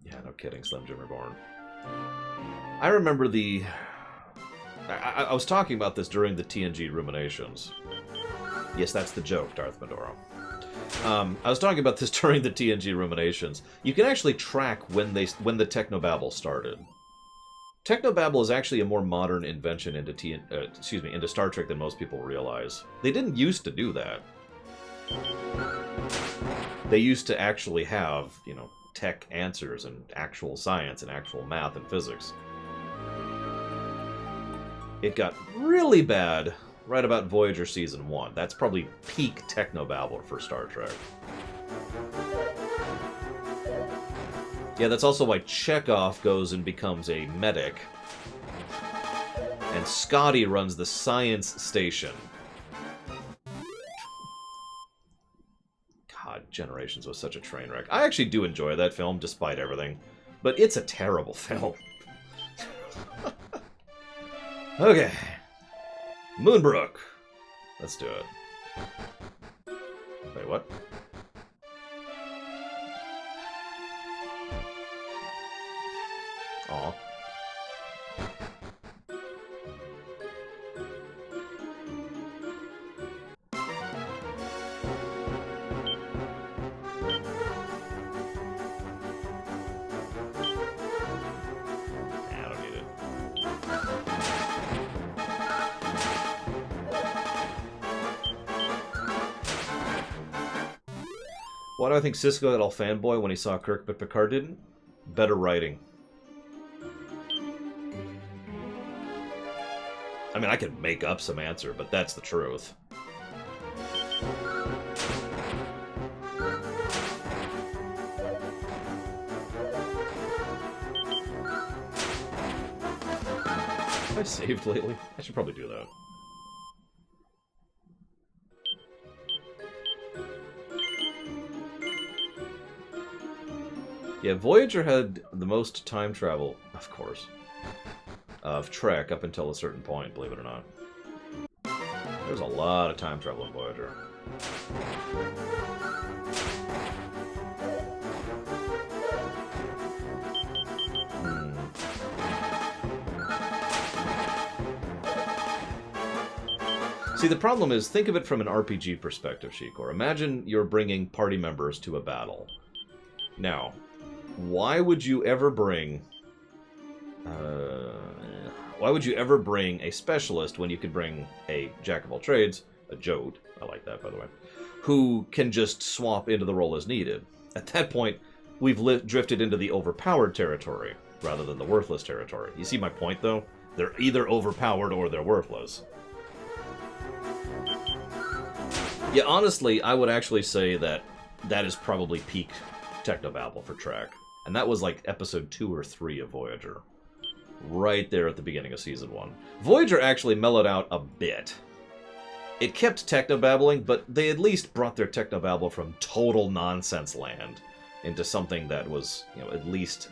Yeah, no kidding, Slim Jim Reborn. I remember the... I was talking about this during the TNG Ruminations. Yes, that's the joke, Darth Medoro. I was talking about this during the TNG Ruminations. You can actually track when the Technobabble started. Technobabble is actually a more modern invention into Star Trek than most people realize. They didn't used to do that. They used to actually have, tech answers and actual science and actual math and physics. It got really bad right about Voyager Season 1. That's probably peak Technobabble for Star Trek. Yeah, that's also why Chekhov goes and becomes a medic. And Scotty runs the science station. God, Generations was such a train wreck. I actually do enjoy that film, despite everything. But it's a terrible film. Okay. Moonbrook. Let's do it. Wait, what? Aw. I don't need it. Why do I think Sisko got all fanboy when he saw Kirk, but Picard didn't? Better writing. I mean, I could make up some answer, but that's the truth. Have I saved lately? I should probably do that. Yeah, Voyager had the most time travel, of course, of Trek up until a certain point, believe it or not. There's a lot of time travel in Voyager. See, the problem is, think of it from an RPG perspective, Shikor. Imagine you're bringing party members to a battle. Now, why would you ever bring... why would you ever bring a specialist when you could bring a jack-of-all-trades, a Jode, I like that, by the way, who can just swap into the role as needed? At that point, we've drifted into the overpowered territory, rather than the worthless territory. You see my point, though? They're either overpowered or they're worthless. Yeah, honestly, I would actually say that that is probably peak Technobabble for Trek. And that was like episode 2 or 3 of Voyager. Right there at the beginning of Season 1. Voyager actually mellowed out a bit. It kept technobabbling, but they at least brought their technobabble from total nonsense land into something that was, at least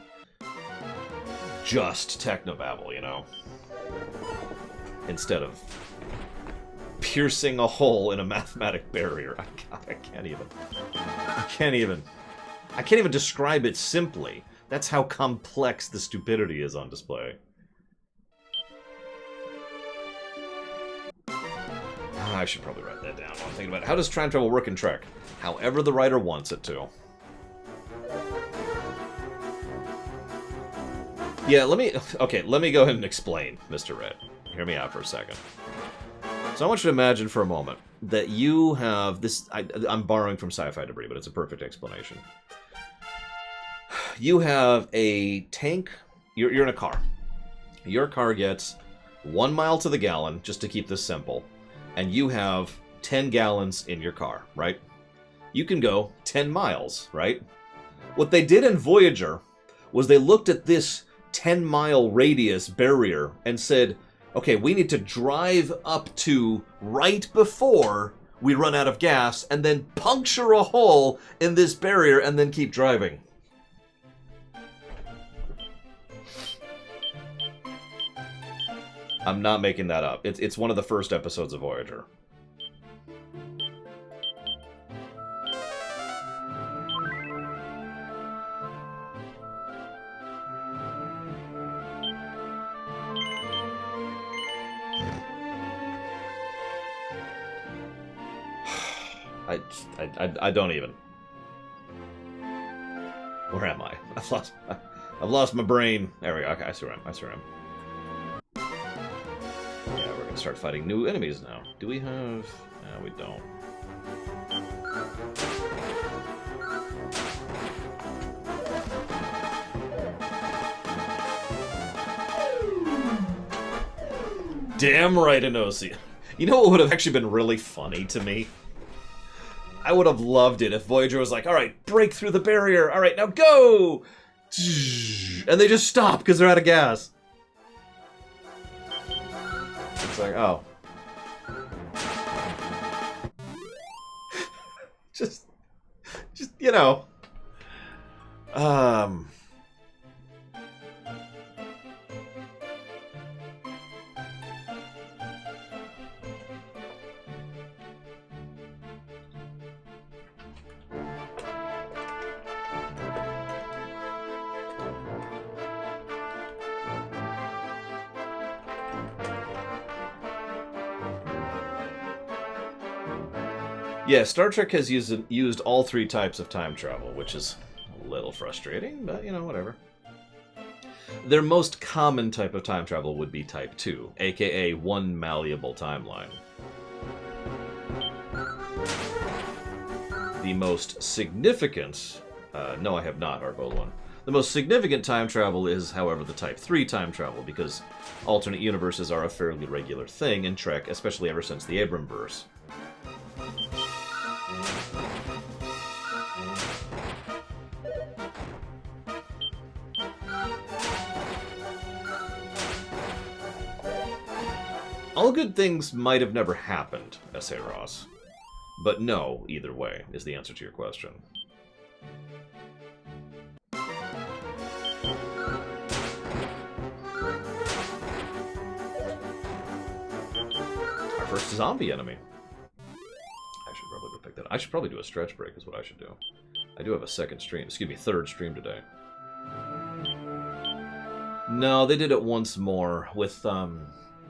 just technobabble, Instead of piercing a hole in a mathematic barrier. I can't even describe it simply. That's how complex the stupidity is on display. I should probably write that down while I'm thinking about it. How does time travel work in Trek? However the writer wants it to. Yeah, let me go ahead and explain, Mr. Red. Hear me out for a second. So I want you to imagine for a moment that you have this... I'm borrowing from Sci-Fi Debris, but it's a perfect explanation. You have a tank... You're in a car. Your car gets 1 mile to the gallon, just to keep this simple. And you have 10 gallons in your car, right? You can go 10 miles, right? What they did in Voyager was they looked at this 10-mile radius barrier and said, okay, we need to drive up to right before we run out of gas and then puncture a hole in this barrier and then keep driving. I'm not making that up. It's one of the first episodes of Voyager. I don't even. Where am I? I've lost my brain. There we go. Okay, I see where I am. Yeah, we're gonna start fighting new enemies now. Do we have? No, we don't. Damn right, Inosi. You know what would have actually been really funny to me? I would have loved it if Voyager was like, alright, break through the barrier. Alright, now go! And they just stop because they're out of gas. It's like, oh. just, you know. Yeah, Star Trek has used all three types of time travel, which is a little frustrating, but, you know, whatever. Their most common type of time travel would be Type 2, aka one malleable timeline. The most significant... no, I have not, Argold 1. The most significant time travel is, however, the Type 3 time travel, because alternate universes are a fairly regular thing in Trek, especially ever since the Abramverse. All good things might have never happened, S.A. Ross. But no, either way, is the answer to your question. Our first zombie enemy. I should probably go pick that up. I should probably do a stretch break is what I should do. I do have a third stream today. No, they did it once more with,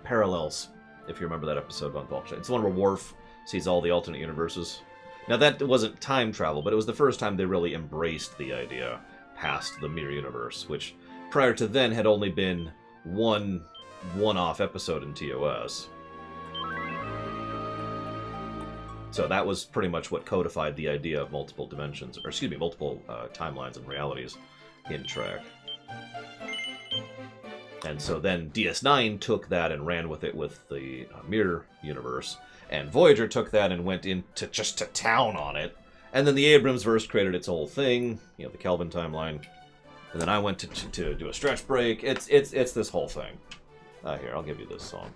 Parallels. If you remember that episode about Vulture. It's the one where Worf sees all the alternate universes. Now, that wasn't time travel, but it was the first time they really embraced the idea past the Mirror Universe, which prior to then had only been one-off episode in TOS. So that was pretty much what codified the idea of multiple dimensions, or excuse me, multiple timelines and realities in Trek. And so then DS9 took that and ran with it with the Mirror Universe, and Voyager took that and went into just to town on it. And then the Abramsverse created its whole thing, you know, the Kelvin timeline. And then I went to do a stretch break. It's this whole thing. Here, I'll give you this song.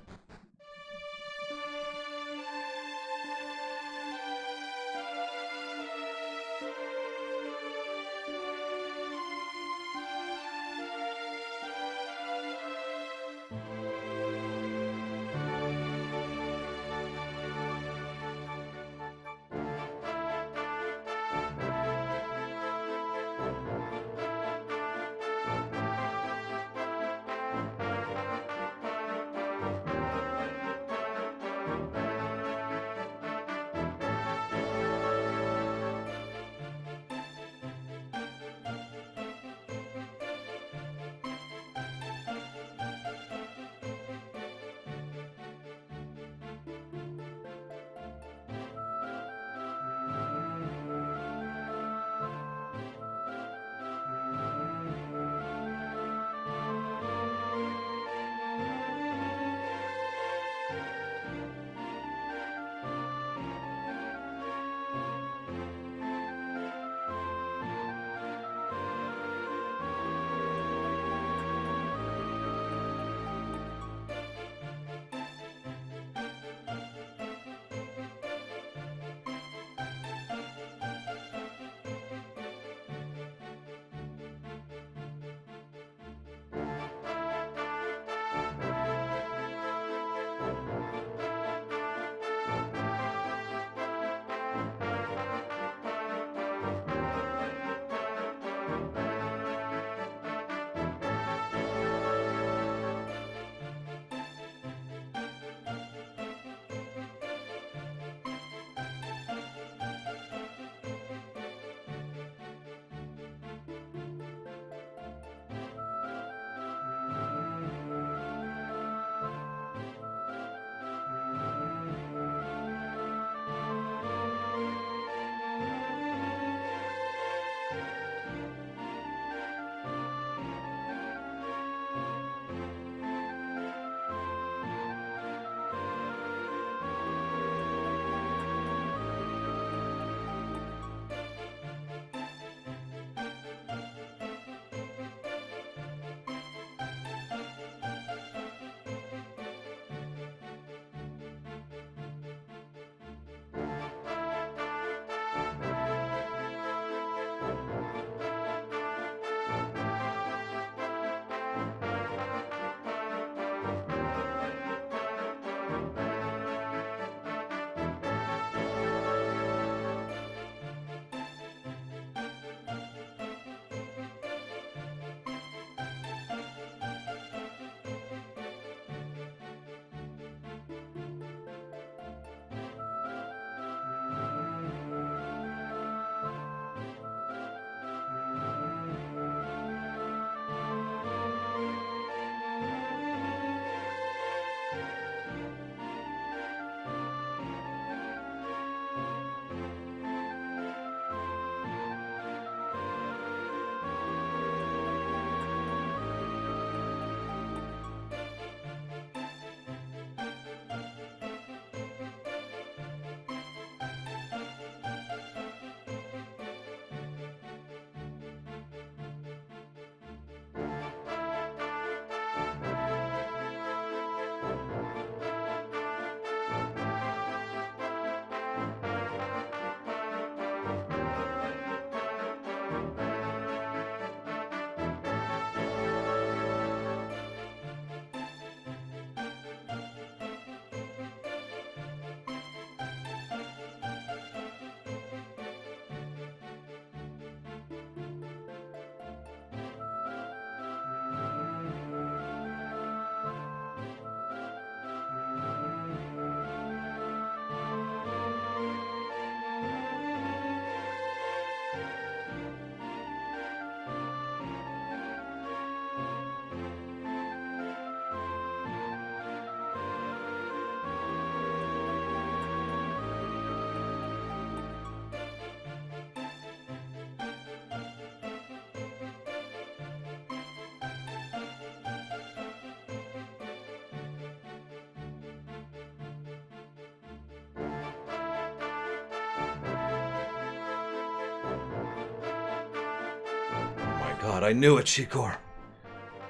God, I knew it, Shikor.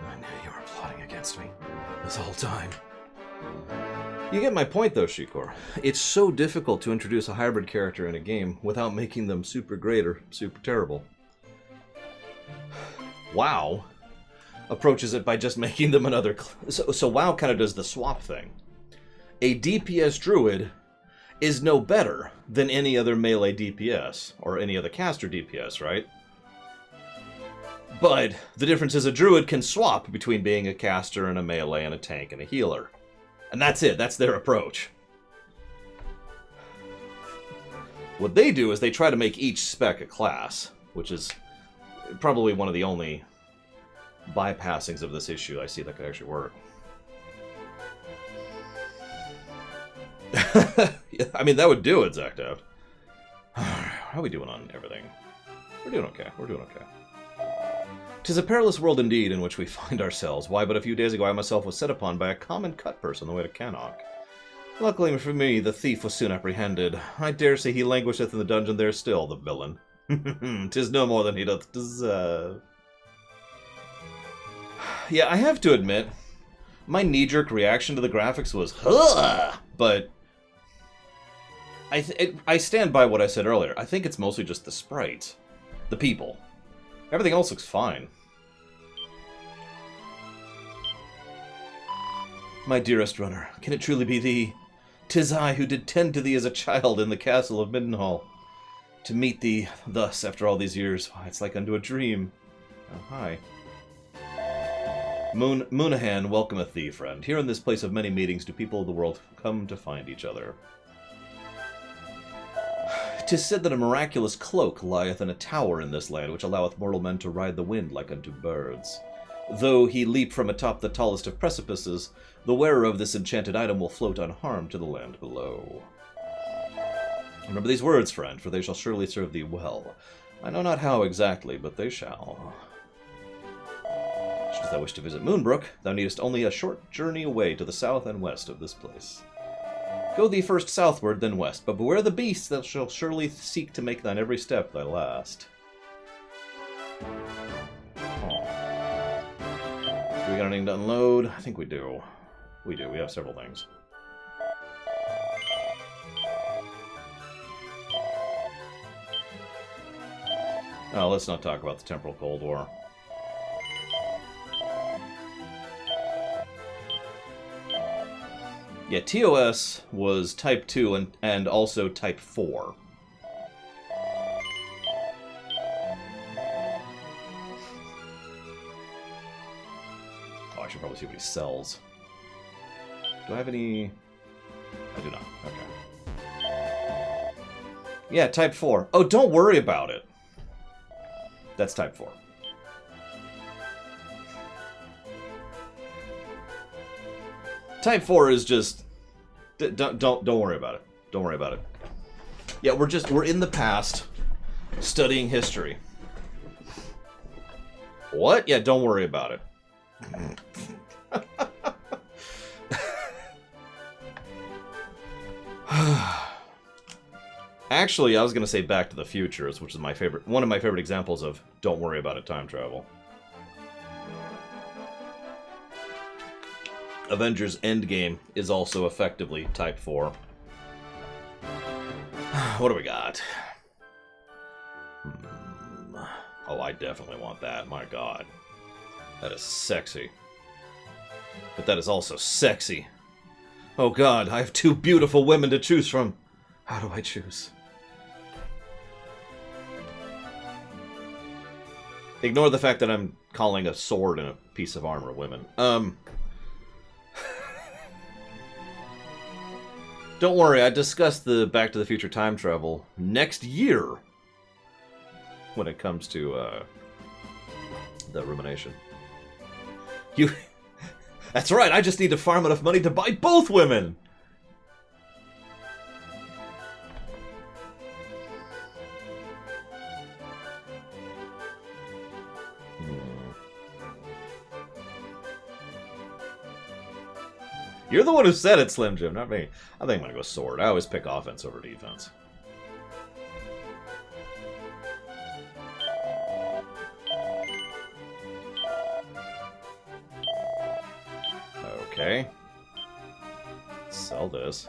I knew you were plotting against me this whole time. You get my point, though, Shikor. It's so difficult to introduce a hybrid character in a game without making them super great or super terrible. WoW approaches it by just making them another... So WoW kind of does the swap thing. A DPS druid is no better than any other melee DPS, or any other caster DPS, right? But the difference is a druid can swap between being a caster and a melee and a tank and a healer. And that's it, that's their approach. What they do is they try to make each spec a class, which is probably one of the only bypassings of this issue I see that could actually work. Yeah, I mean, that would do it, Zaktav. How are we doing on everything? We're doing okay, we're doing okay. 'Tis a perilous world indeed in which we find ourselves. Why, but a few days ago I myself was set upon by a common cut purse on the way to Cannock. Luckily for me, the thief was soon apprehended. I dare say he languisheth in the dungeon there still, the villain. 'Tis no more than he doth deserve. Yeah, I have to admit, my knee-jerk reaction to the graphics was, huh! But I stand by what I said earlier. I think it's mostly just the sprites. The people. Everything else looks fine. My dearest runner, can it truly be thee? 'Tis I who did tend to thee as a child in the castle of Middenhall. To meet thee thus after all these years, why, it's like unto a dream. Oh, hi. Moonahan welcometh thee, friend. Here in this place of many meetings do people of the world come to find each other. 'Tis said that a miraculous cloak lieth in a tower in this land, which alloweth mortal men to ride the wind like unto birds. Though he leap from atop the tallest of precipices, the wearer of this enchanted item will float unharmed to the land below. Remember these words, friend, for they shall surely serve thee well. I know not how exactly, but they shall. Should thou wish to visit Moonbrook, thou needest only a short journey away to the south and west of this place. Go thee first southward, then west, but beware the beasts that shall surely seek to make thine every step thy last. Oh. Do we got anything to unload? I think we do. We do. We have several things. Oh, let's not talk about the Temporal Cold War. Yeah, TOS was Type 2 and also Type 4. Oh, I should probably see what he sells. Do I have any... I do not. Okay. Yeah, Type 4. Oh, don't worry about it. That's Type 4. Type 4 is just... Don't worry about it. Don't worry about it. Yeah, we're in the past, studying history. What? Yeah, don't worry about it. Actually, I was going to say Back to the Future, which is one of my favorite examples of don't worry about it time travel. Avengers Endgame is also effectively Type 4. What do we got? Oh, I definitely want that. My god. That is sexy. But that is also sexy. Oh god, I have two beautiful women to choose from. How do I choose? Ignore the fact that I'm calling a sword and a piece of armor women. Don't worry, I discussed the Back to the Future time travel next year when it comes to the rumination. That's right, I just need to farm enough money to buy both women! You're the one who said it, Slim Jim, not me. I think I'm gonna go sword. I always pick offense over defense. Okay. Sell this.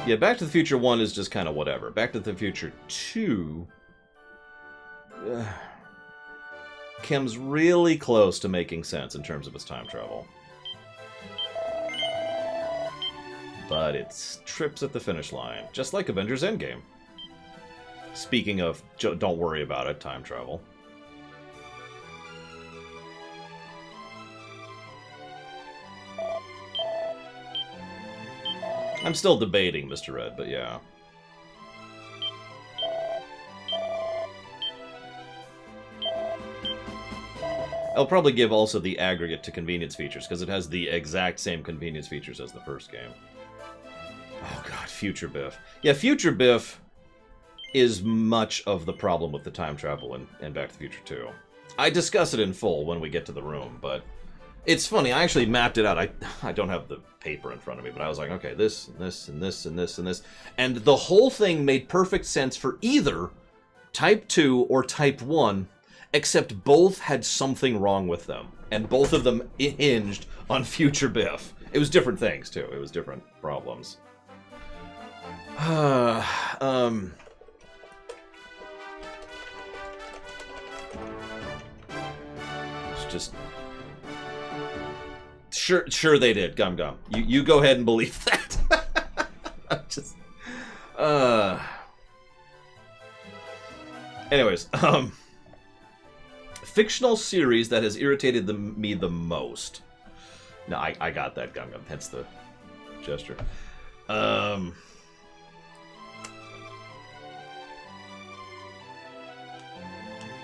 Yeah, Back to the Future 1 is just kind of whatever. Back to the Future 2 comes really close to making sense in terms of its time travel. But it trips at the finish line, just like Avengers Endgame. Speaking of, don't worry about it, time travel. I'm still debating, Mr. Red, but yeah. I'll probably give also the aggregate to convenience features, because it has the exact same convenience features as the first game. Oh god, Future Biff. Yeah, Future Biff is much of the problem with the time travel in Back to the Future 2. I discuss it in full when we get to the room, but it's funny, I actually mapped it out. I don't have the paper in front of me, but I was like, okay, this, and this, and this, and this, and this. And the whole thing made perfect sense for either Type 2 or Type 1, except both had something wrong with them. And both of them hinged on Future Biff. It was different things, too. It was different problems. It's just... Sure they did, Gum Gum. You go ahead and believe that. Just... Anyways, fictional series that has irritated me the most. No, I got that, Gum Gum. Hence the gesture.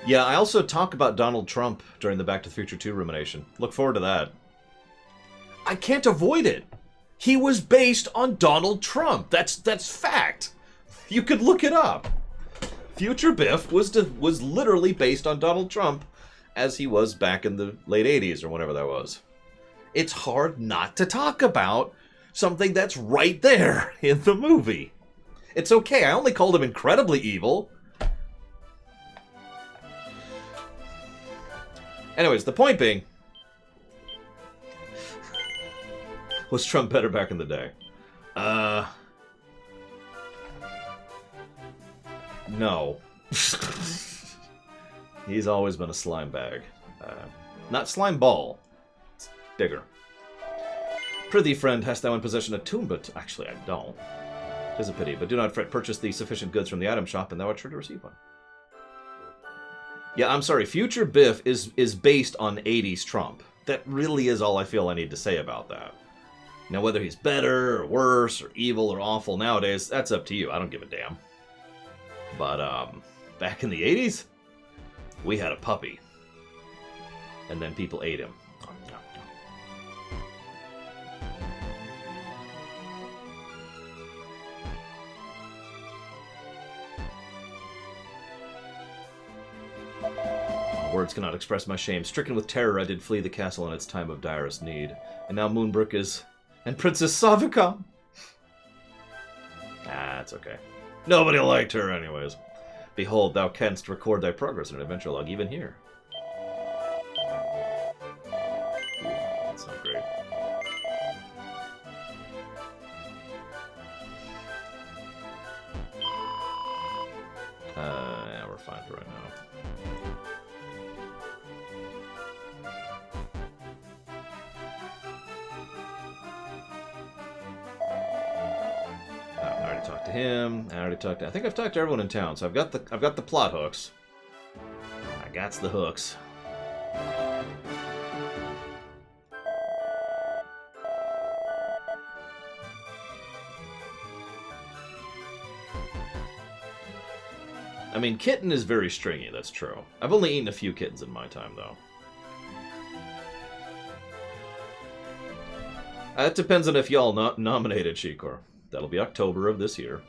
Yeah, I also talk about Donald Trump during the Back to the Future 2 rumination. Look forward to that. I can't avoid it. He was based on Donald Trump. That's fact. You could look it up. Future Biff was literally based on Donald Trump as he was back in the late 80s or whenever that was. It's hard not to talk about something that's right there in the movie. It's okay. I only called him incredibly evil. Anyways, the point being, was Trump better back in the day? No. He's always been a slime bag. Not slime ball. It's bigger. Prithee, friend, hast thou in possession a tomb? But actually, I don't. 'Tis a pity, but do not fret. Purchase thee sufficient goods from the item shop, and thou art sure to receive one. Yeah, I'm sorry. Future Biff is based on 80s Trump. That really is all I feel I need to say about that. Now, whether he's better or worse or evil or awful nowadays, that's up to you. I don't give a damn. But, back in the 80s, we had a puppy. And then people ate him. Words cannot express my shame. Stricken with terror, I did flee the castle in its time of direst need. And now Moonbrook is... and Princess Savika! Ah, it's okay. Nobody liked her anyways. Behold, thou canst record thy progress in an adventure log even here. That's not great. Yeah, we're fine for right now. Talked to him. I already talked to... I think I've talked to everyone in town, so I've got the plot hooks. I got the hooks. I mean, kitten is very stringy, that's true. I've only eaten a few kittens in my time, though. It depends on if y'all nominated Shikor. That'll be October of this year.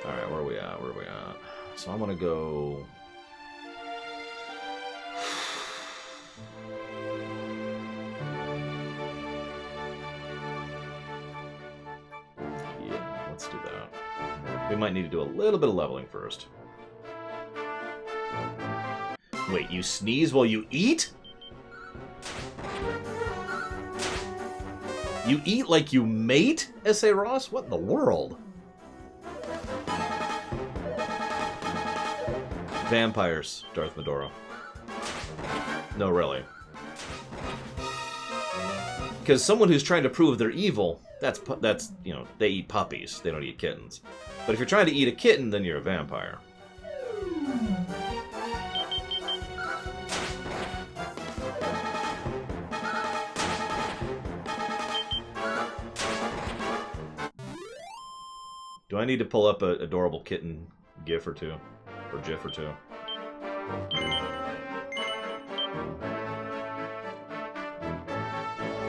Alright, where are we at? Where are we at? So I'm gonna go... yeah, let's do that. We might need to do a little bit of leveling first. Wait, you sneeze while you eat? You eat like you mate, S.A. Ross? What in the world? Vampires, Darth Medora. No, really. Because someone who's trying to prove they're evil, that's, you know, they eat puppies. They don't eat kittens. But if you're trying to eat a kitten, then you're a vampire. Do I need to pull up an adorable kitten gif or two? Or gif or two?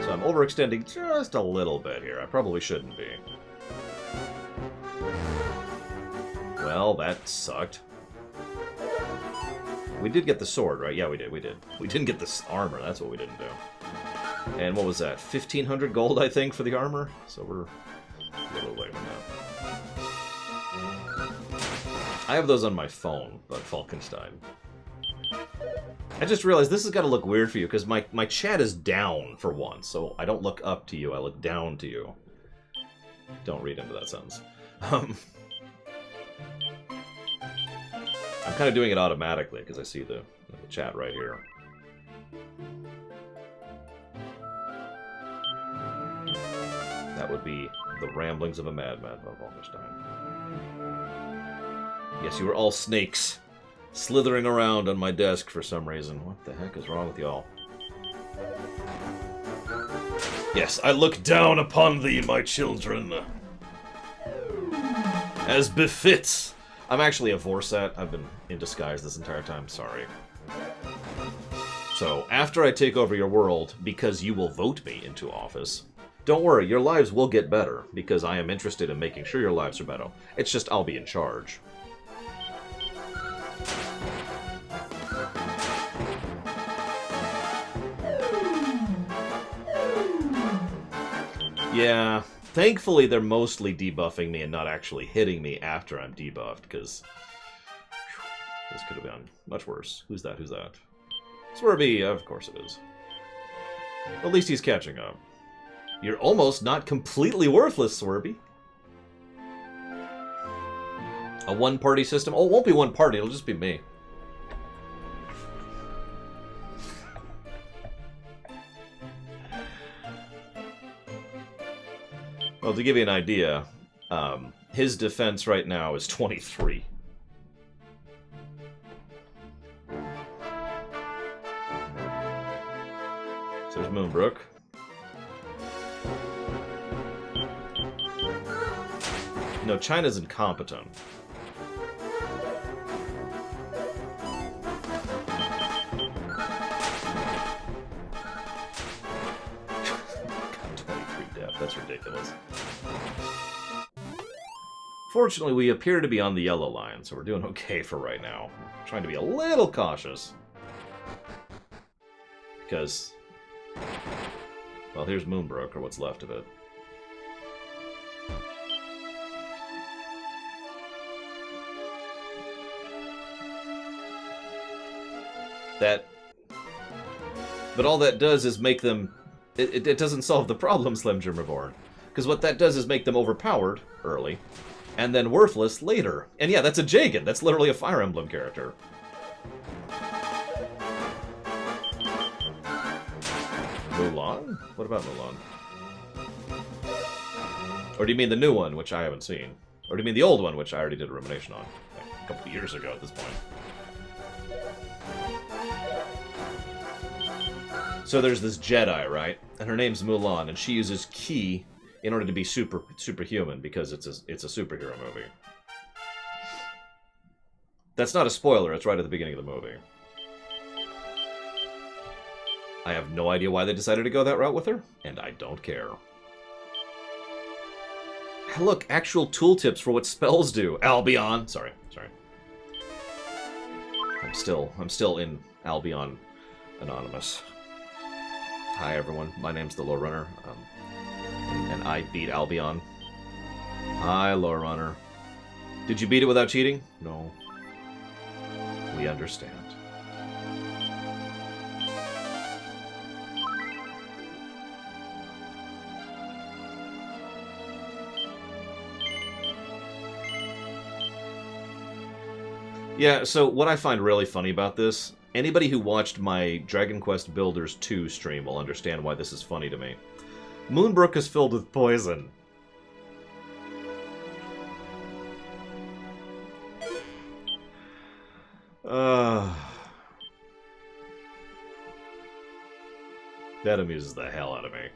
So I'm overextending just a little bit here. I probably shouldn't be. Well, that sucked. We did get the sword, right? Yeah, we did. We didn't get this armor. That's what we didn't do. And what was that? 1,500 gold, I think, for the armor? So we're a little away from that. I have those on my phone, but Falkenstein. I just realized this has got to look weird for you, because my chat is down for once, so I don't look up to you, I look down to you. Don't read into that sentence. I'm kind of doing it automatically, because I see the chat right here. That would be the ramblings of a madman von Falkenstein. Yes, you were all snakes, slithering around on my desk for some reason. What the heck is wrong with y'all? Yes, I look down upon thee, my children, as befits. I'm actually a Vorsat. I've been in disguise this entire time, sorry. So, after I take over your world, because you will vote me into office, don't worry, your lives will get better, because I am interested in making sure your lives are better. It's just I'll be in charge. Yeah, thankfully they're mostly debuffing me and not actually hitting me after I'm debuffed, because this could have been much worse. Who's that? Who's that? Swerby, of course it is. At least he's catching up. You're almost not completely worthless, Swerby. A one-party system? Oh, it won't be one party, it'll just be me. Well, to give you an idea, his defense right now is 23. So there's Moonbrook. No, China's incompetent. That's ridiculous. Fortunately, we appear to be on the yellow line, so we're doing okay for right now. I'm trying to be a little cautious. Because, well, here's Moonbrook, or what's left of it. But all that does is make them... It doesn't solve the problem, Slim Jim Reborn. Because what that does is make them overpowered early, and then worthless later. And yeah, that's a Jagan. That's literally a Fire Emblem character. Mulan? What about Mulan? Or do you mean the new one, which I haven't seen? Or do you mean the old one, which I already did a rumination on? Like, a couple of years ago at this point. So there's this Jedi, right? And her name's Mulan, and she uses ki in order to be superhuman, because it's a superhero movie. That's not a spoiler, it's right at the beginning of the movie. I have no idea why they decided to go that route with her, and I don't care. Look, actual tooltips for what spells do. Albion. Sorry. I'm still in Albion Anonymous. Hi everyone, my name's the Lore Runner, and I beat Albion. Hi, Lore Runner. Did you beat it without cheating? No. We understand. Yeah, so what I find really funny about this, anybody who watched my Dragon Quest Builders 2 stream will understand why this is funny to me. Moonbrook is filled with poison. That amuses the hell out of me.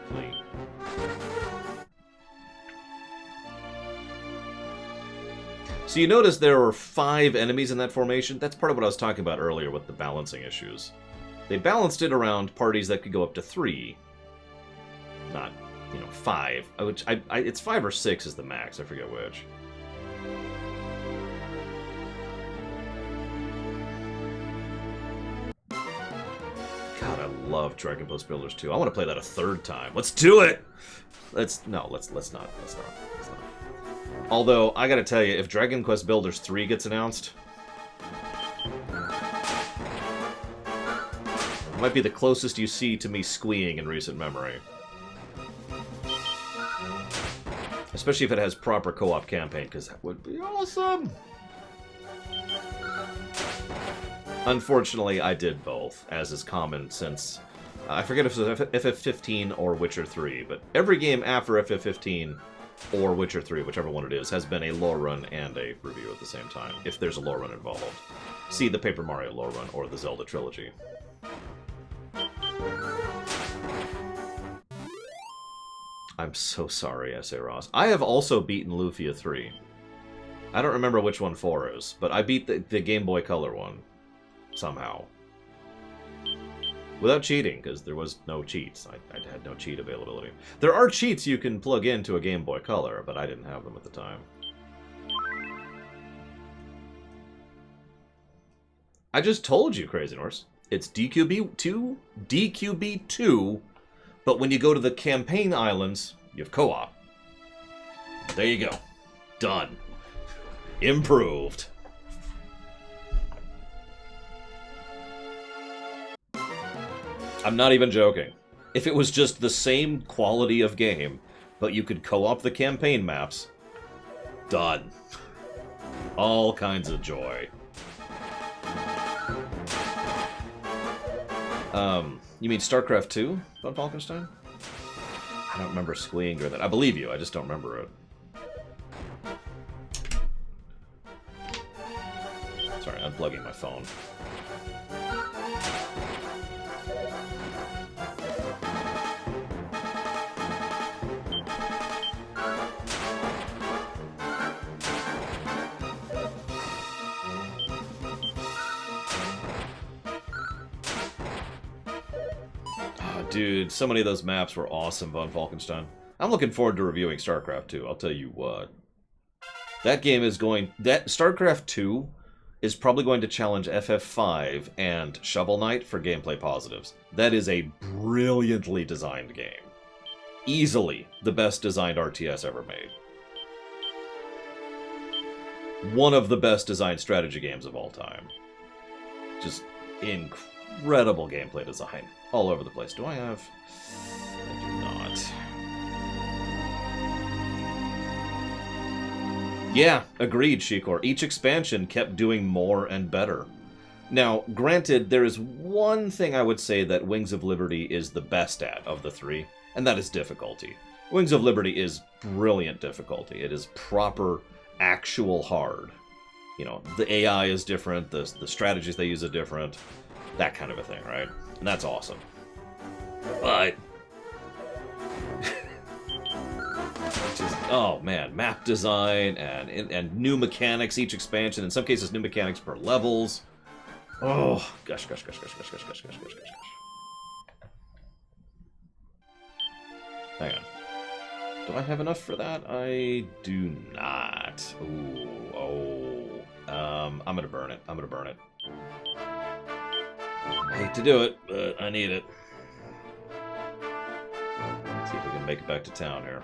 Clean. So you notice there were 5 enemies in that formation? That's part of what I was talking about earlier with the balancing issues. They balanced it around parties that could go up to 3. Not, 5. Which it's 5 or 6 is the max, I forget which. God, I love Dragon Quest Builders 2. I want to play that a 3rd time. Let's do it! Let's not. Although, I gotta tell you, if Dragon Quest Builders 3 gets announced, it might be the closest you see to me squeeing in recent memory. Especially if it has proper co-op campaign, because that would be awesome! Unfortunately, I did both, as is common since... I forget if it was FF15 or Witcher 3, but every game after FF15 or Witcher 3, whichever one it is, has been a lore run and a review at the same time, if there's a lore run involved. See the Paper Mario lore run or the Zelda trilogy. I'm so sorry, S.A. Ross. I have also beaten Lufia 3. I don't remember which one 4 is, but I beat the Game Boy Color one. Somehow. Without cheating, because there was no cheats. I had no cheat availability. There are cheats you can plug into a Game Boy Color, but I didn't have them at the time. I just told you, Crazy Norse. It's DQB2, but when you go to the campaign islands, you have co-op. There you go. Done. Improved. I'm not even joking. If it was just the same quality of game, but you could co-op the campaign maps, done. All kinds of joy. You mean StarCraft 2, Von Falkenstein? I don't remember squeeing during that. I believe you, I just don't remember it. Sorry, unplugging my phone. Dude, so many of those maps were awesome, Von Falkenstein. I'm looking forward to reviewing StarCraft 2, I'll tell you what. That game is going... StarCraft 2 is probably going to challenge FF5 and Shovel Knight for gameplay positives. That is a brilliantly designed game. Easily the best designed RTS ever made. One of the best designed strategy games of all time. Just incredible gameplay design. All over the place. Do I have... I do not. Yeah, agreed, Shikor. Each expansion kept doing more and better. Now, granted, there is one thing I would say that Wings of Liberty is the best at of the 3, and that is difficulty. Wings of Liberty is brilliant difficulty. It is proper, actual hard. The AI is different, the strategies they use are different, that kind of a thing, right? And that's awesome. But... just, oh man, map design and new mechanics each expansion. In some cases, new mechanics per levels. Oh, gosh. Hang on. Do I have enough for that? I do not. I'm gonna burn it. I hate to do it, but I need it. See if we can make it back to town here.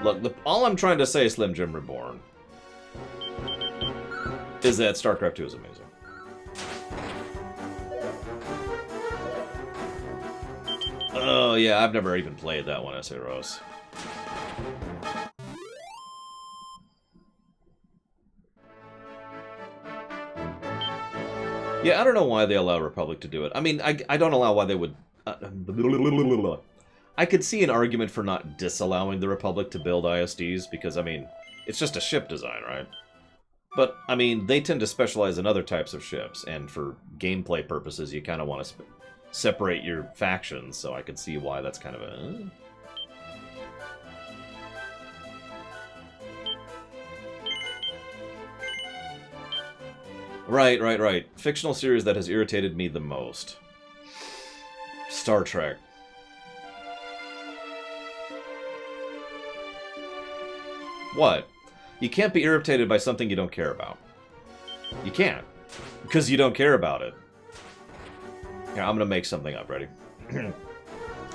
Look, all I'm trying to say, Slim Jim Reborn, is that StarCraft 2 is amazing. Oh, yeah, I've never even played that one, S.A. Rose. Yeah, I don't know why they allow Republic to do it. I mean, I don't allow why they would... I could see an argument for not disallowing the Republic to build ISDs, because, I mean, it's just a ship design, right? But, I mean, they tend to specialize in other types of ships, and for gameplay purposes, you kind of want to separate your factions, so I could see why that's kind of a... Right. Fictional series that has irritated me the most. Star Trek. What? You can't be irritated by something you don't care about. You can't. Because you don't care about it. Here, I'm gonna make something up. Ready?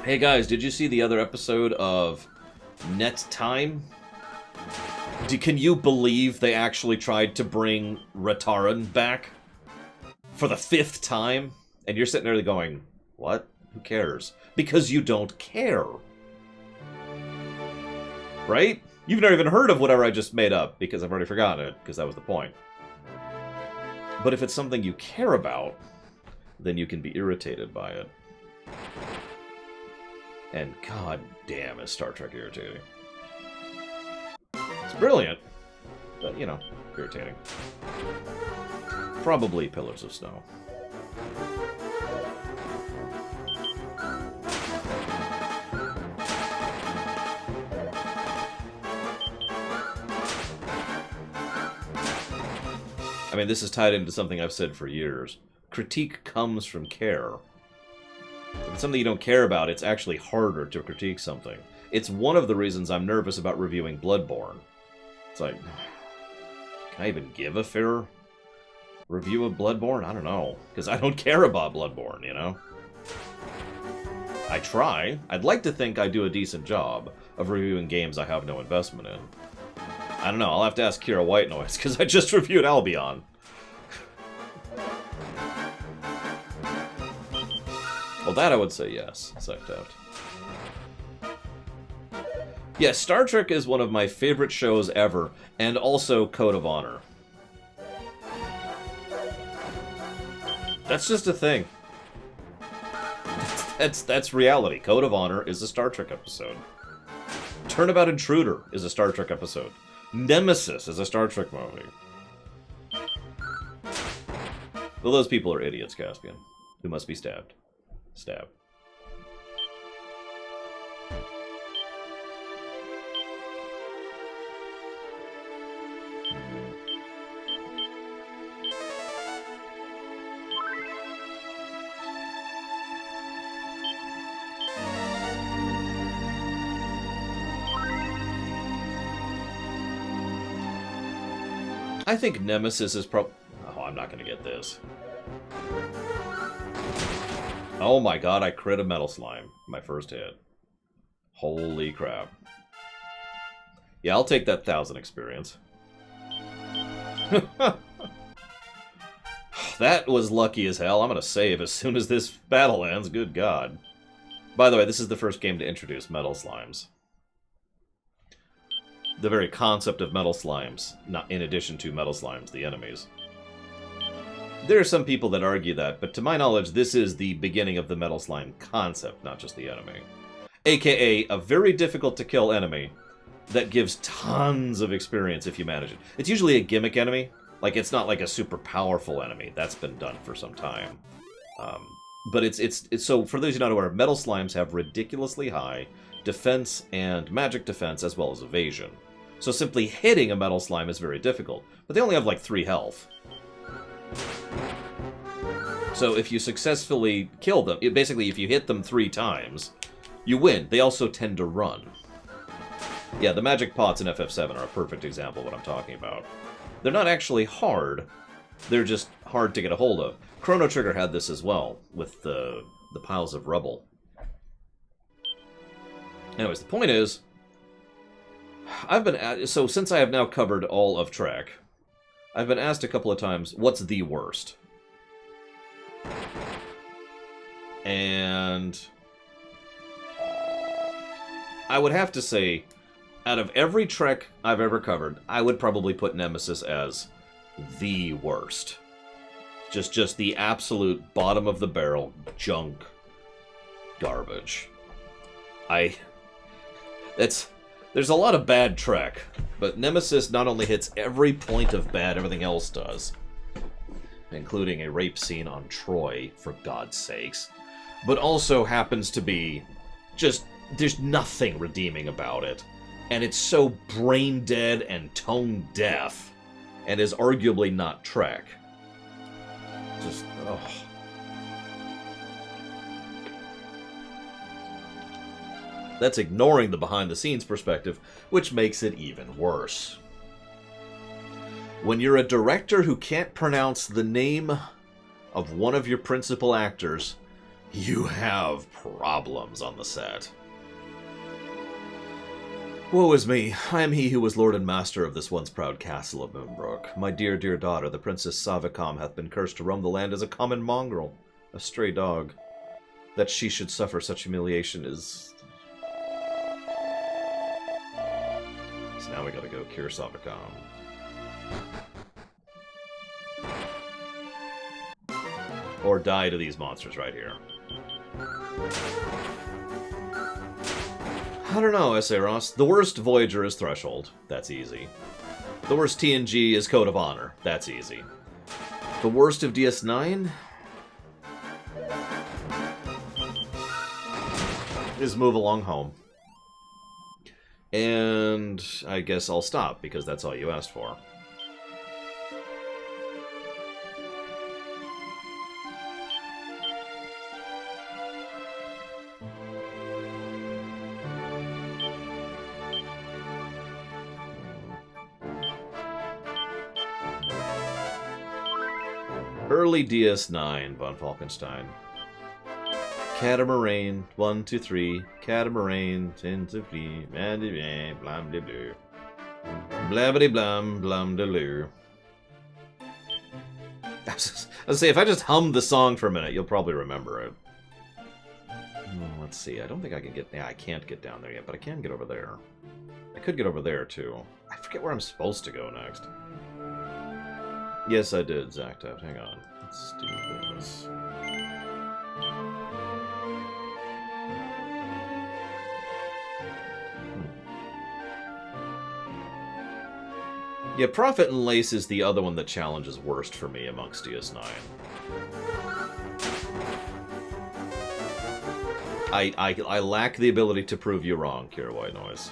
Hey guys, did you see the other episode of Net Time? Can you believe they actually tried to bring Rataran back? For the 5th time? And you're sitting there going, what? Who cares? Because you don't care. Right? You've never even heard of whatever I just made up, because I've already forgotten it, because that was the point. But if it's something you care about, then you can be irritated by it. And god damn, is Star Trek irritating. It's brilliant, but, you know, irritating. Probably Pillars of Snow. I mean, this is tied into something I've said for years. Critique comes from care. If it's something you don't care about, it's actually harder to critique something. It's one of the reasons I'm nervous about reviewing Bloodborne. It's like, can I even give a fair review of Bloodborne? I don't know, because I don't care about Bloodborne, you know? I try. I'd like to think I do a decent job of reviewing games I have no investment in. I don't know, I'll have to ask Kira Whitenoise, because I just reviewed Albion. Well, that I would say yes, psyched out. Yeah, Star Trek is one of my favorite shows ever, and also Code of Honor. That's just a thing. That's reality. Code of Honor is a Star Trek episode. Turnabout Intruder is a Star Trek episode. Nemesis is a Star Trek movie. Well, those people are idiots, Caspian, who must be stabbed. Stab. I think Nemesis is Oh, I'm not gonna get this. Oh my god, I crit a Metal Slime. My first hit. Holy crap. Yeah, I'll take that 1,000 experience. That was lucky as hell. I'm gonna save as soon as this battle ends. Good god. By the way, this is the first game to introduce Metal Slimes. The very concept of Metal Slimes, not in addition to Metal Slimes, the enemies. There are some people that argue that, but to my knowledge, this is the beginning of the Metal Slime concept, not just the enemy. AKA, a very difficult-to-kill enemy that gives tons of experience if you manage it. It's usually a gimmick enemy. Like, it's not like a super powerful enemy. That's been done for some time. But it's so, for those who are not aware, Metal Slimes have ridiculously high defense and magic defense, as well as evasion. So simply hitting a Metal Slime is very difficult. But they only have like 3 health. So if you successfully kill them, basically if you hit them 3 times, you win. They also tend to run. Yeah, the magic pots in FF7 are a perfect example of what I'm talking about. They're not actually hard, they're just hard to get a hold of. Chrono Trigger had this as well, with the piles of rubble. Anyways, the point is, so since I have now covered all of Trek, I've been asked a couple of times, what's the worst? And I would have to say, out of every Trek I've ever covered, I would probably put Nemesis as the worst. Just the absolute bottom of the barrel junk garbage. There's a lot of bad Trek, but Nemesis not only hits every point of bad everything else does, including a rape scene on Troy, for God's sakes, but also happens to be just, there's nothing redeeming about it. And it's so brain dead and tone deaf, and is arguably not Trek. Just, ugh. That's ignoring the behind-the-scenes perspective, which makes it even worse. When you're a director who can't pronounce the name of one of your principal actors, you have problems on the set. Woe is me, I am he who was lord and master of this once proud castle of Moonbrook. My dear, dear daughter, the Princess Savicom, hath been cursed to roam the land as a common mongrel, a stray dog. That she should suffer such humiliation is... So now we gotta go cure Savicom. Or die to these monsters right here. I don't know, S.A. Ross. The worst Voyager is Threshold. That's easy. The worst TNG is Code of Honor. That's easy. The worst of DS9 is Move Along Home. And I guess I'll stop, because that's all you asked for. Early DS9, Von Falkenstein. Catamaran, 1, 2, 3. Catamaran, 10 to 3. Blam de blue. Blabbity blam, blam de loo. I was say, if I just hum the song for a minute, you'll probably remember it. Let's see, I don't think I can get... Yeah, I can't get down there yet, but I can get over there. I could get over there, too. I forget where I'm supposed to go next. Yes, I did, Zactap. Hang on. Let's do this. Yeah, Prophet and Lace is the other one that challenges worst for me amongst DS9. I lack the ability to prove you wrong, Kira White Noise.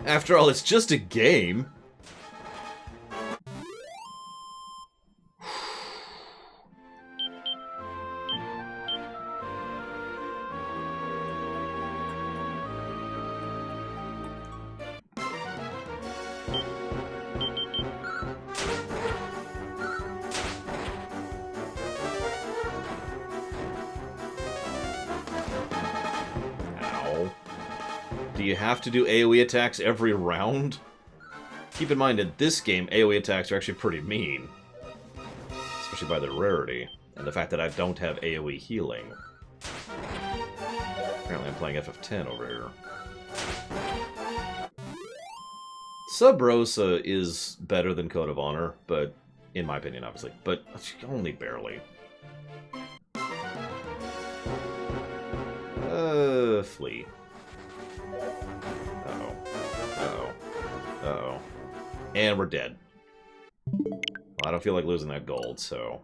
After all, it's just a game. Do you have to do AoE attacks every round? Keep in mind, in this game, AoE attacks are actually pretty mean. Especially by their rarity. And the fact that I don't have AoE healing. Apparently I'm playing FF10 over here. Sub Rosa is better than Code of Honor, but... in my opinion, obviously. But only barely. Flee. Uh-oh. Uh-oh. Uh-oh. And we're dead. Well, I don't feel like losing that gold, so...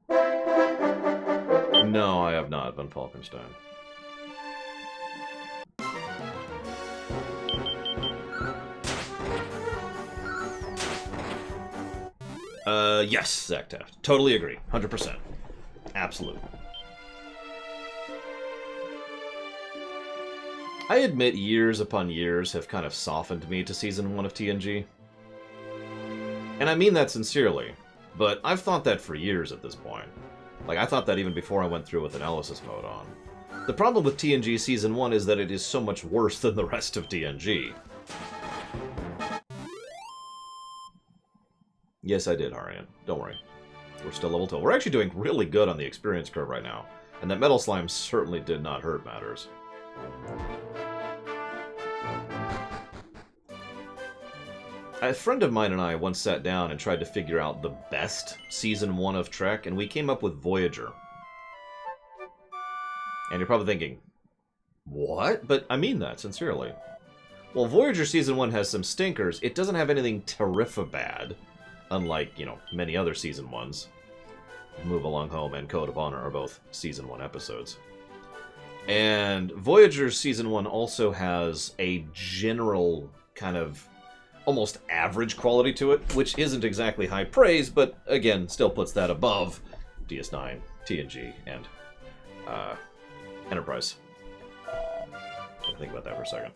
No, I have not been Falkenstein. Yes, Zactaf. Totally agree. 100%. Absolute. I admit years upon years have kind of softened me to Season 1 of TNG. And I mean that sincerely. but I've thought that for years at this point. Like, I thought that even before I went through with analysis mode on. The problem with TNG Season 1 is that it is so much worse than the rest of TNG. Yes, I did, Harian. Don't worry. We're still level 2. We're actually doing really good on the experience curve right now. And that metal slime certainly did not hurt matters. A friend of mine and I once sat down and tried to figure out the best Season 1 of Trek, and we came up with Voyager. And you're probably thinking, what? But I mean that, sincerely. Well, Voyager Season 1 has some stinkers. It doesn't have anything terrific-bad, unlike, you know, many other Season 1s. Move Along Home and Code of Honor are both Season 1 episodes. And Voyager's Season 1 also has a general kind of almost average quality to it, which isn't exactly high praise, but again, still puts that above DS9, TNG, and Enterprise. Think about that for a second.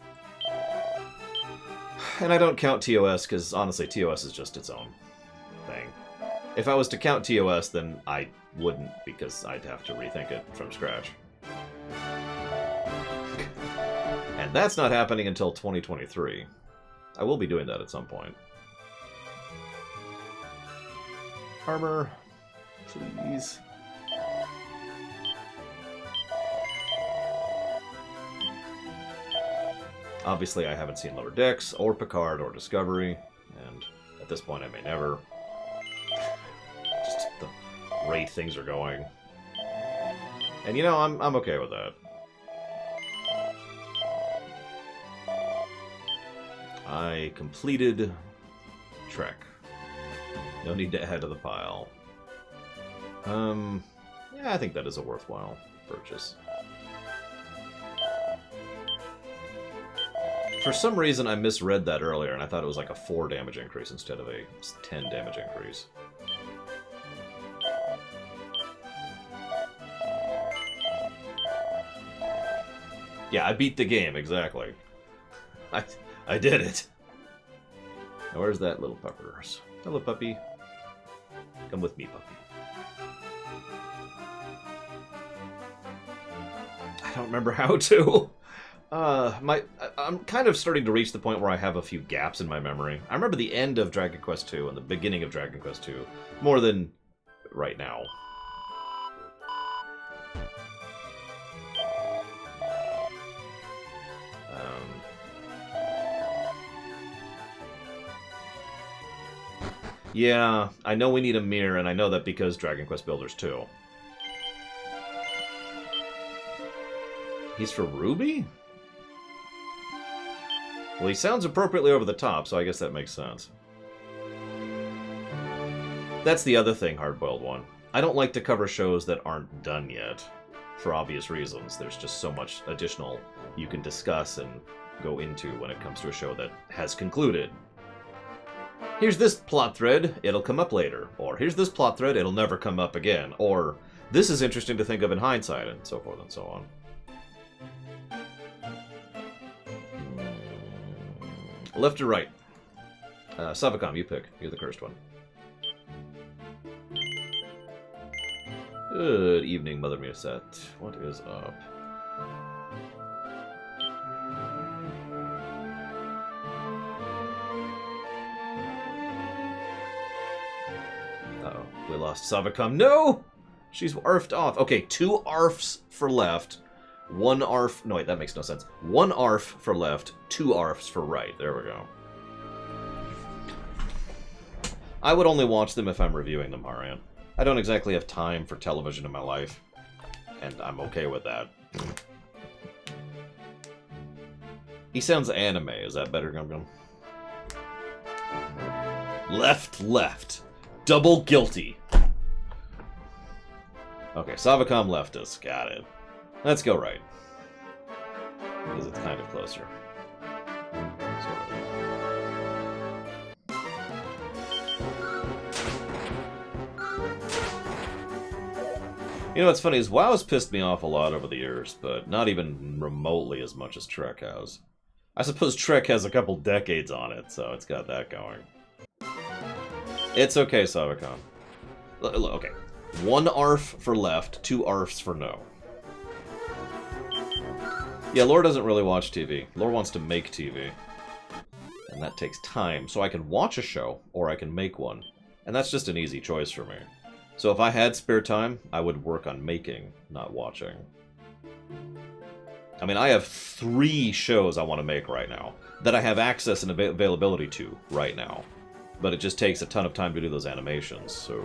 And I don't count TOS, because honestly, TOS is just its own thing. If I was to count TOS, then I wouldn't, because I'd have to rethink it from scratch. And that's not happening until 2023. I will be doing that at some point. Armor, please. Obviously, I haven't seen Lower Decks, or Picard, or Discovery, and at this point I may never. Just the rate things are going. And you know, I'm okay with that. I completed Trek. No need to add to the pile. Yeah, I think that is a worthwhile purchase. For some reason, I misread that earlier, and I thought it was like a 4 damage increase instead of a 10 damage increase. Yeah, I beat the game, exactly. I did it. Now, where's that little pupper? Hello, puppy. Come with me, puppy. I don't remember how to. I'm kind of starting to reach the point where I have a few gaps in my memory. I remember the end of Dragon Quest II and the beginning of Dragon Quest II more than right now. Yeah, I know we need a mirror, and I know that because Dragon Quest Builders 2. He's for Ruby? Well, he sounds appropriately over the top, so I guess that makes sense. That's the other thing, Hardboiled One. I don't like to cover shows that aren't done yet. For obvious reasons. There's just so much additional you can discuss and go into when it comes to a show that has concluded. Here's this plot thread, it'll come up later. Or here's this plot thread, it'll never come up again. Or this is interesting to think of in hindsight, and so forth and so on. Left or right? Savacom, you pick. You're the cursed one. Good evening, Mother Musette. What is up? Uh-oh, we lost Savacom. No! She's arfed off. Okay, 2 arfs for left. 1 arf... No, wait, that makes no sense. 1 arf for left, 2 arfs for right. There we go. I would only watch them if I'm reviewing them, Harian. I don't exactly have time for television in my life. And I'm okay with that. He sounds anime. Is that better, Gum Gum? Left, left. Double guilty. Okay, Savacom left us. Got it. Let's go right. Because it's kind of closer. Sort of. You know what's funny is WoW's pissed me off a lot over the years, but not even remotely as much as Trek has. I suppose Trek has a couple decades on it, so it's got that going. It's okay, Savacom. Okay. 1 ARF for left, 2 ARFs for no. Yeah, Lore doesn't really watch TV. Lore wants to make TV. And that takes time. So I can watch a show, or I can make one. And that's just an easy choice for me. So if I had spare time, I would work on making, not watching. I mean, I have 3 shows I want to make right now, that I have access and availability to right now. But it just takes a ton of time to do those animations, so...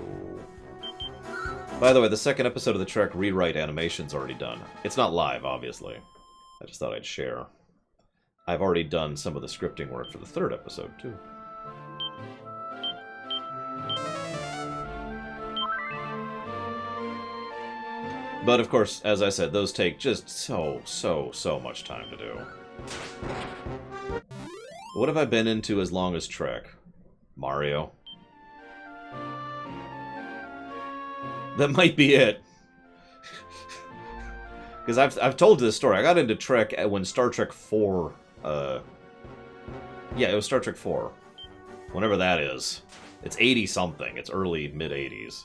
By the way, the second episode of the Trek Rewrite animation's already done. It's not live, obviously. I just thought I'd share. I've already done some of the scripting work for the 3rd episode, too. But, of course, as I said, those take just so much time to do. What have I been into as long as Trek? Mario. That might be it. Because I've told this story. I got into Trek when Star Trek 4... Yeah, it was Star Trek 4. Whenever that is. It's 80-something. It's early, mid-80s.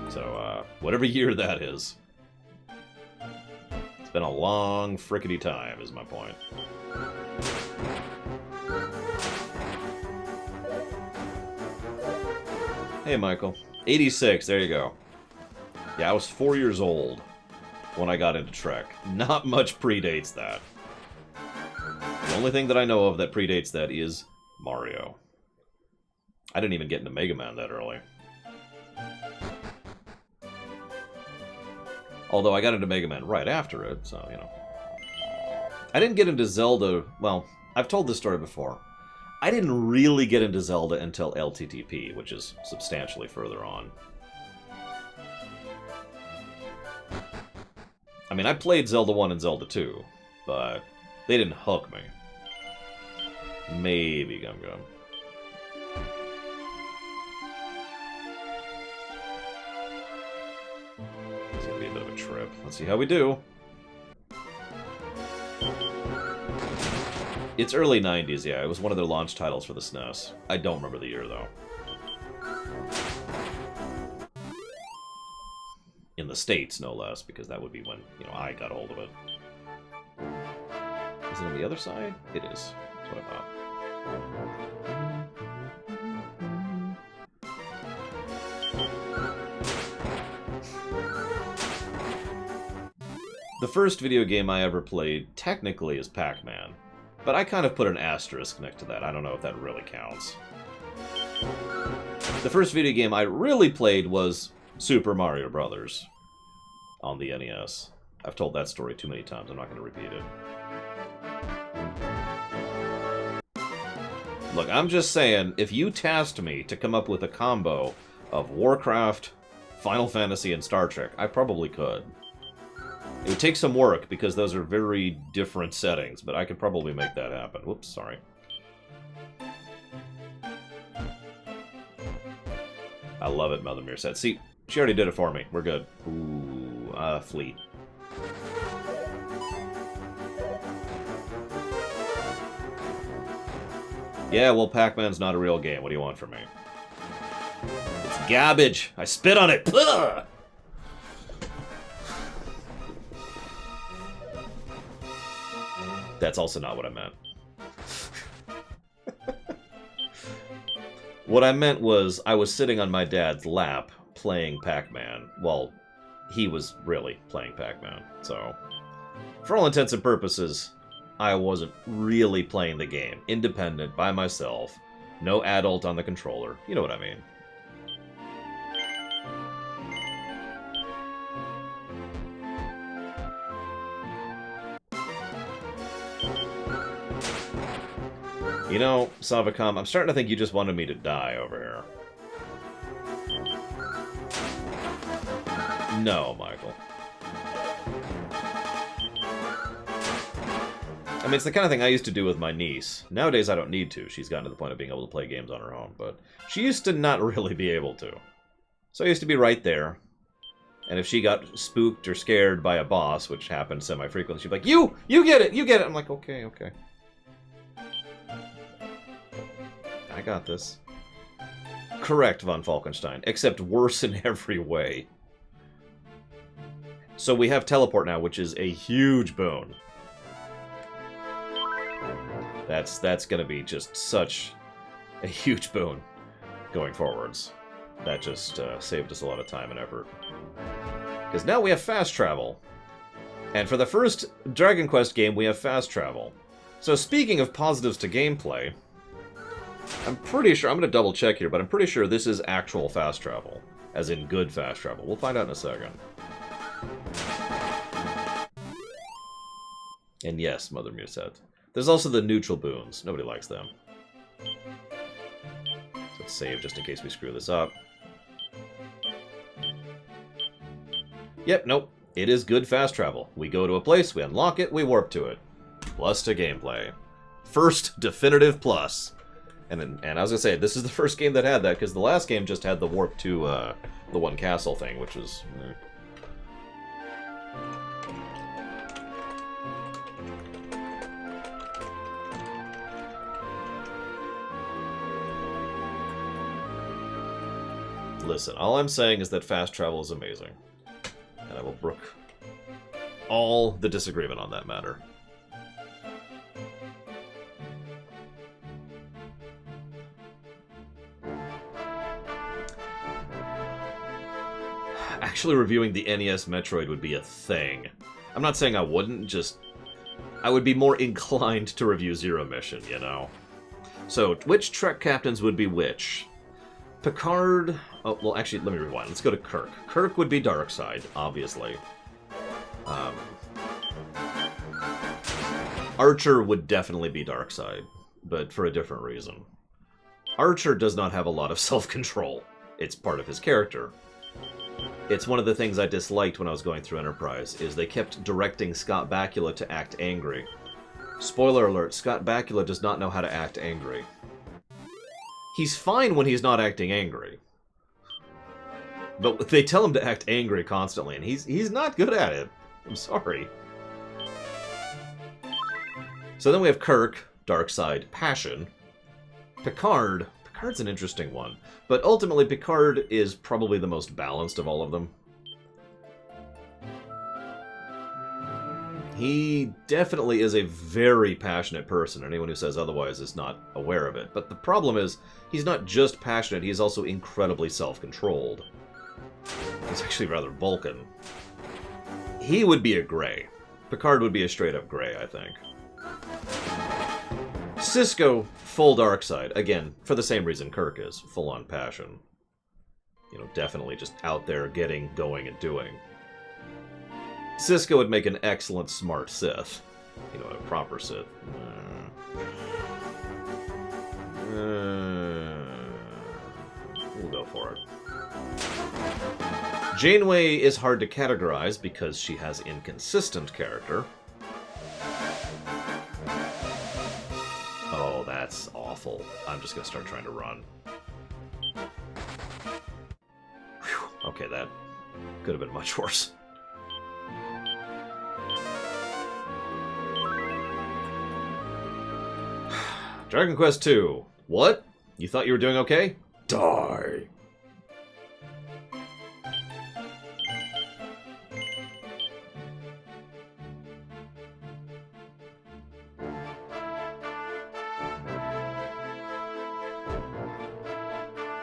So, whatever year that is. It's been a long, frickety time, is my point. Hey, Michael. 86, there you go. Yeah, I was 4 years old when I got into Trek. Not much predates that. The only thing that I know of that predates that is Mario. I didn't even get into Mega Man that early. Although I got into Mega Man right after it, so, you know. I didn't get into Zelda... Well, I've told this story before. I didn't really get into Zelda until LTTP, which is substantially further on. I mean, I played Zelda 1 and Zelda 2, but they didn't hook me. Maybe Gum Gum. It's gonna be a bit of a trip. Let's see how we do. It's early 90s, yeah. It was one of their launch titles for the SNES. I don't remember the year, though. In the States, no less, because that would be when, you know, I got hold of it. Is it on the other side? It is. That's what I thought. The first video game I ever played, technically, is Pac-Man. But I kind of put an asterisk next to that. I don't know if that really counts. The first video game I really played was Super Mario Brothers on the NES. I've told that story too many times. I'm not going to repeat it. Look, I'm just saying, if you tasked me to come up with a combo of Warcraft, Final Fantasy, and Star Trek, I probably could. It would take some work, because those are very different settings, but I could probably make that happen. Whoops, sorry. I love it, Mother Mirror said. See, she already did it for me. We're good. Ooh, Fleet. Yeah, well, Pac-Man's not a real game. What do you want from me? It's garbage. I spit on it. Ugh! That's also not what I meant. What I meant was, I was sitting on my dad's lap playing Pac-Man. Well, he was really playing Pac-Man, so... For all intents and purposes, I wasn't really playing the game. Independent, by myself. No adult on the controller. You know what I mean. You know, Savacom, I'm starting to think you just wanted me to die over here. No, Michael. I mean, it's the kind of thing I used to do with my niece. Nowadays, I don't need to. She's gotten to the point of being able to play games on her own, but she used to not really be able to. So I used to be right there. And if she got spooked or scared by a boss, which happened semi-frequently, she'd be like, You get it! You get it! I'm like, okay, okay. I got this. Correct, von Falkenstein, except worse in every way. So we have teleport now, which is a huge boon. That's going to be just such a huge boon going forwards. That just saved us a lot of time and effort. Because now we have fast travel. And for the first Dragon Quest game, we have fast travel. So speaking of positives to gameplay, I'm pretty sure, I'm going to double check here, but I'm pretty sure this is actual fast travel. As in good fast travel. We'll find out in a second. And yes, Mother Musette. There's also the neutral boons. Nobody likes them. So let's save just in case we screw this up. Yep, nope. It is good fast travel. We go to a place, we unlock it, we warp to it. Plus to gameplay. First definitive plus. And I was gonna say, this is the first game that had that, because the last game just had the warp to the one castle thing, which was... Listen, all I'm saying is that fast travel is amazing. And I will brook all the disagreement on that matter. Actually reviewing the NES Metroid would be a thing. I'm not saying I wouldn't, just... I would be more inclined to review Zero Mission, you know? So, which Trek captains would be which? Picard... Oh, well, actually, let me rewind. Let's go to Kirk. Kirk would be Darkseid, obviously. Archer would definitely be Darkseid, but for a different reason. Archer does not have a lot of self-control. It's part of his character. It's one of the things I disliked when I was going through Enterprise, is they kept directing Scott Bakula to act angry. Spoiler alert, Scott Bakula does not know how to act angry. He's fine when he's not acting angry. But they tell him to act angry constantly, and he's not good at it. I'm sorry. So then we have Kirk, Darkseid, Passion. Picard. Picard's an interesting one. But ultimately, Picard is probably the most balanced of all of them. He definitely is a very passionate person. Anyone who says otherwise is not aware of it. But the problem is, he's not just passionate, he's also incredibly self-controlled. He's actually rather Vulcan. He would be a Grey. Picard would be a straight-up Grey, I think. Sisko, full Darkseid. Again, for the same reason Kirk is. Full-on passion. You know, definitely just out there getting, going, and doing. Sisko would make an excellent smart Sith. You know, a proper Sith. We'll go for it. Janeway is hard to categorize because she has inconsistent character. Oh, that's awful. I'm just gonna start trying to run. Whew. Okay, that could have been much worse. Dragon Quest II. What? You thought you were doing okay? Die!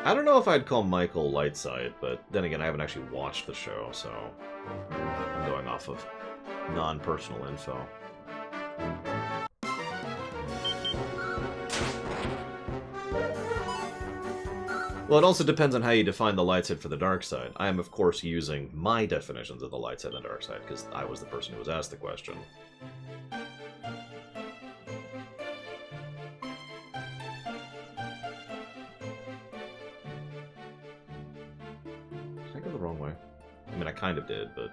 I don't know if I'd call Michael Lightside, but then again, I haven't actually watched the show, so I'm going off of non-personal info. Well, it also depends on how you define the light side for the dark side. I am, of course, using my definitions of the light side and the dark side, because I was the person who was asked the question. Did I go the wrong way? I mean, I kind of did, but...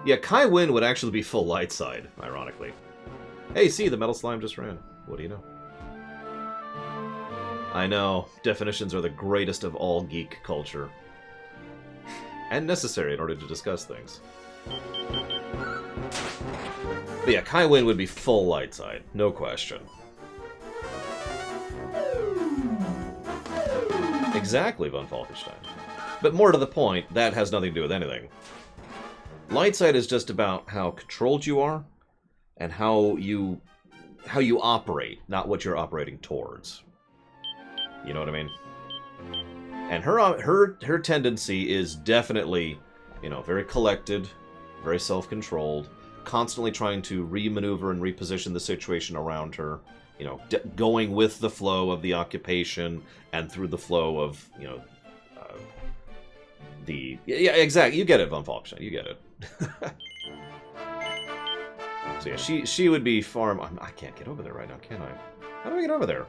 Yeah, Kai Wynn would actually be full light side, ironically. Hey, see, the metal slime just ran. What do you know? I know, definitions are the greatest of all geek culture. And necessary in order to discuss things. But yeah, Kai Wynn would be full light side, no question. Exactly, von Falkenstein. But more to the point, that has nothing to do with anything. Light side is just about how controlled you are and how you operate, not what you're operating towards. You know what I mean? And her tendency is definitely, you know, very collected, very self-controlled, constantly trying to re-maneuver and reposition the situation around her. You know, going with the flow of the occupation and through the flow of, you know, yeah, exactly. You get it, von Falkenstein. You get it. So yeah, she would be far. I can't get over there right now, can I? How do I get over there?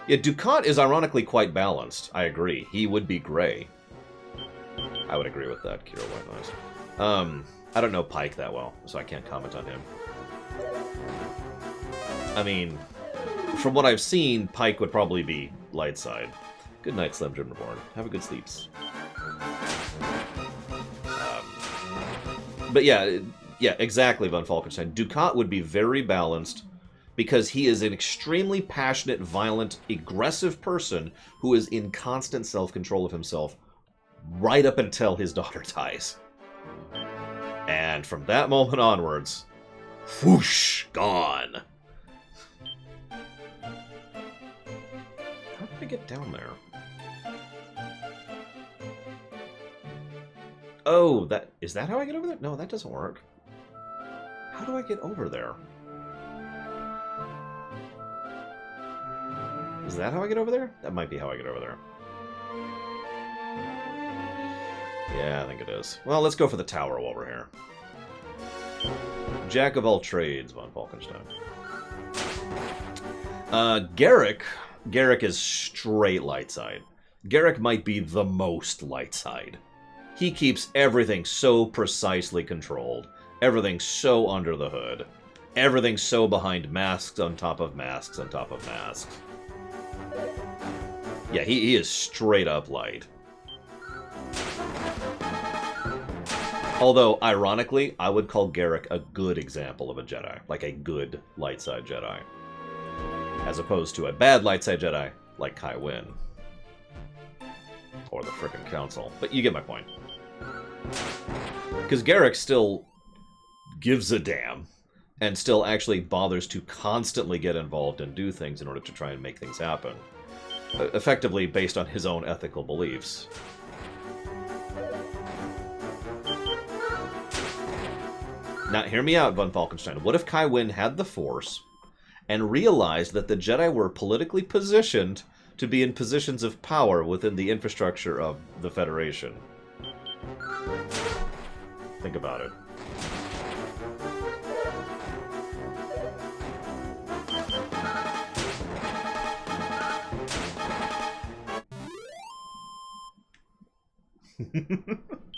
Yeah, Ducat is ironically quite balanced. I agree. He would be gray. I would agree with that, Kira White Noise. I don't know Pike that well, so I can't comment on him. I mean, from what I've seen, Pike would probably be light side. Good night, Slim Jim Reborn. Have a good sleeps. But yeah, exactly, von Falkenstein. Ducat would be very balanced because he is an extremely passionate, violent, aggressive person who is in constant self-control of himself right up until his daughter dies. And from that moment onwards, whoosh, gone. How did I get down there? Oh, is that how I get over there? No, that doesn't work. How do I get over there? Is that how I get over there? That might be how I get over there. Yeah, I think it is. Well, let's go for the tower while we're here. Jack of all trades, von Falkenstein. Garrick is straight light side. Garrick might be the most light side. He keeps everything so precisely controlled. Everything so under the hood. Everything so behind masks on top of masks on top of masks. Yeah, he is straight up light. Although, ironically, I would call Garrick a good example of a Jedi. Like a good light side Jedi. As opposed to a bad light side Jedi like Kai Wynn. Or the frickin' Council. But you get my point. Because Garrick still gives a damn, and still actually bothers to constantly get involved and do things in order to try and make things happen. Effectively based on his own ethical beliefs. Now, hear me out, von Falkenstein. What if Kai Wynn had the Force, and realized that the Jedi were politically positioned to be in positions of power within the infrastructure of the Federation? Think about it.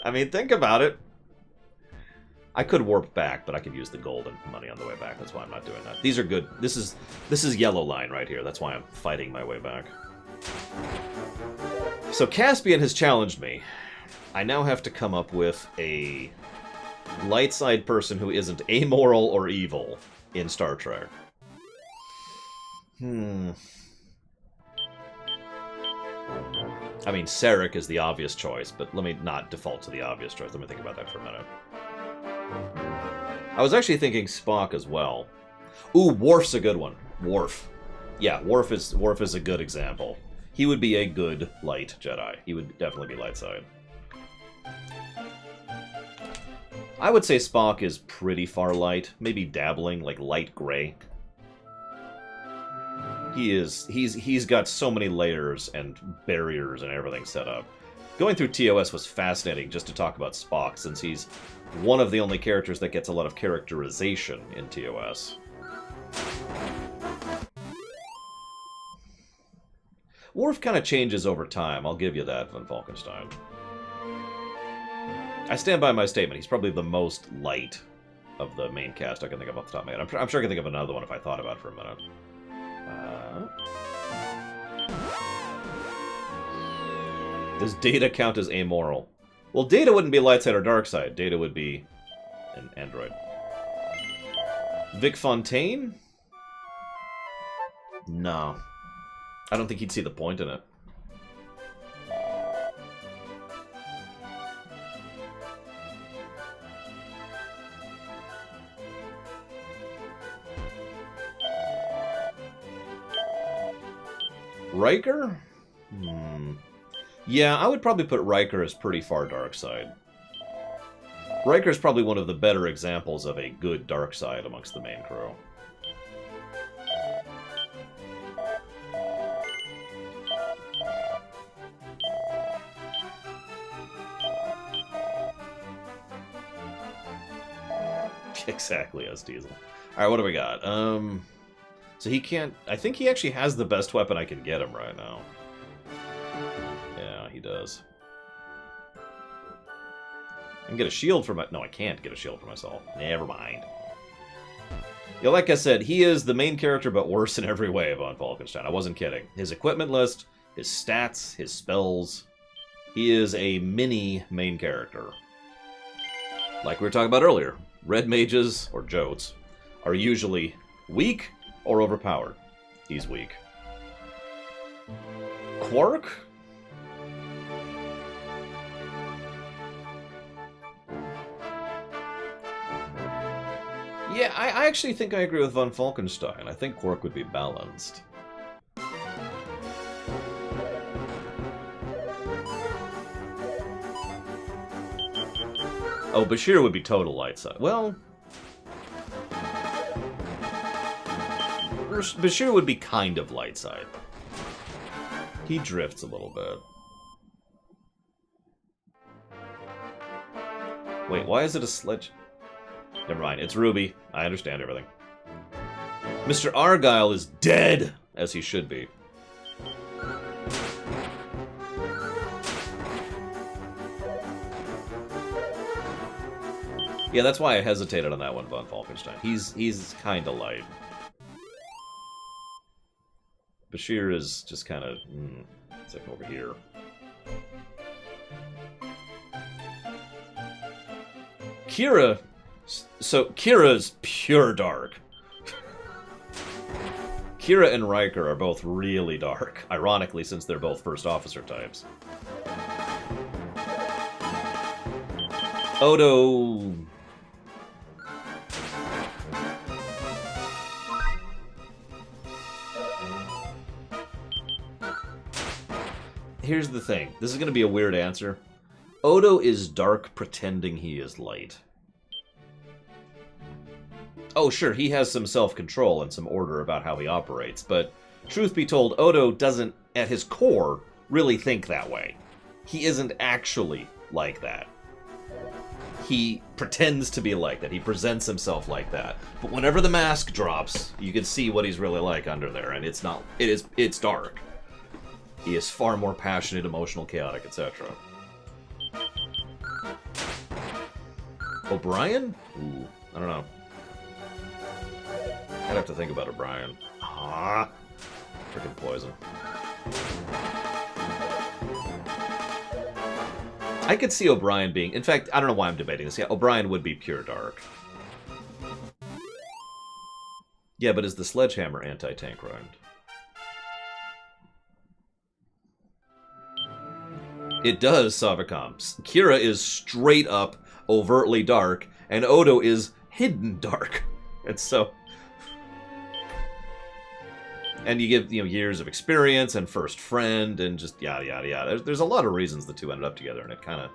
I mean, think about it. I could warp back, but I could use the gold and money on the way back. That's why I'm not doing that. These are good. This is yellow line right here. That's why I'm fighting my way back. So Caspian has challenged me. I now have to come up with a light side person who isn't amoral or evil in Star Trek. I mean, Sarek is the obvious choice, but let me not default to the obvious choice. Let me think about that for a minute. I was actually thinking Spock as well. Ooh, Worf's a good one. Worf. Yeah, Worf is a good example. He would be a good light Jedi. He would definitely be light side. I would say Spock is pretty far light, maybe dabbling, like light gray. He's got so many layers and barriers and everything set up. Going through TOS was fascinating just to talk about Spock, since he's one of the only characters that gets a lot of characterization in TOS. Worf kind of changes over time, I'll give you that, von Falkenstein. I stand by my statement, he's probably the most light of the main cast I can think of off the top of my head. I'm sure I can think of another one if I thought about it for a minute. Does Data count as amoral? Well, Data wouldn't be light side or dark side. Data would be an android. Vic Fontaine? No. I don't think he'd see the point in it. Riker? Yeah, I would probably put Riker as pretty far dark side. Riker's probably one of the better examples of a good dark side amongst the main crew. Exactly, as Diesel. Alright, what do we got? So he can't... I think he actually has the best weapon I can get him right now. Yeah, he does. I can get a shield for my... No, I can't get a shield for myself. Never mind. Yeah, like I said, he is the main character, but worse in every way, Von Falkenstein. I wasn't kidding. His equipment list, his stats, his spells... He is a mini main character. Like we were talking about earlier, red mages, or Jotes, are usually weak or overpowered. He's weak. Quark? Yeah, I actually think I agree with Von Falkenstein. I think Quark would be balanced. Oh, Bashir would be total light side. Well... Bashir would be kind of light side. He drifts a little bit. Wait, why is it a sledge? Never mind, it's Ruby. I understand everything. Mr. Argyle is dead, as he should be. Yeah, that's why I hesitated on that one, Von Falkenstein. He's kind of light. Bashir is just kind of... it's like over here. Kira... So, Kira's pure dark. Kira and Riker are both really dark, ironically, since they're both first officer types. Odo... Here's the thing. This is going to be a weird answer. Odo is dark pretending he is light. Oh, sure, he has some self-control and some order about how he operates, but truth be told, Odo doesn't, at his core, really think that way. He isn't actually like that. He pretends to be like that. He presents himself like that. But whenever the mask drops, you can see what he's really like under there, and it's not... It's dark. He is far more passionate, emotional, chaotic, etc. O'Brien? Ooh, I don't know. I'd have to think about O'Brien. Ah, freaking poison. I could see O'Brien being... In fact, I don't know why I'm debating this. Yeah, O'Brien would be pure dark. Yeah, but is the Sledgehammer anti-tank round? It does, Savicom. Kira is straight up, overtly dark, and Odo is hidden dark. And so... And you give, years of experience and first friend and just yada yada yada. There's a lot of reasons the two ended up together, and it kind of...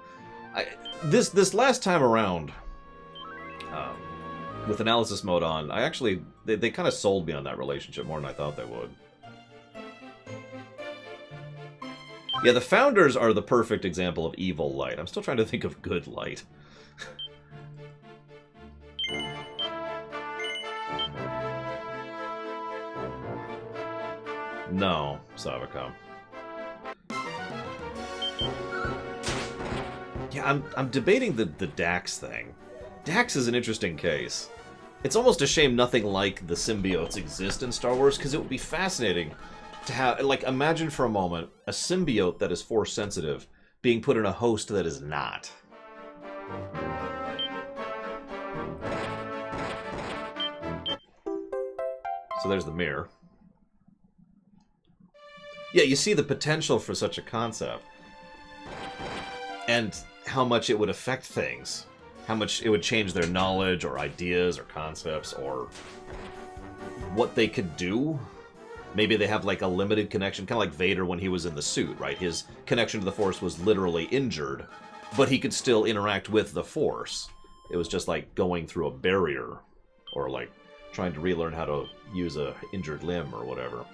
This last time around, with analysis mode on, I actually... They kind of sold me on that relationship more than I thought they would. Yeah, the Founders are the perfect example of evil light. I'm still trying to think of good light. No, Savicom. Yeah, I'm debating the Dax thing. Dax is an interesting case. It's almost a shame nothing like the symbiotes exist in Star Wars, because it would be fascinating to have... Like, imagine for a moment a symbiote that is Force sensitive being put in a host that is not. So there's the mirror. Yeah, you see the potential for such a concept. And how much it would affect things. How much it would change their knowledge, or ideas, or concepts, or what they could do. Maybe they have like a limited connection, kind of like Vader when he was in the suit, right? His connection to the Force was literally injured, but he could still interact with the Force. It was just like going through a barrier, or like trying to relearn how to use a injured limb or whatever.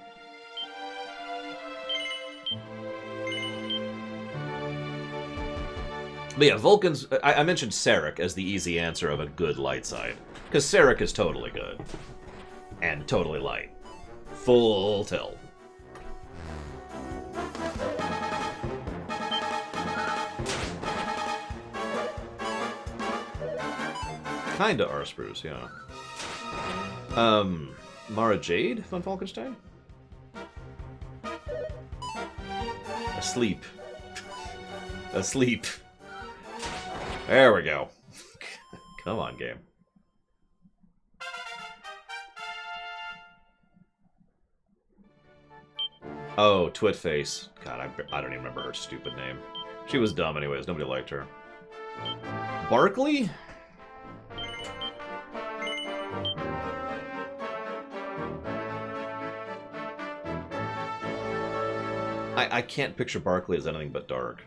But yeah, Vulcans... I mentioned Sarek as the easy answer of a good light side. Because Sarek is totally good. And totally light. Full tilt. Kinda Arspruce, yeah. Mara Jade von Falkenstein? Asleep. Asleep. There we go. Come on, game. Oh, Twitface. God, I don't even remember her stupid name. She was dumb anyways. Nobody liked her. Barkley? I can't picture Barkley as anything but dark.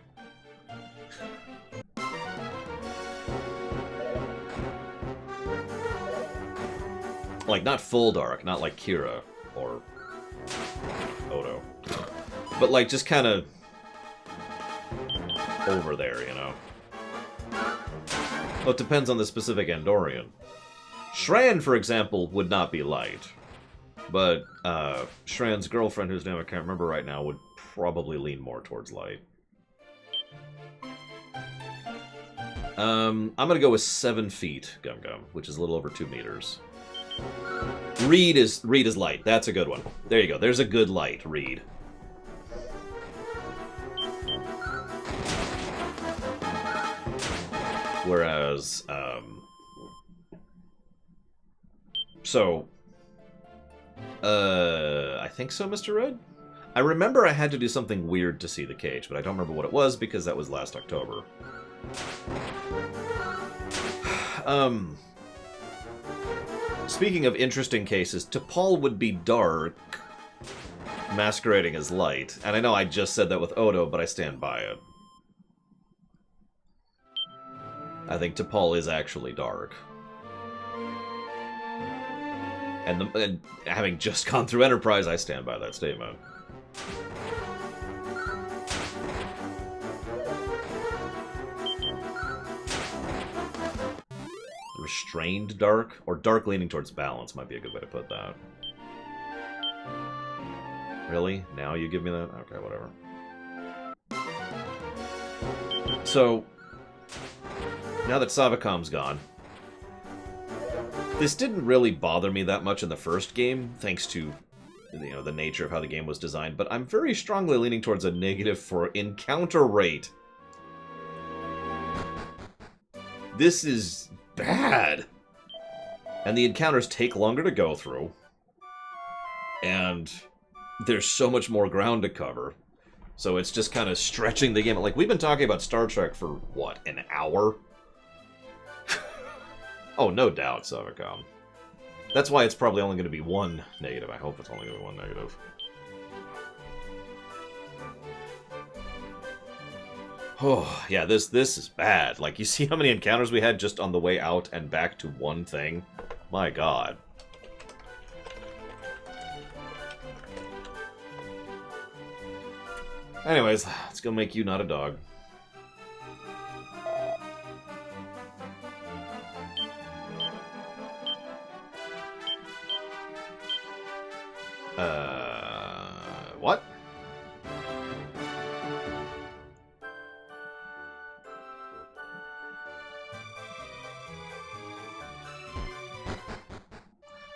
Like, not full dark, not like Kira or Odo. But, like, just kind of over there, you know? Well, it depends on the specific Andorian. Shran, for example, would not be light. But Shran's girlfriend, whose name I can't remember right now, would probably lean more towards light. I'm gonna go with 7 feet, Gum Gum, which is a little over 2 meters. Reed is light. That's a good one. There you go. There's a good light, Reed. Whereas, I think so, Mr. Red? I remember I had to do something weird to see the cage, but I don't remember what it was because that was last October. Speaking of interesting cases, T'Pol would be dark, masquerading as light. And I know I just said that with Odo, but I stand by it. I think T'Pol is actually dark. And having just gone through Enterprise, I stand by that statement. Restrained dark, or dark leaning towards balance might be a good way to put that. Really? Now you give me that? Okay, whatever. So, now that Savacom's gone, this didn't really bother me that much in the first game, thanks to, you know, the nature of how the game was designed, but I'm very strongly leaning towards a negative for encounter rate. This is bad. And the encounters take longer to go through. And there's so much more ground to cover. So it's just kind of stretching the game. Like, we've been talking about Star Trek for, what, an hour? Oh, no doubt, Savacom. That's why it's probably only going to be 1 negative. I hope it's only going to be 1 negative. Oh, yeah, this is bad. Like, you see how many encounters we had just on the way out and back to one thing? My god. Anyways, let's go make you not a dog. What?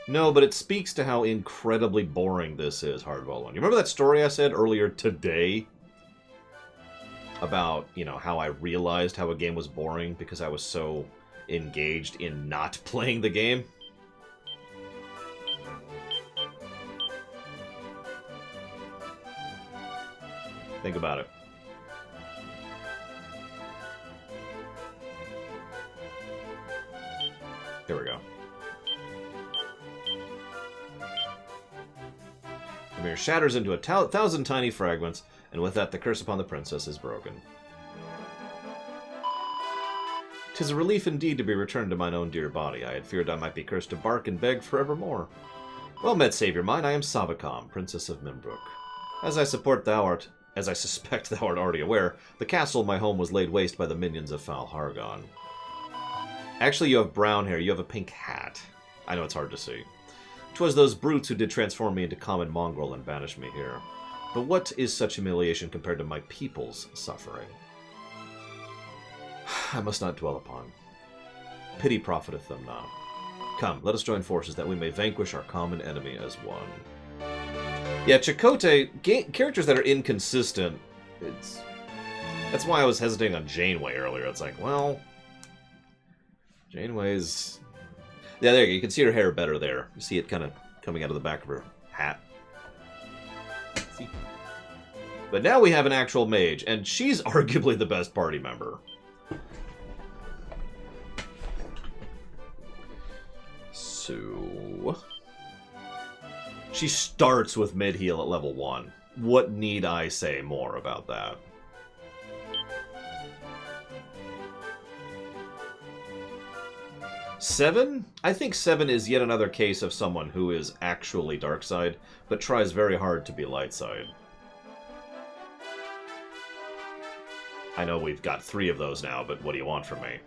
No, but it speaks to how incredibly boring this is, Hardball 1. You remember that story I said earlier today? About, you know, how I realized how a game was boring because I was so engaged in not playing the game? Think about it. Here we go. Mirror shatters into a thousand tiny fragments, and with that the curse upon the princess is broken. 'Tis a relief indeed to be returned to mine own dear body. I had feared I might be cursed to bark and beg forevermore. Well met, saviour mine, I am Savacom, Princess of Minbrook. As I suspect thou art already aware, the castle, my home, was laid waste by the minions of Fal Hargon. Actually, you have brown hair, you have a pink hat. I know it's hard to see. 'Twas those brutes who did transform me into common mongrel and banish me here. But what is such humiliation compared to my people's suffering? I must not dwell upon. Pity profiteth them not. Come, let us join forces that we may vanquish our common enemy as one. Yeah, Chakotay, characters that are inconsistent, that's why I was hesitating on Janeway earlier. It's like, well, Janeway's... Yeah, there you go. You can see her hair better there. You see it kind of coming out of the back of her hat. See? But now we have an actual mage, and she's arguably the best party member. So... She starts with mid-heal at level 1. What need I say more about that? Seven? I think 7 is yet another case of someone who is actually dark side, but tries very hard to be light side. I know we've got 3 of those now, but what do you want from me?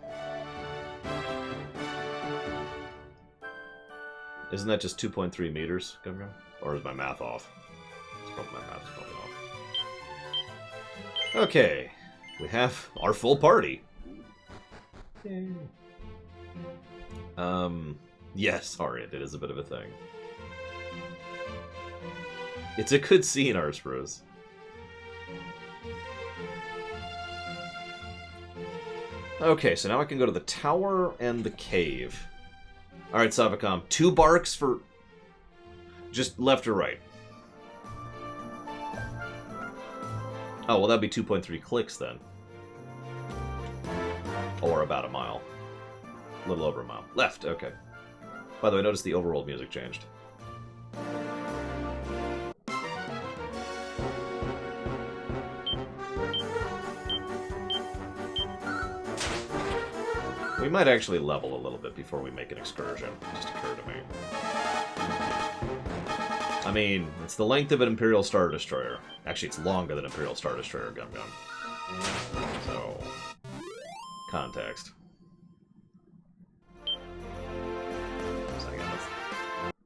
Isn't that just 2.3 meters? Or is my math off? My math is probably off. Okay. We have our full party. Yay. Yes, sorry, it is a bit of a thing. It's a good scene, Arspros. Okay, so now I can go to the tower and the cave. Alright, Savacom, 2 barks for... just left or right? Oh, well that'd be 2.3 clicks then. Or about a mile. A little over a mile. Left, okay. By the way, notice the overworld music changed. We might actually level a little bit before we make an excursion, just occurred to me. I mean, it's the length of an Imperial Star Destroyer. Actually, it's longer than Imperial Star Destroyer Gum Gum. So, context.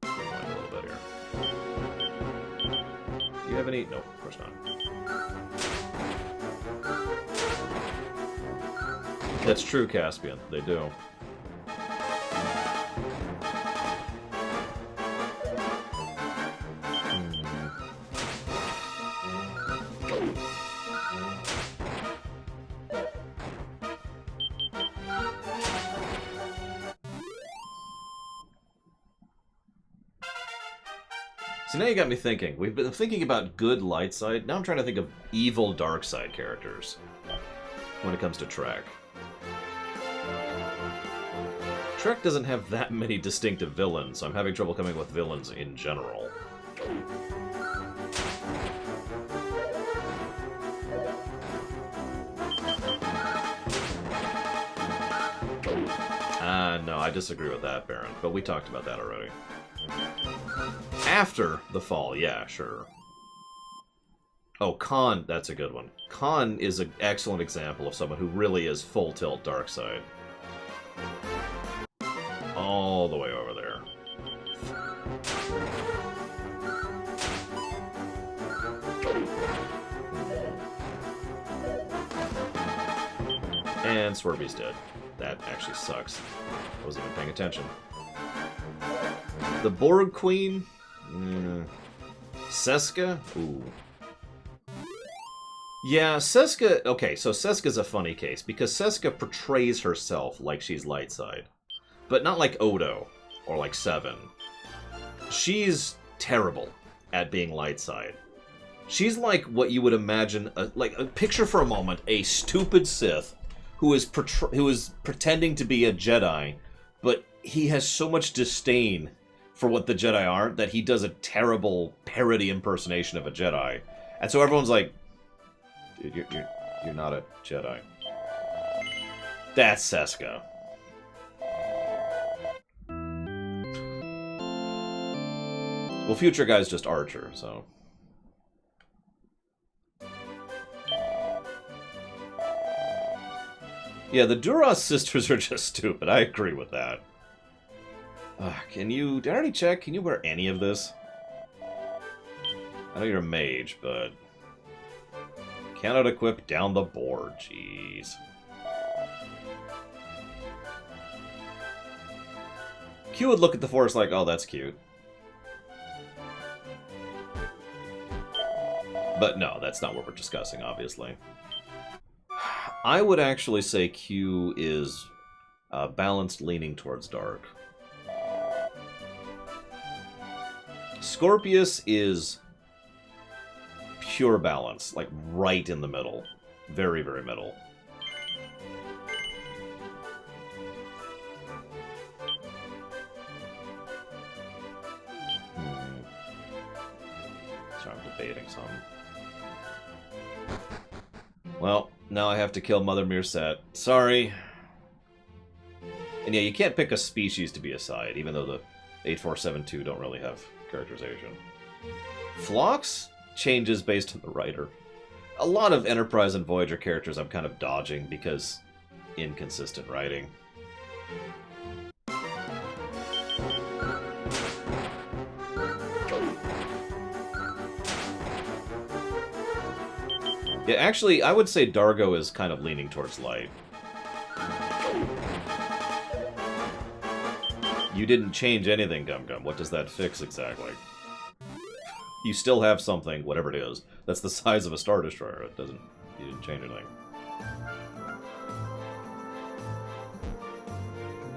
A little bit here. Do you have any? No, of course not. That's true, Caspian. They do. So now you got me thinking. We've been thinking about good light side. Now I'm trying to think of evil dark side characters when it comes to Trek. Trek doesn't have that many distinctive villains, so I'm having trouble coming up with villains in general. No, I disagree with that, Baron, but we talked about that already. After the fall, yeah, sure. Oh, Khan, that's a good one. Khan is an excellent example of someone who really is full tilt dark side. All the way over there. And Swerby's dead. That actually sucks. I wasn't even paying attention. The Borg Queen? Seska? Ooh. Yeah, Seska... Okay, so Seska's a funny case, because Seska portrays herself like she's light side. But not like Odo, or like Seven. She's terrible at being light side. She's like what you would imagine... picture for a moment a stupid Sith who is pretending to be a Jedi, but he has so much disdain for what the Jedi are, that he does a terrible parody impersonation of a Jedi. And so everyone's like, dude, you're not a Jedi. That's Seska. Well, Future Guy's just Archer, so... Yeah, the Duras sisters are just stupid. I agree with that. Can you... Did I already check? Can you wear any of this? I know you're a mage, but... Cannot equip down the board. Jeez. Q would look at the Force like, oh, that's cute. But no, that's not what we're discussing, obviously. I would actually say Q is balanced, leaning towards dark. Scorpius is pure balance, like right in the middle. Very, very middle. Sorry, I'm debating something. Well, now I have to kill Mother Mirset. Sorry. And yeah, you can't pick a species to be a side, even though the 8472 don't really have characterization. Phlox changes based on the writer. A lot of Enterprise and Voyager characters I'm kind of dodging because inconsistent writing. Yeah, actually, I would say Dargo is kind of leaning towards light. You didn't change anything, Gum Gum. What does that fix exactly? You still have something, whatever it is, that's the size of a Star Destroyer. It doesn't... You didn't change anything.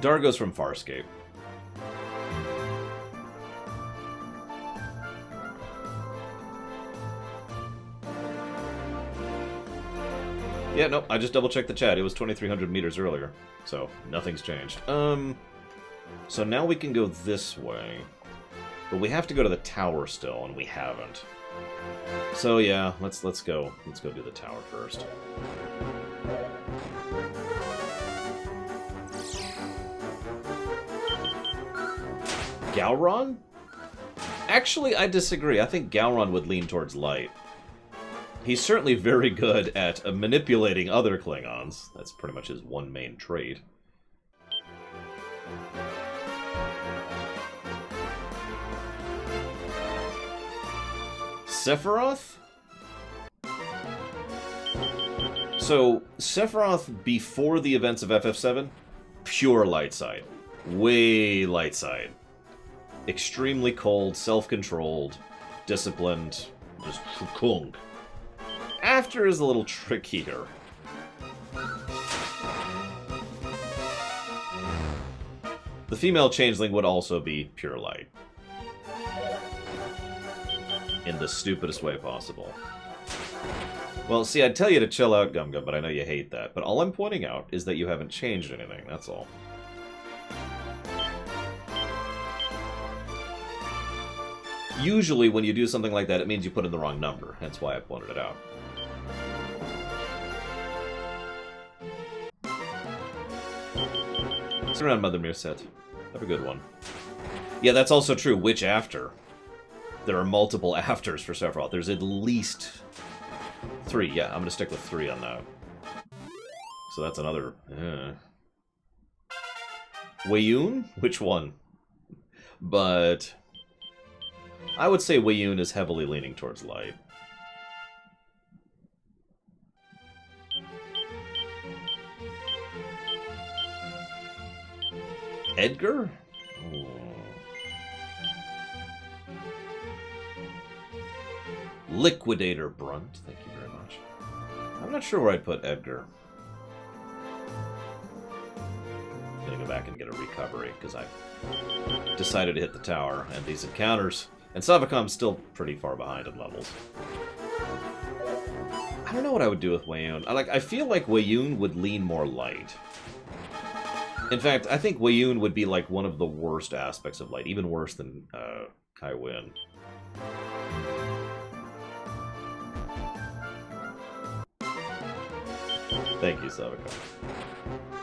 Dargo's from Farscape. Yeah, no, I just double-checked the chat. It was 2,300 meters earlier, so nothing's changed. So now we can go this way, but we have to go to the tower still, and we haven't. So yeah, let's go. Let's go do the tower first. Gowron? Actually, I disagree. I think Gowron would lean towards light. He's certainly very good at manipulating other Klingons. That's pretty much his one main trait. Sephiroth? So, Sephiroth, before the events of FF7, pure light side. Way light side. Extremely cold, self-controlled, disciplined, just kung. After is a little trickier. The female changeling would also be pure light. In the stupidest way possible. Well, see, I'd tell you to chill out, Gum Gum, but I know you hate that. But all I'm pointing out is that you haven't changed anything, that's all. Usually, when you do something like that, it means you put in the wrong number. That's why I pointed it out. Sit around, Mother Mirset. Have a good one. Yeah, that's also true. Which after? There are multiple afters for Sephiroth. There's at least 3. Yeah, I'm going to stick with 3 on that. So that's another... Weyoun? Which one? But... I would say Weyoun is heavily leaning towards light. Edgar? Ooh. Liquidator Brunt, thank you very much. I'm not sure where I'd put Edgar. I'm gonna go back and get a recovery, because I decided to hit the tower, and these encounters... And Savacom's still pretty far behind in levels. I don't know what I would do with Weyoun. I feel like Weyoun would lean more light. In fact, I think Weiyun would be like one of the worst aspects of Light, even worse than Kai Wynn. Thank you, Savika.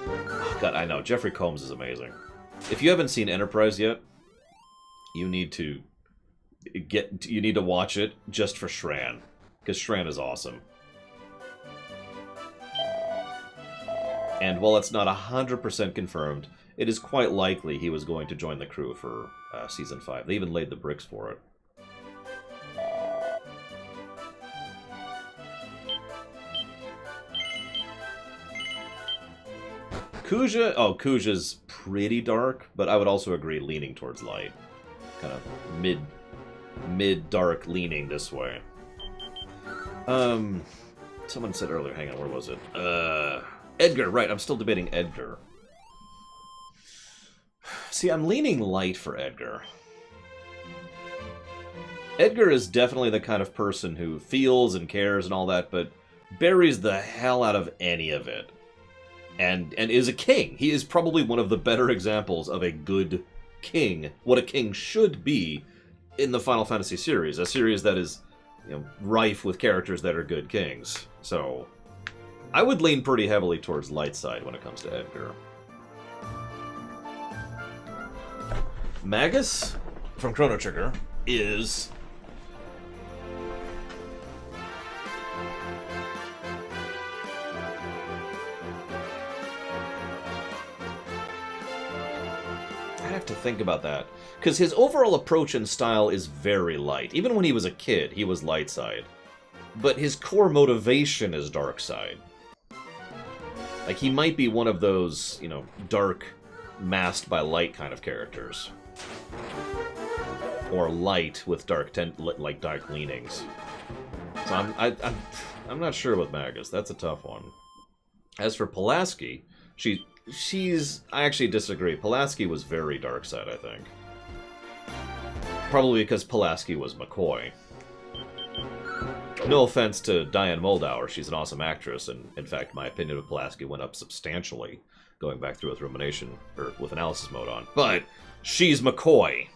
Oh, God, I know. Jeffrey Combs is amazing. If you haven't seen Enterprise yet, you need to watch it just for Shran, because Shran is awesome. And while it's not 100% confirmed, it is quite likely he was going to join the crew for Season 5. They even laid the bricks for it. Kuja, Kuja's pretty dark, but I would also agree leaning towards light. Kind of mid-dark leaning this way. Someone said earlier, hang on, where was it? Edgar, right, I'm still debating Edgar. See, I'm leaning light for Edgar. Edgar is definitely the kind of person who feels and cares and all that, but buries the hell out of any of it. And is a king. He is probably one of the better examples of a good king, what a king should be in the Final Fantasy series, a series that is, rife with characters that are good kings. So, I would lean pretty heavily towards light side when it comes to Edgar. Magus from Chrono Trigger is... I have to think about that, because his overall approach and style is very light. Even when he was a kid, he was light side. But his core motivation is dark side. Like, he might be one of those, dark, masked by light kind of characters. Or light with dark dark leanings. So I'm not sure with Magus. That's a tough one. As for Pulaski, I actually disagree. Pulaski was very dark side, I think. Probably because Pulaski was McCoy. No offense to Diane Moldauer, she's an awesome actress, and in fact, my opinion of Pulaski went up substantially going back through with Rumination, or with Analysis Mode on. But she's McCoy.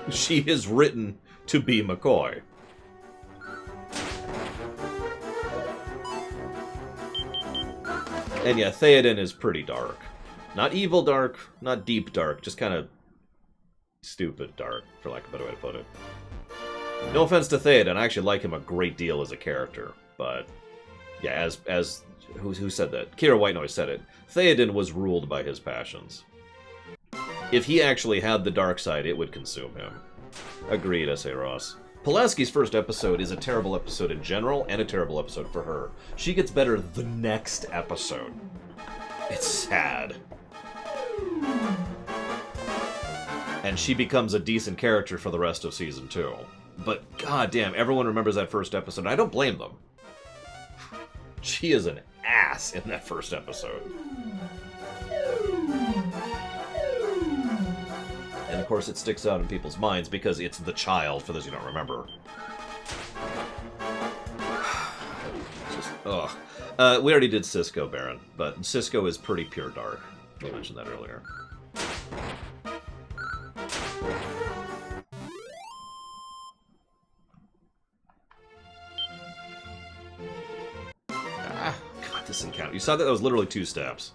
She is written to be McCoy. And yeah, Theoden is pretty dark. Not evil dark, not deep dark, just kind of stupid dark, for lack of a better way to put it. No offense to Theoden, I actually like him a great deal as a character, but yeah, who said that? Kira White Noise said it. Theoden was ruled by his passions. If he actually had the dark side, it would consume him. Agreed, S.A. Ross. Pulaski's first episode is a terrible episode in general, and a terrible episode for her. She gets better the next episode. It's sad. And she becomes a decent character for the rest of Season 2. But goddamn, everyone remembers that first episode, and I don't blame them. She is an ass in that first episode. And of course it sticks out in people's minds because it's the child, for those who don't remember. Just, ugh. We already did Cisco, Baron, but Cisco is pretty pure dark. We mentioned that earlier. God, this encounter. You saw that was literally 2 steps.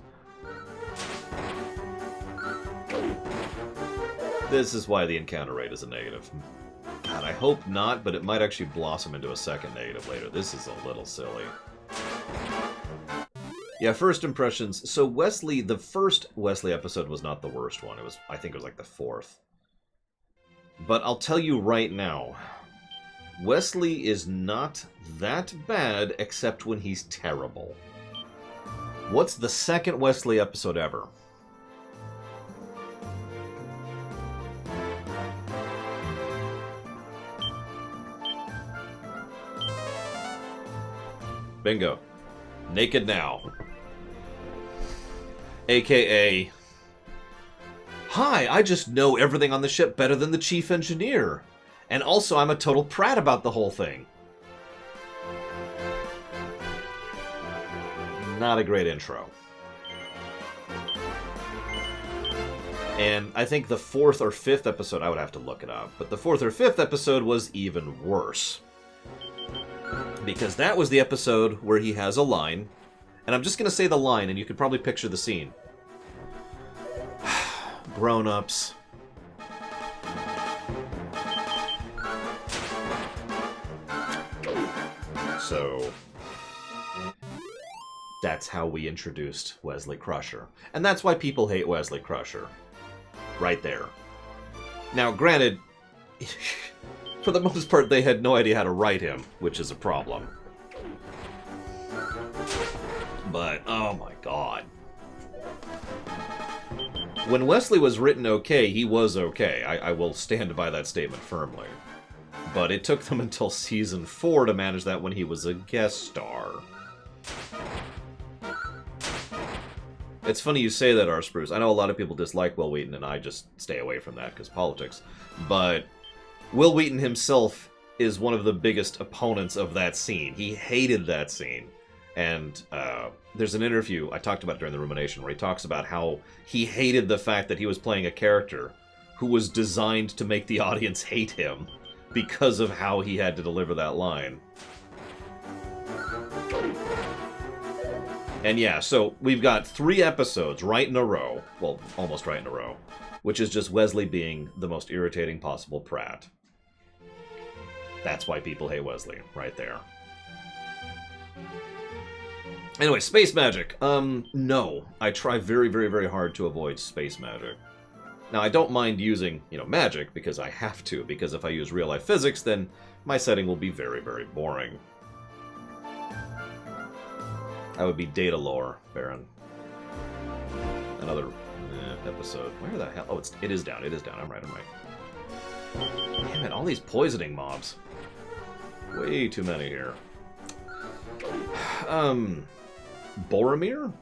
This is why the encounter rate is a negative. God, I hope not, but it might actually blossom into a second negative later. This is a little silly. Yeah, first impressions. So Wesley, the first Wesley episode was not the worst one. I think it was like the 4th. But I'll tell you right now, Wesley is not that bad except when he's terrible. What's the second Wesley episode ever? Bingo. Naked Now. AKA... Hi, I just know everything on the ship better than the chief engineer. And also, I'm a total prat about the whole thing. Not a great intro. And I think the 4th or 5th episode, I would have to look it up, but the 4th or 5th episode was even worse. Because that was the episode where he has a line, and I'm just going to say the line, and you can probably picture the scene. Grown-ups. So, that's how we introduced Wesley Crusher. And that's why people hate Wesley Crusher. Right there. Now, granted, for the most part, they had no idea how to write him, which is a problem. But, oh my god. When Wesley was written okay, he was okay. I will stand by that statement firmly. But it took them until season 4 to manage that when he was a guest star. It's funny you say that, R. Spruce. I know a lot of people dislike Will Wheaton, and I just stay away from that because politics. But Will Wheaton himself is one of the biggest opponents of that scene. He hated that scene. And there's an interview I talked about during the Rumination where he talks about how he hated the fact that he was playing a character who was designed to make the audience hate him because of how he had to deliver that line. And yeah, so we've got 3 episodes right in a row, well, almost right in a row, which is just Wesley being the most irritating possible prat. That's why people hate Wesley, right there. Anyway, space magic. No. I try very, very, very hard to avoid space magic. Now, I don't mind using, magic, because I have to, because if I use real-life physics, then my setting will be very, very boring. That would be data lore, Baron. Another episode. Where the hell? Oh, it is down. It is down. I'm right. Damn it, all these poisoning mobs. Way too many here. Boromir?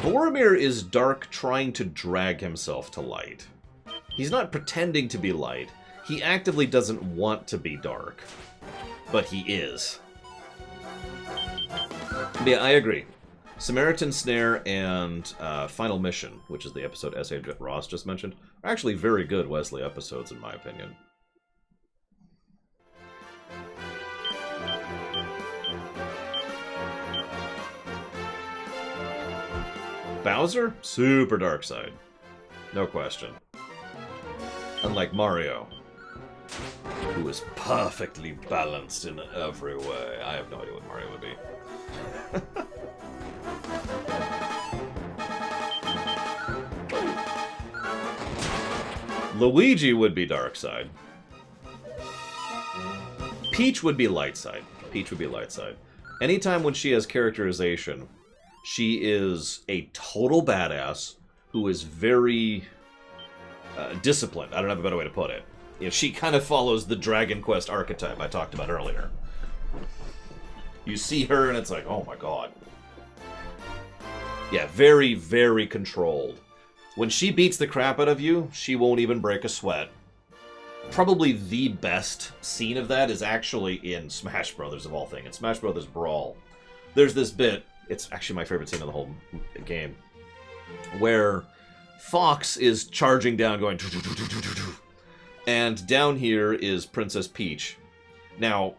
Boromir is dark trying to drag himself to light. He's not pretending to be light. He actively doesn't want to be dark. But he is. But yeah, I agree. Samaritan Snare and Final Mission, which is the episode S.A. Ross just mentioned, are actually very good Wesley episodes, in my opinion. Bowser? Super dark side. No question. Unlike Mario, who is perfectly balanced in every way. I have no idea what Mario would be. Luigi would be dark side. Peach would be light side. Peach would be light side. Anytime when she has characterization, she is a total badass who is very disciplined. I don't have a better way to put it. She kind of follows the Dragon Quest archetype I talked about earlier. You see her and it's like, oh my god. Yeah, very, very controlled. When she beats the crap out of you, she won't even break a sweat. Probably the best scene of that is actually in Smash Brothers, of all things. In Smash Brothers Brawl. There's this bit, it's actually my favorite scene of the whole game, where Fox is charging down going... And down here is Princess Peach. Now,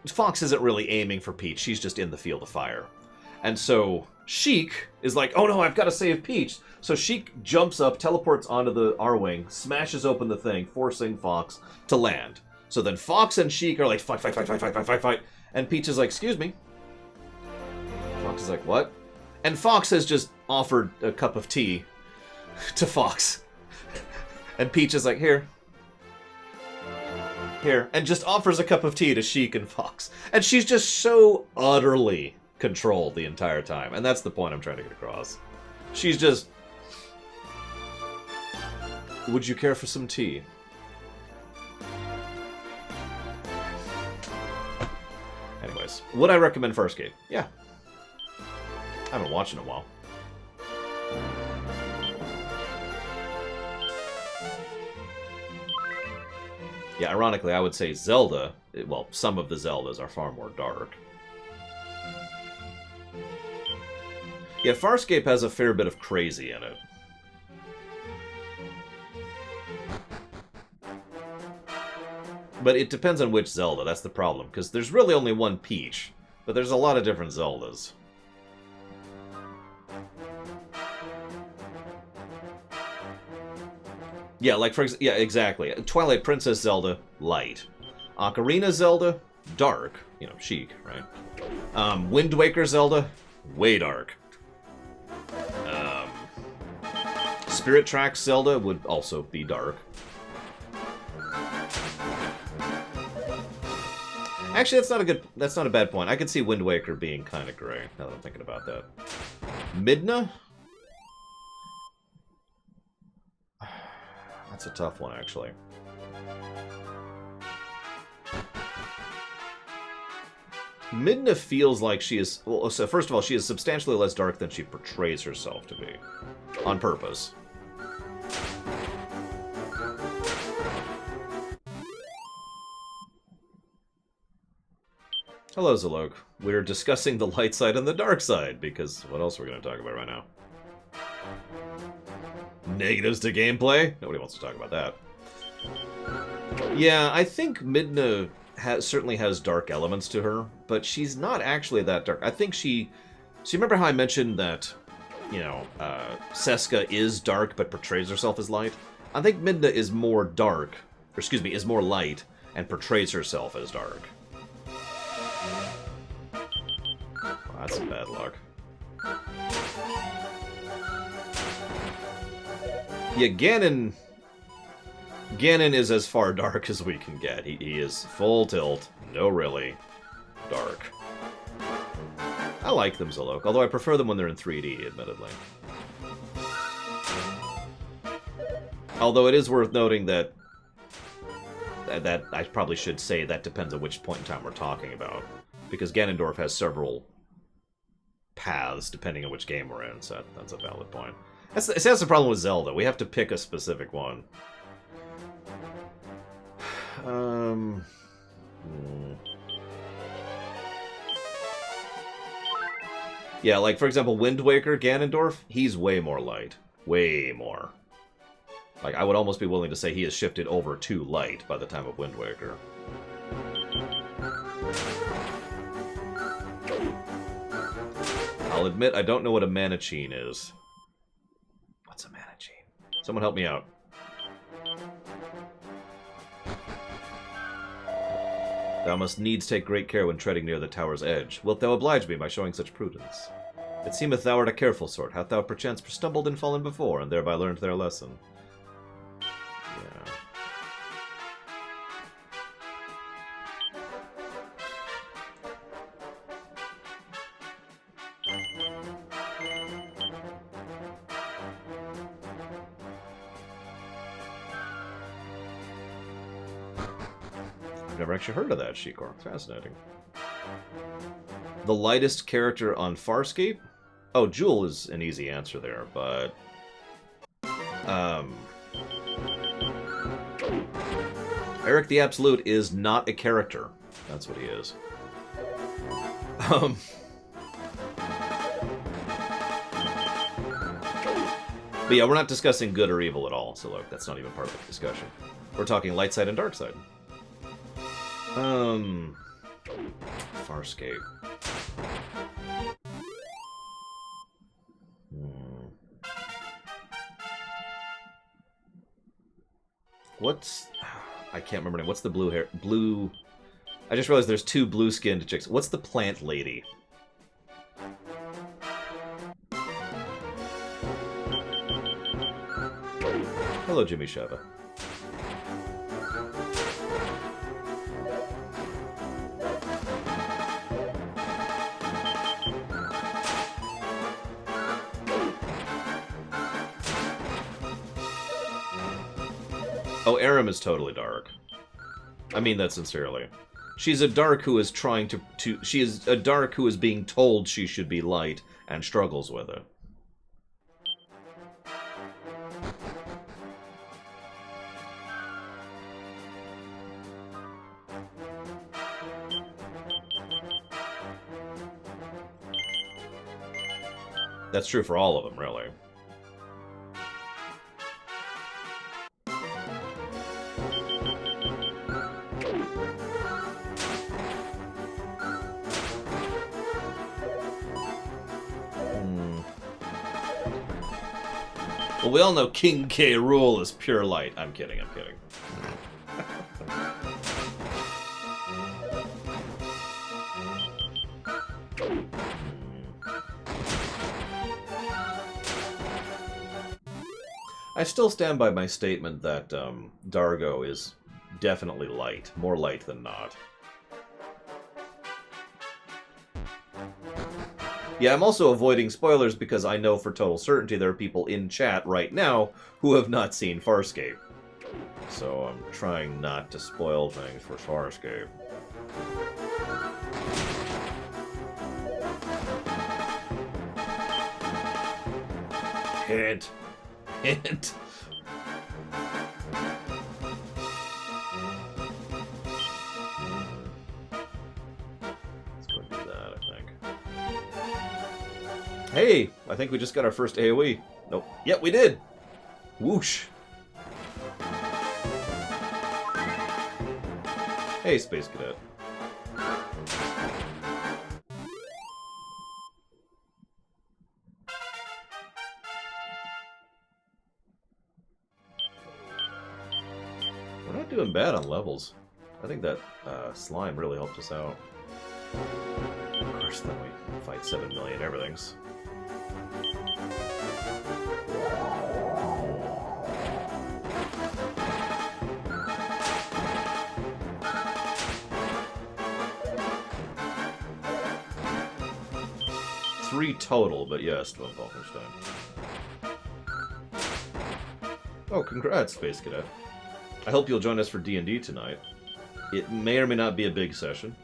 Fox isn't really aiming for Peach, she's just in the field of fire. And so Sheik is like, oh no, I've got to save Peach. So Sheik jumps up, teleports onto the R-Wing, smashes open the thing, forcing Fox to land. So then Fox and Sheik are like, fight. And Peach is like, excuse me. Fox is like, what? And Fox has just offered a cup of tea to Fox. And Peach is like, here. And just offers a cup of tea to Sheik and Fox. And she's just so utterly controlled the entire time. And that's the point I'm trying to get across. She's just... Would you care for some tea? Anyways, would I recommend Farscape? Yeah. I haven't watched in a while. Yeah, ironically, I would say Zelda, well, some of the Zeldas are far more dark. Yeah, Farscape has a fair bit of crazy in it. But it depends on which Zelda, that's the problem, because there's really only one Peach, but there's a lot of different Zeldas. Yeah, like, yeah, exactly. Twilight Princess Zelda, light. Ocarina Zelda, dark. You know, chic, right? Wind Waker Zelda, way dark. Spirit Tracks Zelda would also be dark. Actually, that's not a bad point. I could see Wind Waker being kind of gray, now that I'm thinking about that. Midna? That's a tough one, actually. Midna feels like she is... Well, so first of all, she is substantially less dark than she portrays herself to be. On purpose. Hello, Zalog. We're discussing the light side and the dark side, because what else are we going to talk about right now? Negatives to gameplay? Nobody wants to talk about that. Yeah, I think Midna certainly has dark elements to her, but she's not actually that dark. I think she... So you remember how I mentioned that, you know, Seska is dark but portrays herself as light? I think Midna is more dark, or excuse me, is more light, and portrays herself as dark. Oh, that's some bad luck. Yeah, Ganon is as far dark as we can get. He is full tilt, no really, dark. I like them, Zalok, although I prefer them when they're in 3D, admittedly. Although it is worth noting that I probably should say that depends on which point in time we're talking about. Because Ganondorf has several paths depending on which game we're in, so that's a valid point. That's the problem with Zelda. We have to pick a specific one. Yeah, like, for example, Wind Waker, Ganondorf, he's way more light. Way more. Like, I would almost be willing to say he has shifted over to light by the time of Wind Waker. I'll admit I don't know what a Manachine is. What's a Manachine? Someone help me out. Thou must needs take great care when treading near the tower's edge. Wilt thou oblige me by showing such prudence? It seemeth thou art a careful sort. Hath thou perchance stumbled and fallen before, and thereby learned their lesson? Yeah. I've never actually heard of that, Shikor. Fascinating. The lightest character on Farscape? Oh, Jewel is an easy answer there, but... Eric the Absolute is not a character. That's what he is. But yeah, we're not discussing good or evil at all, so look, that's not even part of the discussion. We're talking light side and dark side. Farscape. What's... I can't remember her name. What's the blue hair... Blue... I just realized there's two blue-skinned chicks. What's the plant lady? Hello, Jimmy Sheva. Oh, Aram is totally dark. I mean that sincerely. She's a dark who is trying to... She is a dark who is being told she should be light and struggles with it. That's true for all of them, really. Well, we all know King K. Rool is pure light. I'm kidding, I'm kidding. I still stand by my statement that Dargo is definitely light. More light than not. Yeah, I'm also avoiding spoilers because I know for total certainty there are people in chat right now who have not seen Farscape. So I'm trying not to spoil things for Farscape. Hint. Hint. Let's go and do that, I think. Hey, I think we just got our first AoE. Nope. Yep, we did. Whoosh. Hey, Space Cadet. We're not doing bad on levels. I think that slime really helped us out. Of course, then we fight 7 million everythings. Three total, but yes, Von Falkenstein. Oh, congrats, Space Cadet. I hope you'll join us for D&D tonight. It may or may not be a big session,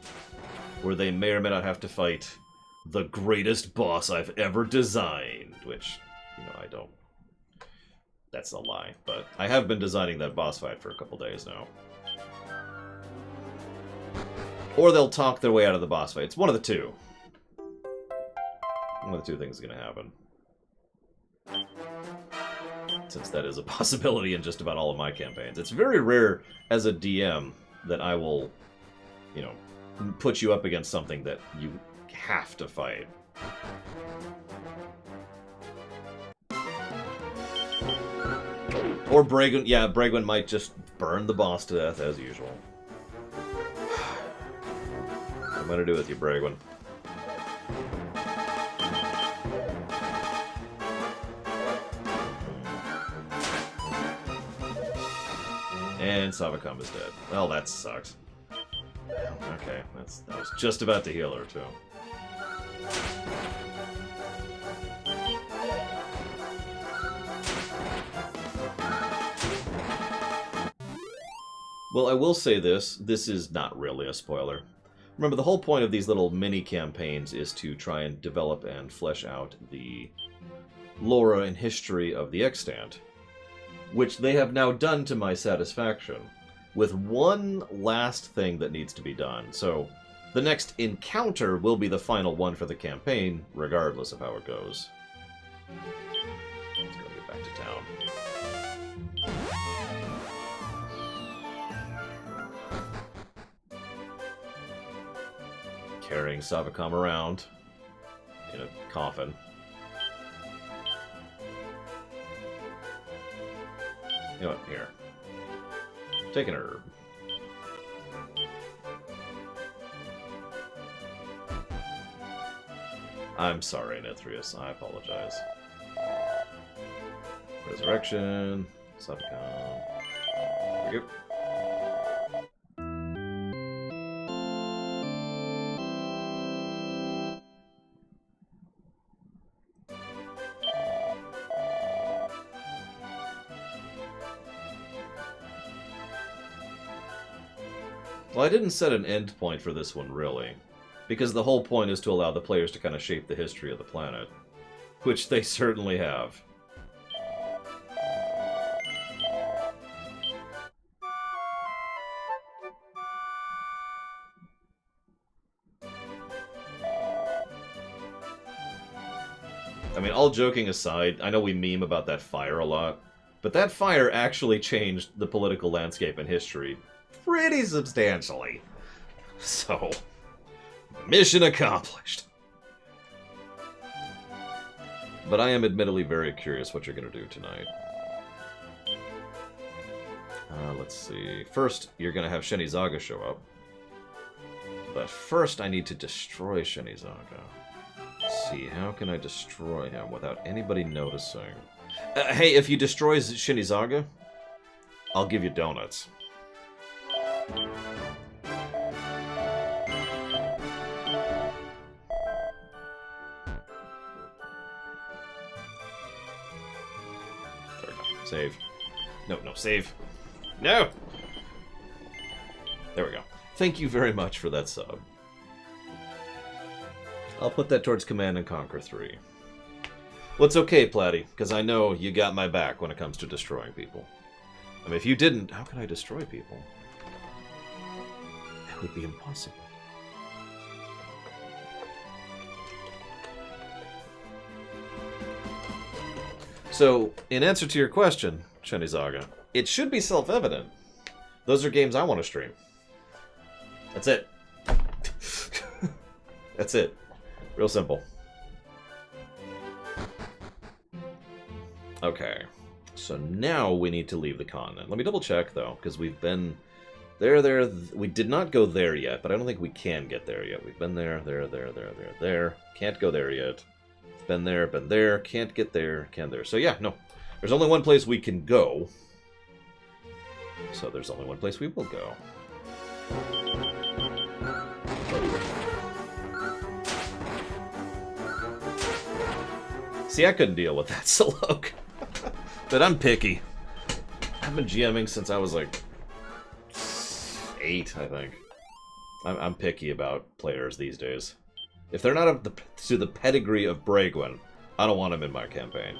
where they may or may not have to fight the greatest boss I've ever designed, which, you know, I don't... That's a lie, but I have been designing that boss fight for a couple days now. Or they'll talk their way out of the boss fight. It's one of the two. One of the two things is going to happen. Since that is a possibility in just about all of my campaigns. It's very rare as a DM that I will, you know, put you up against something that you have to fight. Or Braegwyn, yeah, Braegwyn might just burn the boss to death as usual. What am I gonna do with you, Braegwyn? And Savacom is dead. Well, that sucks. Okay, I was just about to heal her, too. Well, I will say this. This is not really a spoiler. Remember, the whole point of these little mini-campaigns is to try and develop and flesh out the lore and history of the extant, which they have now done to my satisfaction, with one last thing that needs to be done. So, the next encounter will be the final one for the campaign, regardless of how it goes. Let's go get back to town. Carrying Savacom around in a coffin. You know what? Here. Take an herb. I'm sorry, Nithrius. I apologize. Resurrection. Savacom. There we go. Well, I didn't set an end point for this one, really, because the whole point is to allow the players to kind of shape the history of the planet, which they certainly have. I mean, all joking aside, I know we meme about that fire a lot, but that fire actually changed the political landscape in history pretty substantially. So, mission accomplished. But I am admittedly very curious what you're going to do tonight. Let's see. First, you're going to have Shenizaga show up. But first, I need to destroy Shenizaga. Let's see, how can I destroy him without anybody noticing? Hey, if you destroy Shenizaga, I'll give you donuts. There we go. Save. No, save. No! There we go. Thank you very much for that sub. I'll put that towards Command & Conquer 3. Well, it's okay, Platty, because I know you got my back when it comes to destroying people. I mean, if you didn't, how can I destroy people? That would be impossible. So, in answer to your question, Shenizaga, it should be self-evident. Those are games I want to stream. That's it. That's it. Real simple. Okay. So now we need to leave the continent. Let me double check, though, because we've been there. We did not go there yet, but I don't think we can get there yet. We've been there. Can't go there yet. Been there. Can't get there. Can there. So yeah, no. There's only one place we can go. So there's only one place we will go. See, I couldn't deal with that, Salok. But I'm picky. I've been GMing since I was like 8, I think. I'm picky about players these days. If they're not up to the pedigree of Braegwyn, I don't want them in my campaign.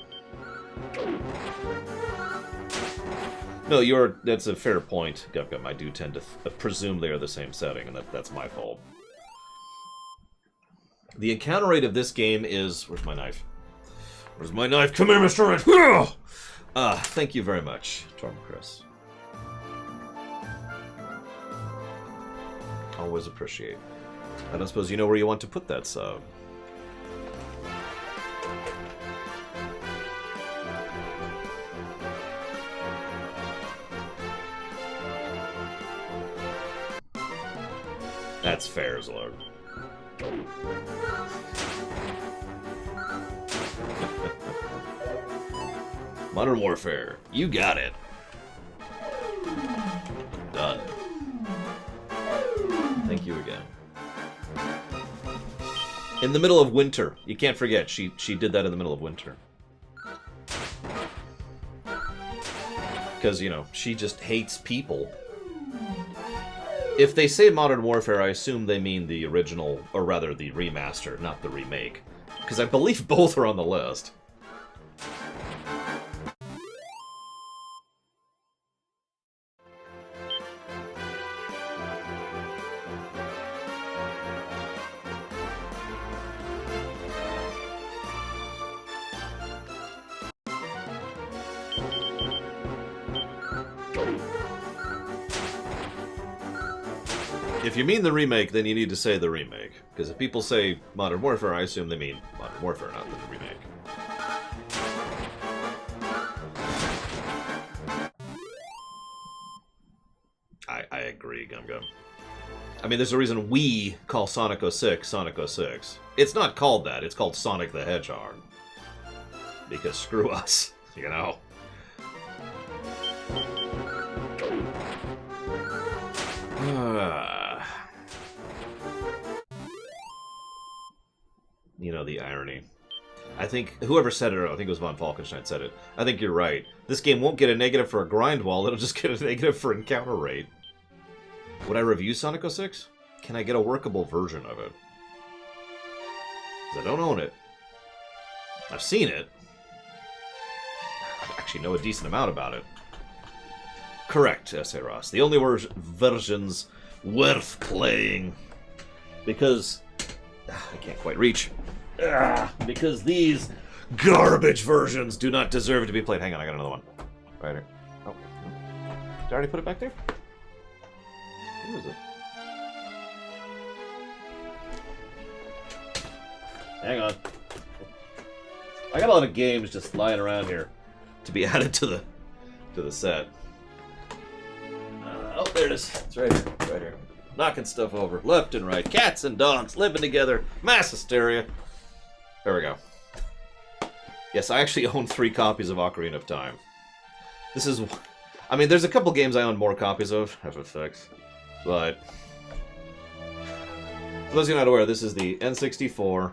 No, that's a fair point, Gupgum. I do tend to presume they are the same setting, and that's my fault. The encounter rate of this game is... Where's my knife? Where's my knife? Come here, Mr. Red! Thank you very much, Tormachris. Always appreciate. I don't suppose you know where you want to put that sub. That's fair, Zlog. Modern Warfare. You got it. Done. Thank you again. In the middle of winter. You can't forget, she did that in the middle of winter. Because, you know, she just hates people. If they say Modern Warfare, I assume they mean the original, or rather the remaster, not the remake. Because I believe both are on the list. If you mean the remake, then you need to say the remake. Because if people say Modern Warfare, I assume they mean Modern Warfare, not the remake. I agree, Gum Gum. I mean, there's a reason we call Sonic 06 Sonic 06. It's not called that, it's called Sonic the Hedgehog. Because screw us, you know? You know, the irony. I think, whoever said it, I think it was Von Falkenstein said it. I think you're right. This game won't get a negative for a grind wall, it'll just get a negative for encounter rate. Would I review Sonic 06? Can I get a workable version of it? Because I don't own it. I've seen it. I actually know a decent amount about it. Correct, S.A. Ross. The only versions worth playing. Because... I can't quite reach. Because these Garbage versions do not deserve to be played. Hang on, I got another one. Right here. Oh. Did I already put it back there? Who is it? Hang on. I got a lot of games just lying around here to be added to the set. Oh, there it is. It's right here. Right here. Knocking stuff over left and right. Cats and dogs living together. Mass hysteria. There we go. Yes, I actually own 3 copies of Ocarina of Time. This is... I mean, there's a couple games I own more copies of, FFX. But... for those of you not aware, this is the N64,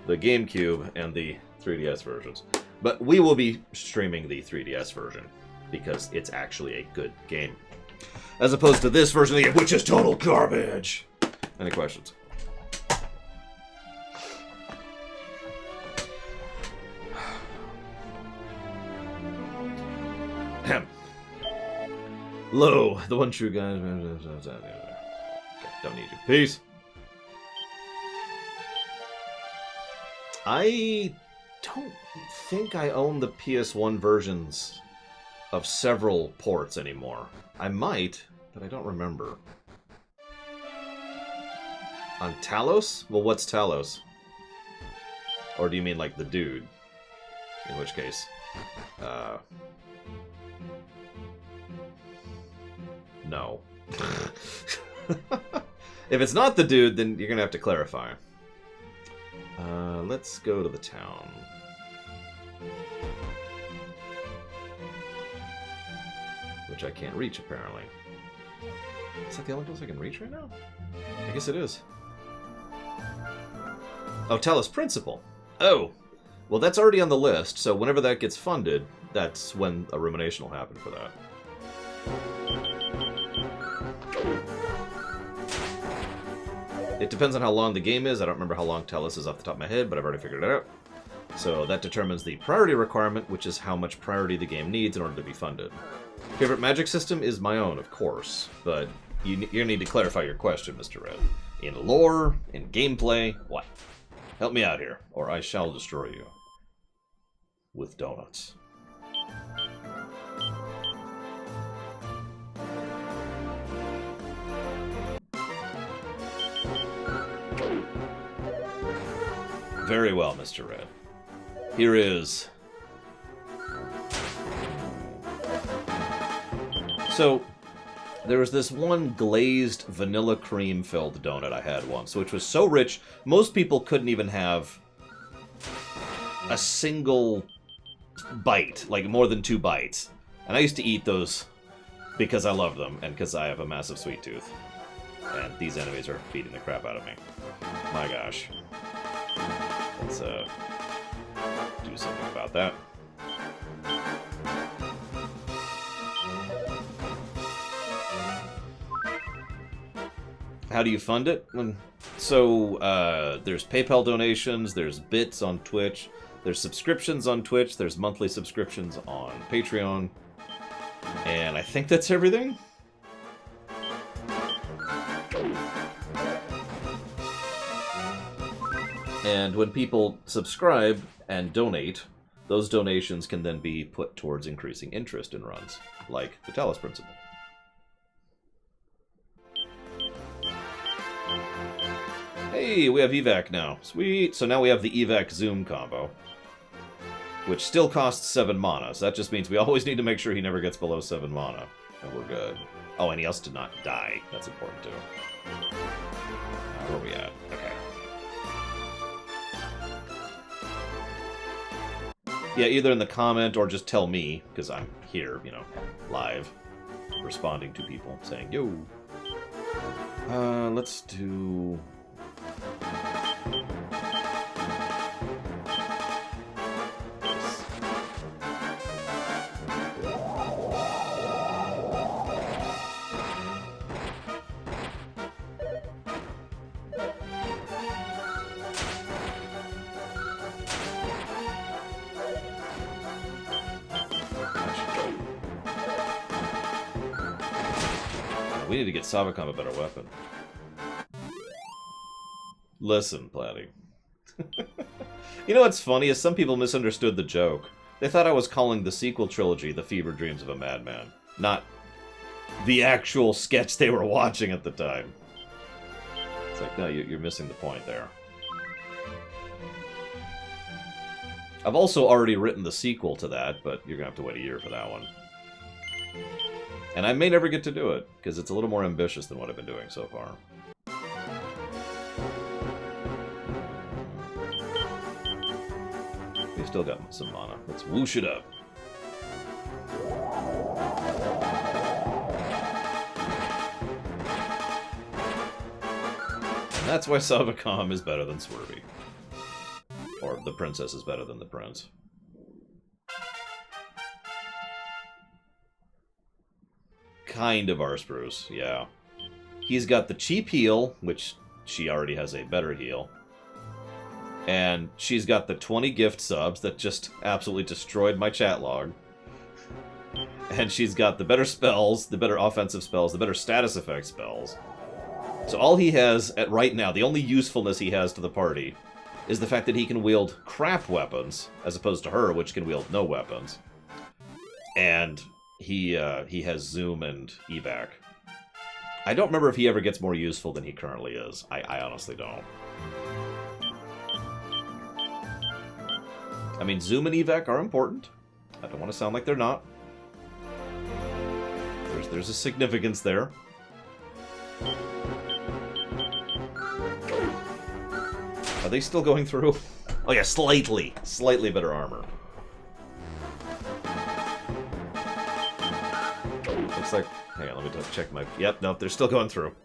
the GameCube, and the 3DS versions. But we will be streaming the 3DS version, because it's actually a good game. As opposed to this version of the game, which is total garbage! Any questions? Ahem. Lo, the one true guy. Okay, don't need you. Peace. I don't think I own the PS1 versions of several ports anymore. I might, but I don't remember. On Talos? Well, what's Talos? Or do you mean like the dude? In which case, no. If it's not the dude, then you're gonna have to clarify. Let's go to the town. Which I can't reach, apparently. Is that the only place I can reach right now? I guess it is. Oh, Talos Principle. Oh! Well, that's already on the list, so whenever that gets funded, that's when a rumination will happen for that. It depends on how long the game is. I don't remember how long Talos is off the top of my head, but I've already figured it out. So that determines the priority requirement, which is how much priority the game needs in order to be funded. Favorite magic system is my own, of course, but you need to clarify your question, Mr. Red. In lore, in gameplay, what? Help me out here, or I shall destroy you. With donuts. Very well, Mr. Red. Here is... So, there was this one glazed vanilla cream filled donut I had once, which was so rich, most people couldn't even have a single bite, like more than 2 bites. And I used to eat those because I love them, and because I have a massive sweet tooth. And these enemies are beating the crap out of me. My gosh. Let's do something about that. How do you fund it? So, there's PayPal donations, there's bits on Twitch, there's subscriptions on Twitch, there's monthly subscriptions on Patreon, and I think that's everything? And when people subscribe and donate, those donations can then be put towards increasing interest in runs, like the Talos Principle. Hey, we have evac now. Sweet. So now we have the evac zoom combo, which still costs 7 mana. So that just means we always need to make sure he never gets below 7 mana, and we're good. Oh, and he has to not die. That's important too. Where are we at? Okay. Yeah, either in the comment or just tell me, because I'm here, you know, live, responding to people, saying, yo. Let's do... We need to get Savacom a better weapon. Listen, Platy. You know what's funny is some people misunderstood the joke. They thought I was calling the sequel trilogy The Fever Dreams of a Madman, not the actual sketch they were watching at the time. It's like, no, you're missing the point there. I've also already written the sequel to that, but you're going to have to wait a year for that one. And I may never get to do it, because it's a little more ambitious than what I've been doing so far. We've still got some mana. Let's whoosh it up. And that's why Savacom is better than Swervy. Or the princess is better than the prince. Kind of Arspruce, yeah. He's got the cheap heal, which she already has a better heal. And she's got the 20 gift subs that just absolutely destroyed my chat log. And she's got the better spells, the better offensive spells, the better status effect spells. So all he has at right now, the only usefulness he has to the party, is the fact that he can wield crap weapons, as opposed to her, which can wield no weapons. And he has Zoom and Evac. I don't remember if he ever gets more useful than he currently is. I honestly don't. I mean, Zoom and Evac are important. I don't want to sound like they're not. There's a significance there. Are they still going through? Oh yeah, slightly. Slightly better armor. Looks like... Hang on, let me check my... Yep, nope, they're still going through.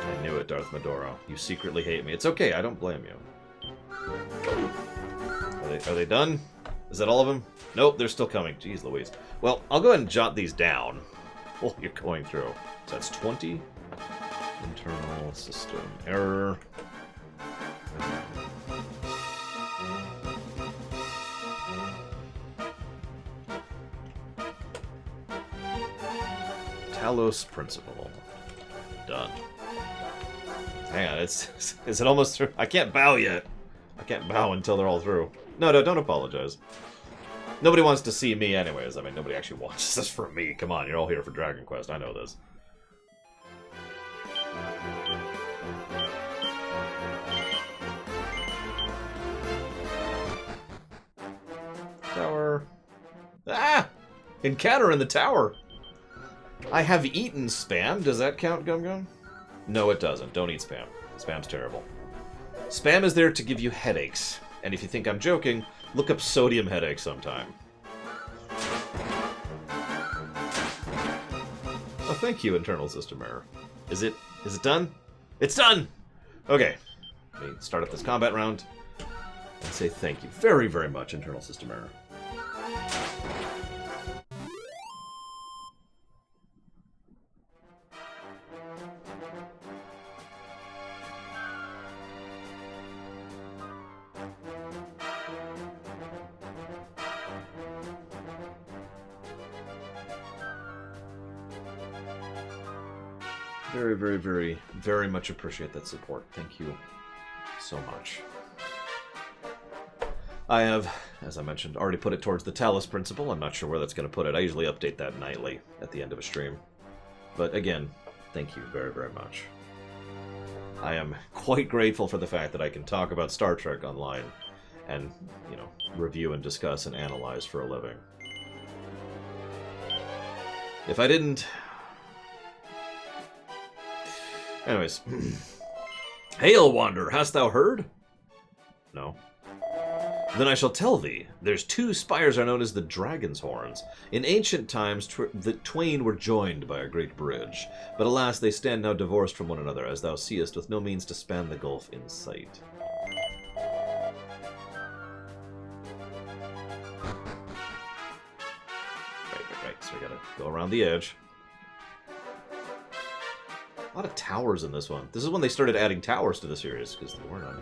I knew it, Darth Medoro. You secretly hate me. It's okay, I don't blame you. Are they done? Is that all of them? Nope, they're still coming. Jeez Louise. Well, I'll go ahead and jot these down. Oh, you're going through. So that's 20. Internal system error. Talos Principle. Done. Hang on, is it almost through? I can't bow yet. I can't bow until they're all through. No, don't apologize. Nobody wants to see me anyways. I mean, nobody actually watches this for me. Come on, you're all here for Dragon Quest. I know this. Tower. Ah! Encounter in the tower. I have eaten spam. Does that count, Gum Gum? No, it doesn't. Don't eat spam. Spam's terrible. Spam is there to give you headaches. And if you think I'm joking, look up sodium headache sometime. Oh, thank you, internal system error. Is it done? It's done! Okay. Let me start up this combat round and say thank you very, very much, internal system error. Very, very, very, very much appreciate that support. Thank you so much. I have, as I mentioned, already put it towards the Talos Principle. I'm not sure where that's going to put it. I usually update that nightly at the end of a stream. But again, thank you very, very much. I am quite grateful for the fact that I can talk about Star Trek online and, you know, review and discuss and analyze for a living. If I didn't... Anyways. Hail, Wander, hast thou heard? No. Then I shall tell thee. There's two spires are known as the Dragon's Horns. In ancient times, the twain were joined by a great bridge. But alas, they stand now divorced from one another, as thou seest, with no means to span the gulf in sight. Right. So we gotta go around the edge. A lot of towers in this one. This is when they started adding towers to the series, because there were none.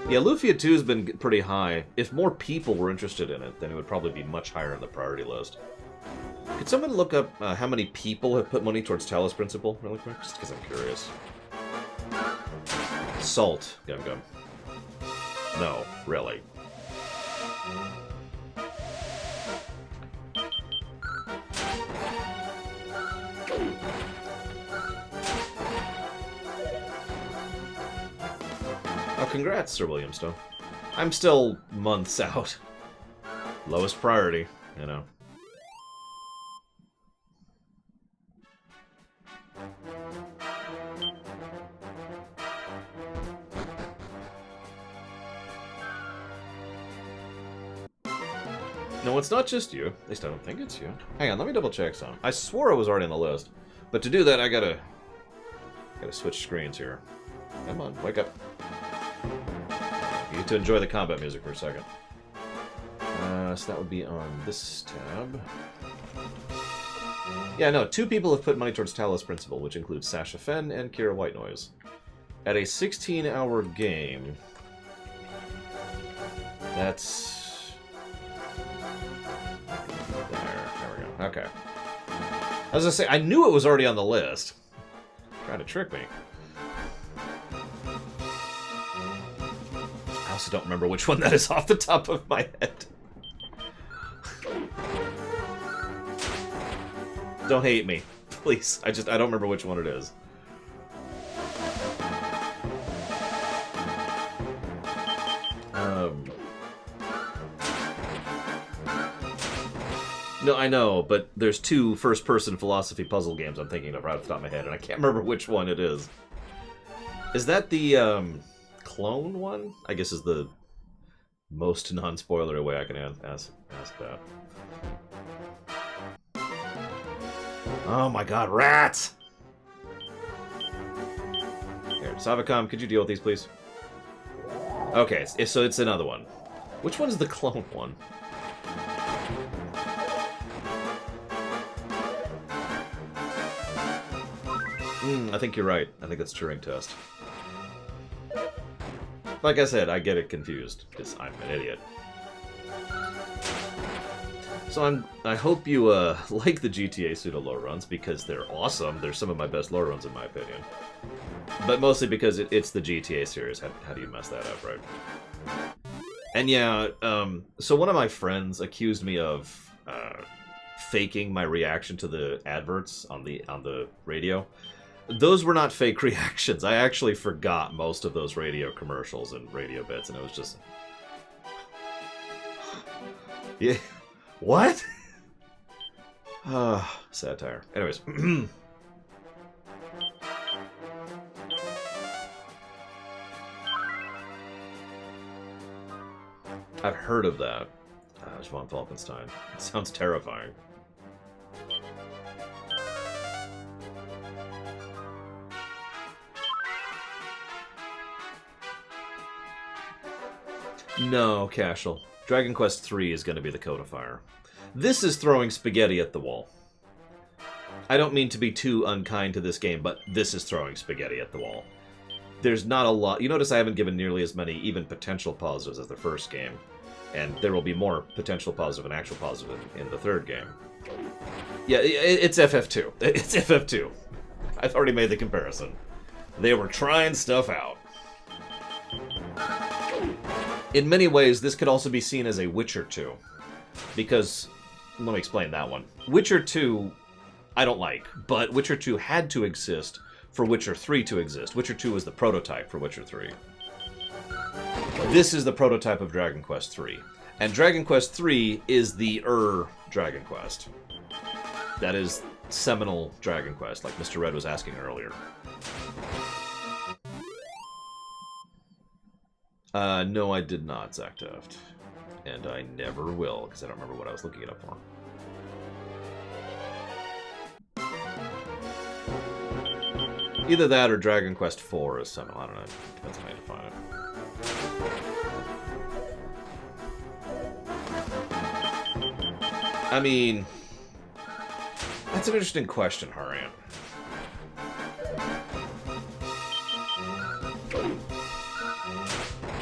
Yeah, Lufia 2 has been pretty high. If more people were interested in it, then it would probably be much higher on the priority list. Could someone look up how many people have put money towards Talos Principle really quick? Just because I'm curious. Salt. Gum Gum. No, really. Oh, congrats, Sir Williamstone. I'm still months out. Lowest priority, you know. No, it's not just you. At least I don't think it's you. Hang on, let me double check some. I swore I was already on the list. But to do that, I gotta switch screens here. Come on, wake up. You need to enjoy the combat music for a second. So that would be on this tab. Yeah, no, 2 people have put money towards Talos Principle, which includes Sasha Fenn and Kira Whitenoise. At a 16-hour game, that's... There we go. Okay. I was gonna say, I knew it was already on the list. Trying to trick me. I also don't remember which one that is off the top of my head. Don't hate me, please. I don't remember which one it is. No, I know, but there's 2 first-person philosophy puzzle games I'm thinking of right off the top of my head, and I can't remember which one it is. Is that the, clone one? I guess is the most non-spoiler way I can ask that. Oh my god, rats! Here, Savacom, could you deal with these, please? Okay, so it's another one. Which one's the clone one? I think you're right. I think that's Turing test. Like I said, I get it confused, because I'm an idiot. So I hope you like the GTA pseudo low runs, because they're awesome. They're some of my best low runs, in my opinion. But mostly because it's the GTA series. How do you mess that up, right? And yeah, so one of my friends accused me of faking my reaction to the adverts on the radio. Those were not fake reactions. I actually forgot most of those radio commercials and radio bits, and it was just... Yeah. What? Satire. Anyways. I've heard of that. Schwan Falkenstein. It sounds terrifying. No, Cashel. Dragon Quest III is going to be the codifier. This is throwing spaghetti at the wall. I don't mean to be too unkind to this game, but this is throwing spaghetti at the wall. There's not a lot... You notice I haven't given nearly as many even potential positives as the first game. And there will be more potential positive and actual positive in the third game. Yeah, it's FF2. It's FF2. I've already made the comparison. They were trying stuff out. In many ways, this could also be seen as a Witcher 2. Because, let me explain that one. Witcher 2, I don't like, but Witcher 2 had to exist for Witcher 3 to exist. Witcher 2 was the prototype for Witcher 3. This is the prototype of Dragon Quest III. And Dragon Quest III is the Dragon Quest. That is seminal Dragon Quest, like Mr. Red was asking earlier. No, I did not, Zacteft. And I never will, because I don't remember what I was looking it up for. Either that or Dragon Quest IV is seminal. I don't know. Depends on how you define it. I mean, that's an interesting question, Harian.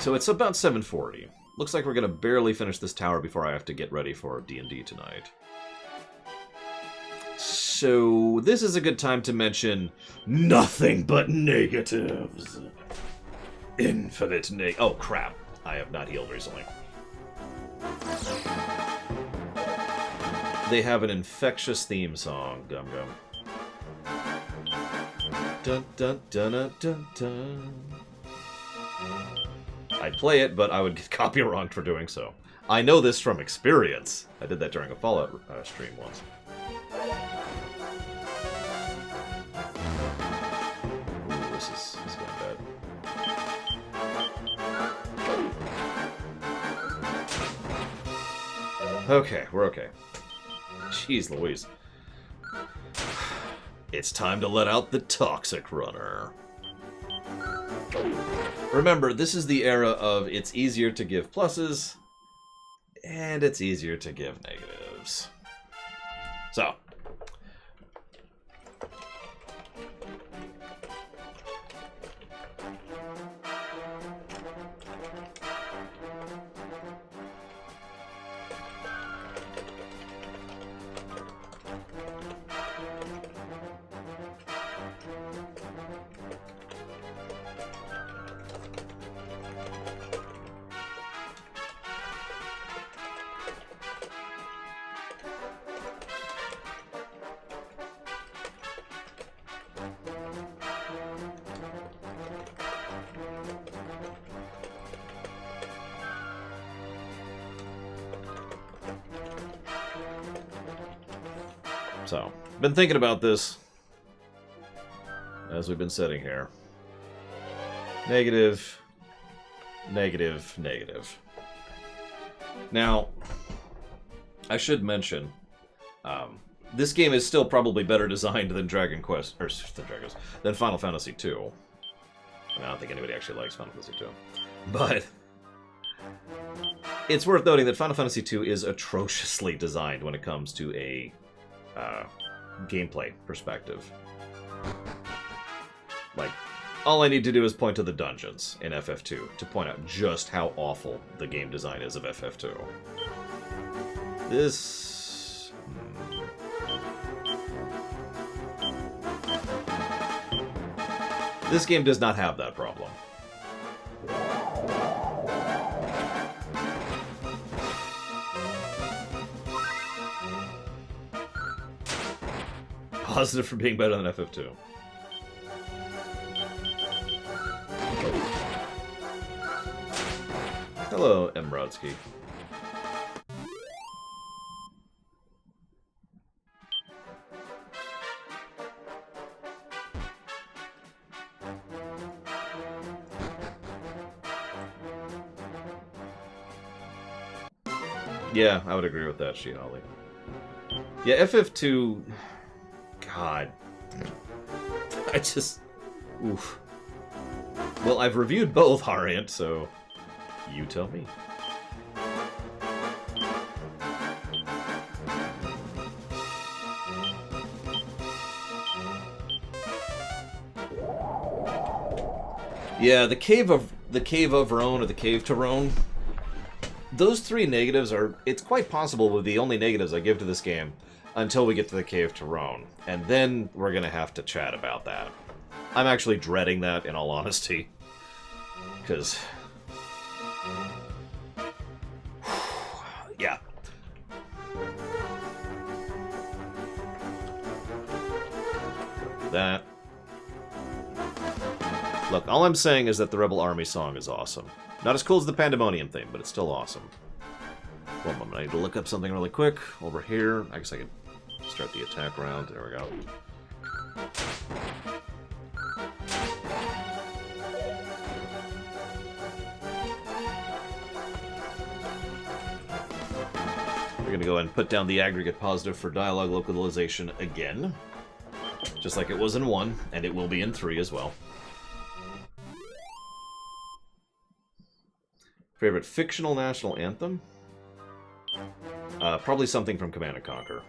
So it's about 7:40. Looks like we're going to barely finish this tower before I have to get ready for D&D tonight. So this is a good time to mention nothing but negatives. Infinite oh crap. I have not healed recently. They have an infectious theme song, Gum Gum. Dun dun dun dun dun dun. I'd play it, but I would get copyrighted for doing so. I know this from experience. I did that during a Fallout stream once. Ooh, this is going bad. Okay, we're okay. Jeez Louise. It's time to let out the Toxic Runner. Remember, this is the era of it's easier to give pluses, and it's easier to give negatives. So. So, been thinking about this as we've been sitting here. Negative, negative, negative. Now, I should mention, this game is still probably better designed than Dragon Quest, or than Final Fantasy II. I mean, I don't think anybody actually likes Final Fantasy II. But it's worth noting that Final Fantasy II is atrociously designed when it comes to a gameplay perspective. Like, all I need to do is point to the dungeons in FF2 to point out just how awful the game design is of FF2. This... This game does not have that problem. Positive for being better than FF2. Hello, M. Brodsky. Yeah, I would agree with that, She-Holly. Yeah, FF2... God. I just... Oof. Well, I've reviewed both, Harriet, so... You tell me. Yeah, the Cave of Rhone, or the Cave to Rhone, those three negatives are... It's quite possible with the only negatives I give to this game until we get to the Cave to Rhone. And then we're going to have to chat about that. I'm actually dreading that, in all honesty. Because... yeah. That. Look, all I'm saying is that the Rebel Army song is awesome. Not as cool as the Pandemonium theme, but it's still awesome. One moment, I need to look up something really quick. Over here, I guess I could start the attack round. There we go. We're going to go ahead and put down the aggregate positive for dialogue localization again. Just like it was in 1, and it will be in 3 as well. Favorite fictional national anthem? Probably something from Command & Conquer.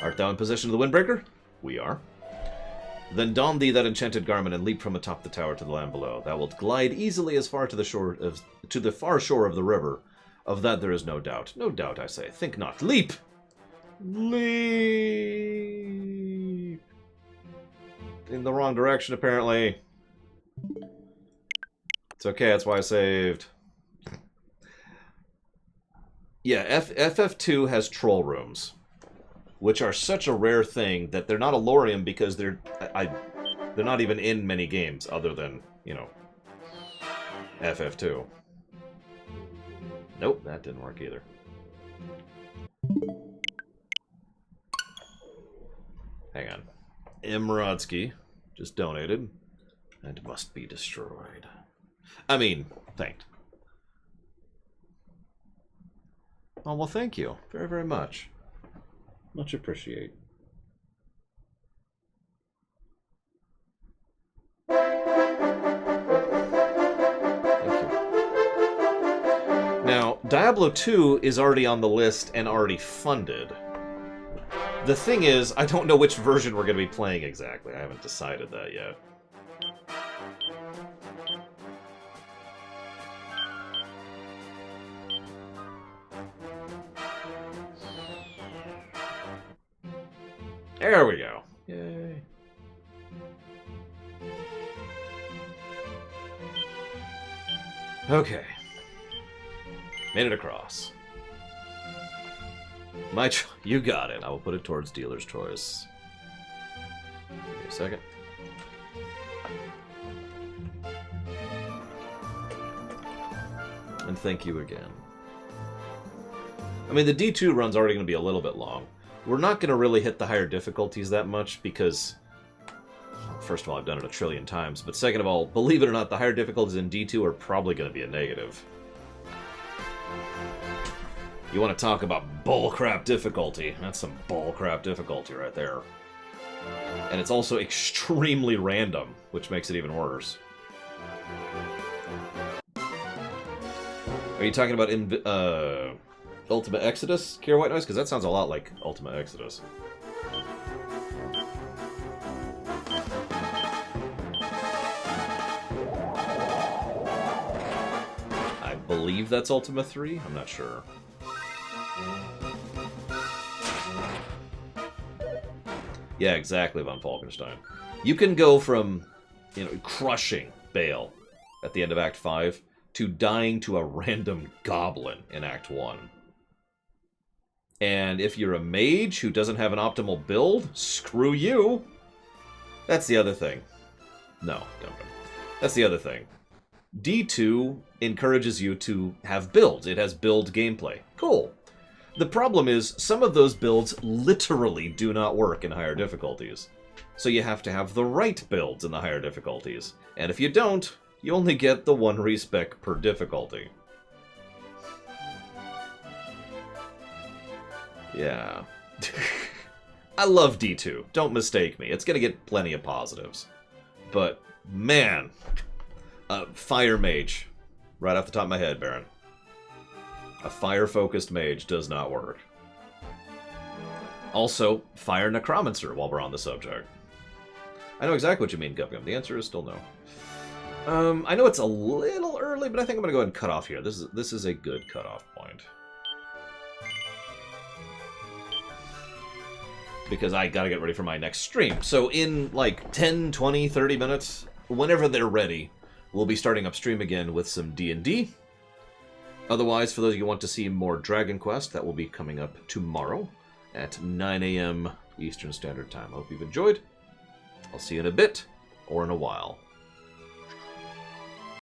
Art thou in possession of the Windbreaker? We are. Then don thee that enchanted garment and leap from atop the tower to the land below. Thou wilt glide easily as far to the far shore of the river. Of that there is no doubt. No doubt, I say. Think not. Leap! Leap! In the wrong direction, apparently. It's okay, that's why I saved. Yeah, FF2 has troll rooms, which are such a rare thing that they're not a lorium because they're not even in many games other than, you know, FF2. Nope, that didn't work either. Hang on. Imrodsky just donated and must be destroyed. I mean, thanked. Oh, well, thank you very, very much. Much appreciate. Now, Diablo 2 is already on the list and already funded. The thing is, I don't know which version we're going to be playing exactly. I haven't decided that yet. There we go. Yay. Okay. Made it across. You got it. I will put it towards dealer's choice. Give me a second. And thank you again. I mean, the D2 run's already going to be a little bit long. We're not going to really hit the higher difficulties that much because, first of all, I've done it a trillion times, but second of all, believe it or not, the higher difficulties in D2 are probably going to be a negative. You want to talk about bullcrap difficulty? That's some bullcrap difficulty right there. And it's also extremely random, which makes it even worse. Are you talking about Ultima Exodus, Kira White Noise? Because that sounds a lot like Ultima Exodus. I believe that's Ultima 3? I'm not sure. Yeah, exactly, Von Falkenstein. You can go from, you know, crushing Bale at the end of Act 5 to dying to a random goblin in Act 1. And if you're a mage who doesn't have an optimal build, screw you! That's the other thing. No, don't. That's the other thing. D2 encourages you to have builds. It has build gameplay. Cool. The problem is, some of those builds literally do not work in higher difficulties. So you have to have the right builds in the higher difficulties. And if you don't, you only get the one respec per difficulty. Yeah. I love D2, don't mistake me. It's gonna get plenty of positives. But, man, Fire Mage. Right off the top of my head, Baron. A fire-focused mage does not work. Also, Fire Necromancer, while we're on the subject. I know exactly what you mean, Gubgum. The answer is still no. I know it's a little early, but I think I'm going to go ahead and cut off here. This is a good cutoff point. Because I gotta get ready for my next stream. So in like 10, 20, 30 minutes, whenever they're ready, we'll be starting up stream again with some D&D. Otherwise, for those of you who want to see more Dragon Quest, that will be coming up tomorrow at 9 a.m. Eastern Standard Time. I hope you've enjoyed. I'll see you in a bit, or in a while.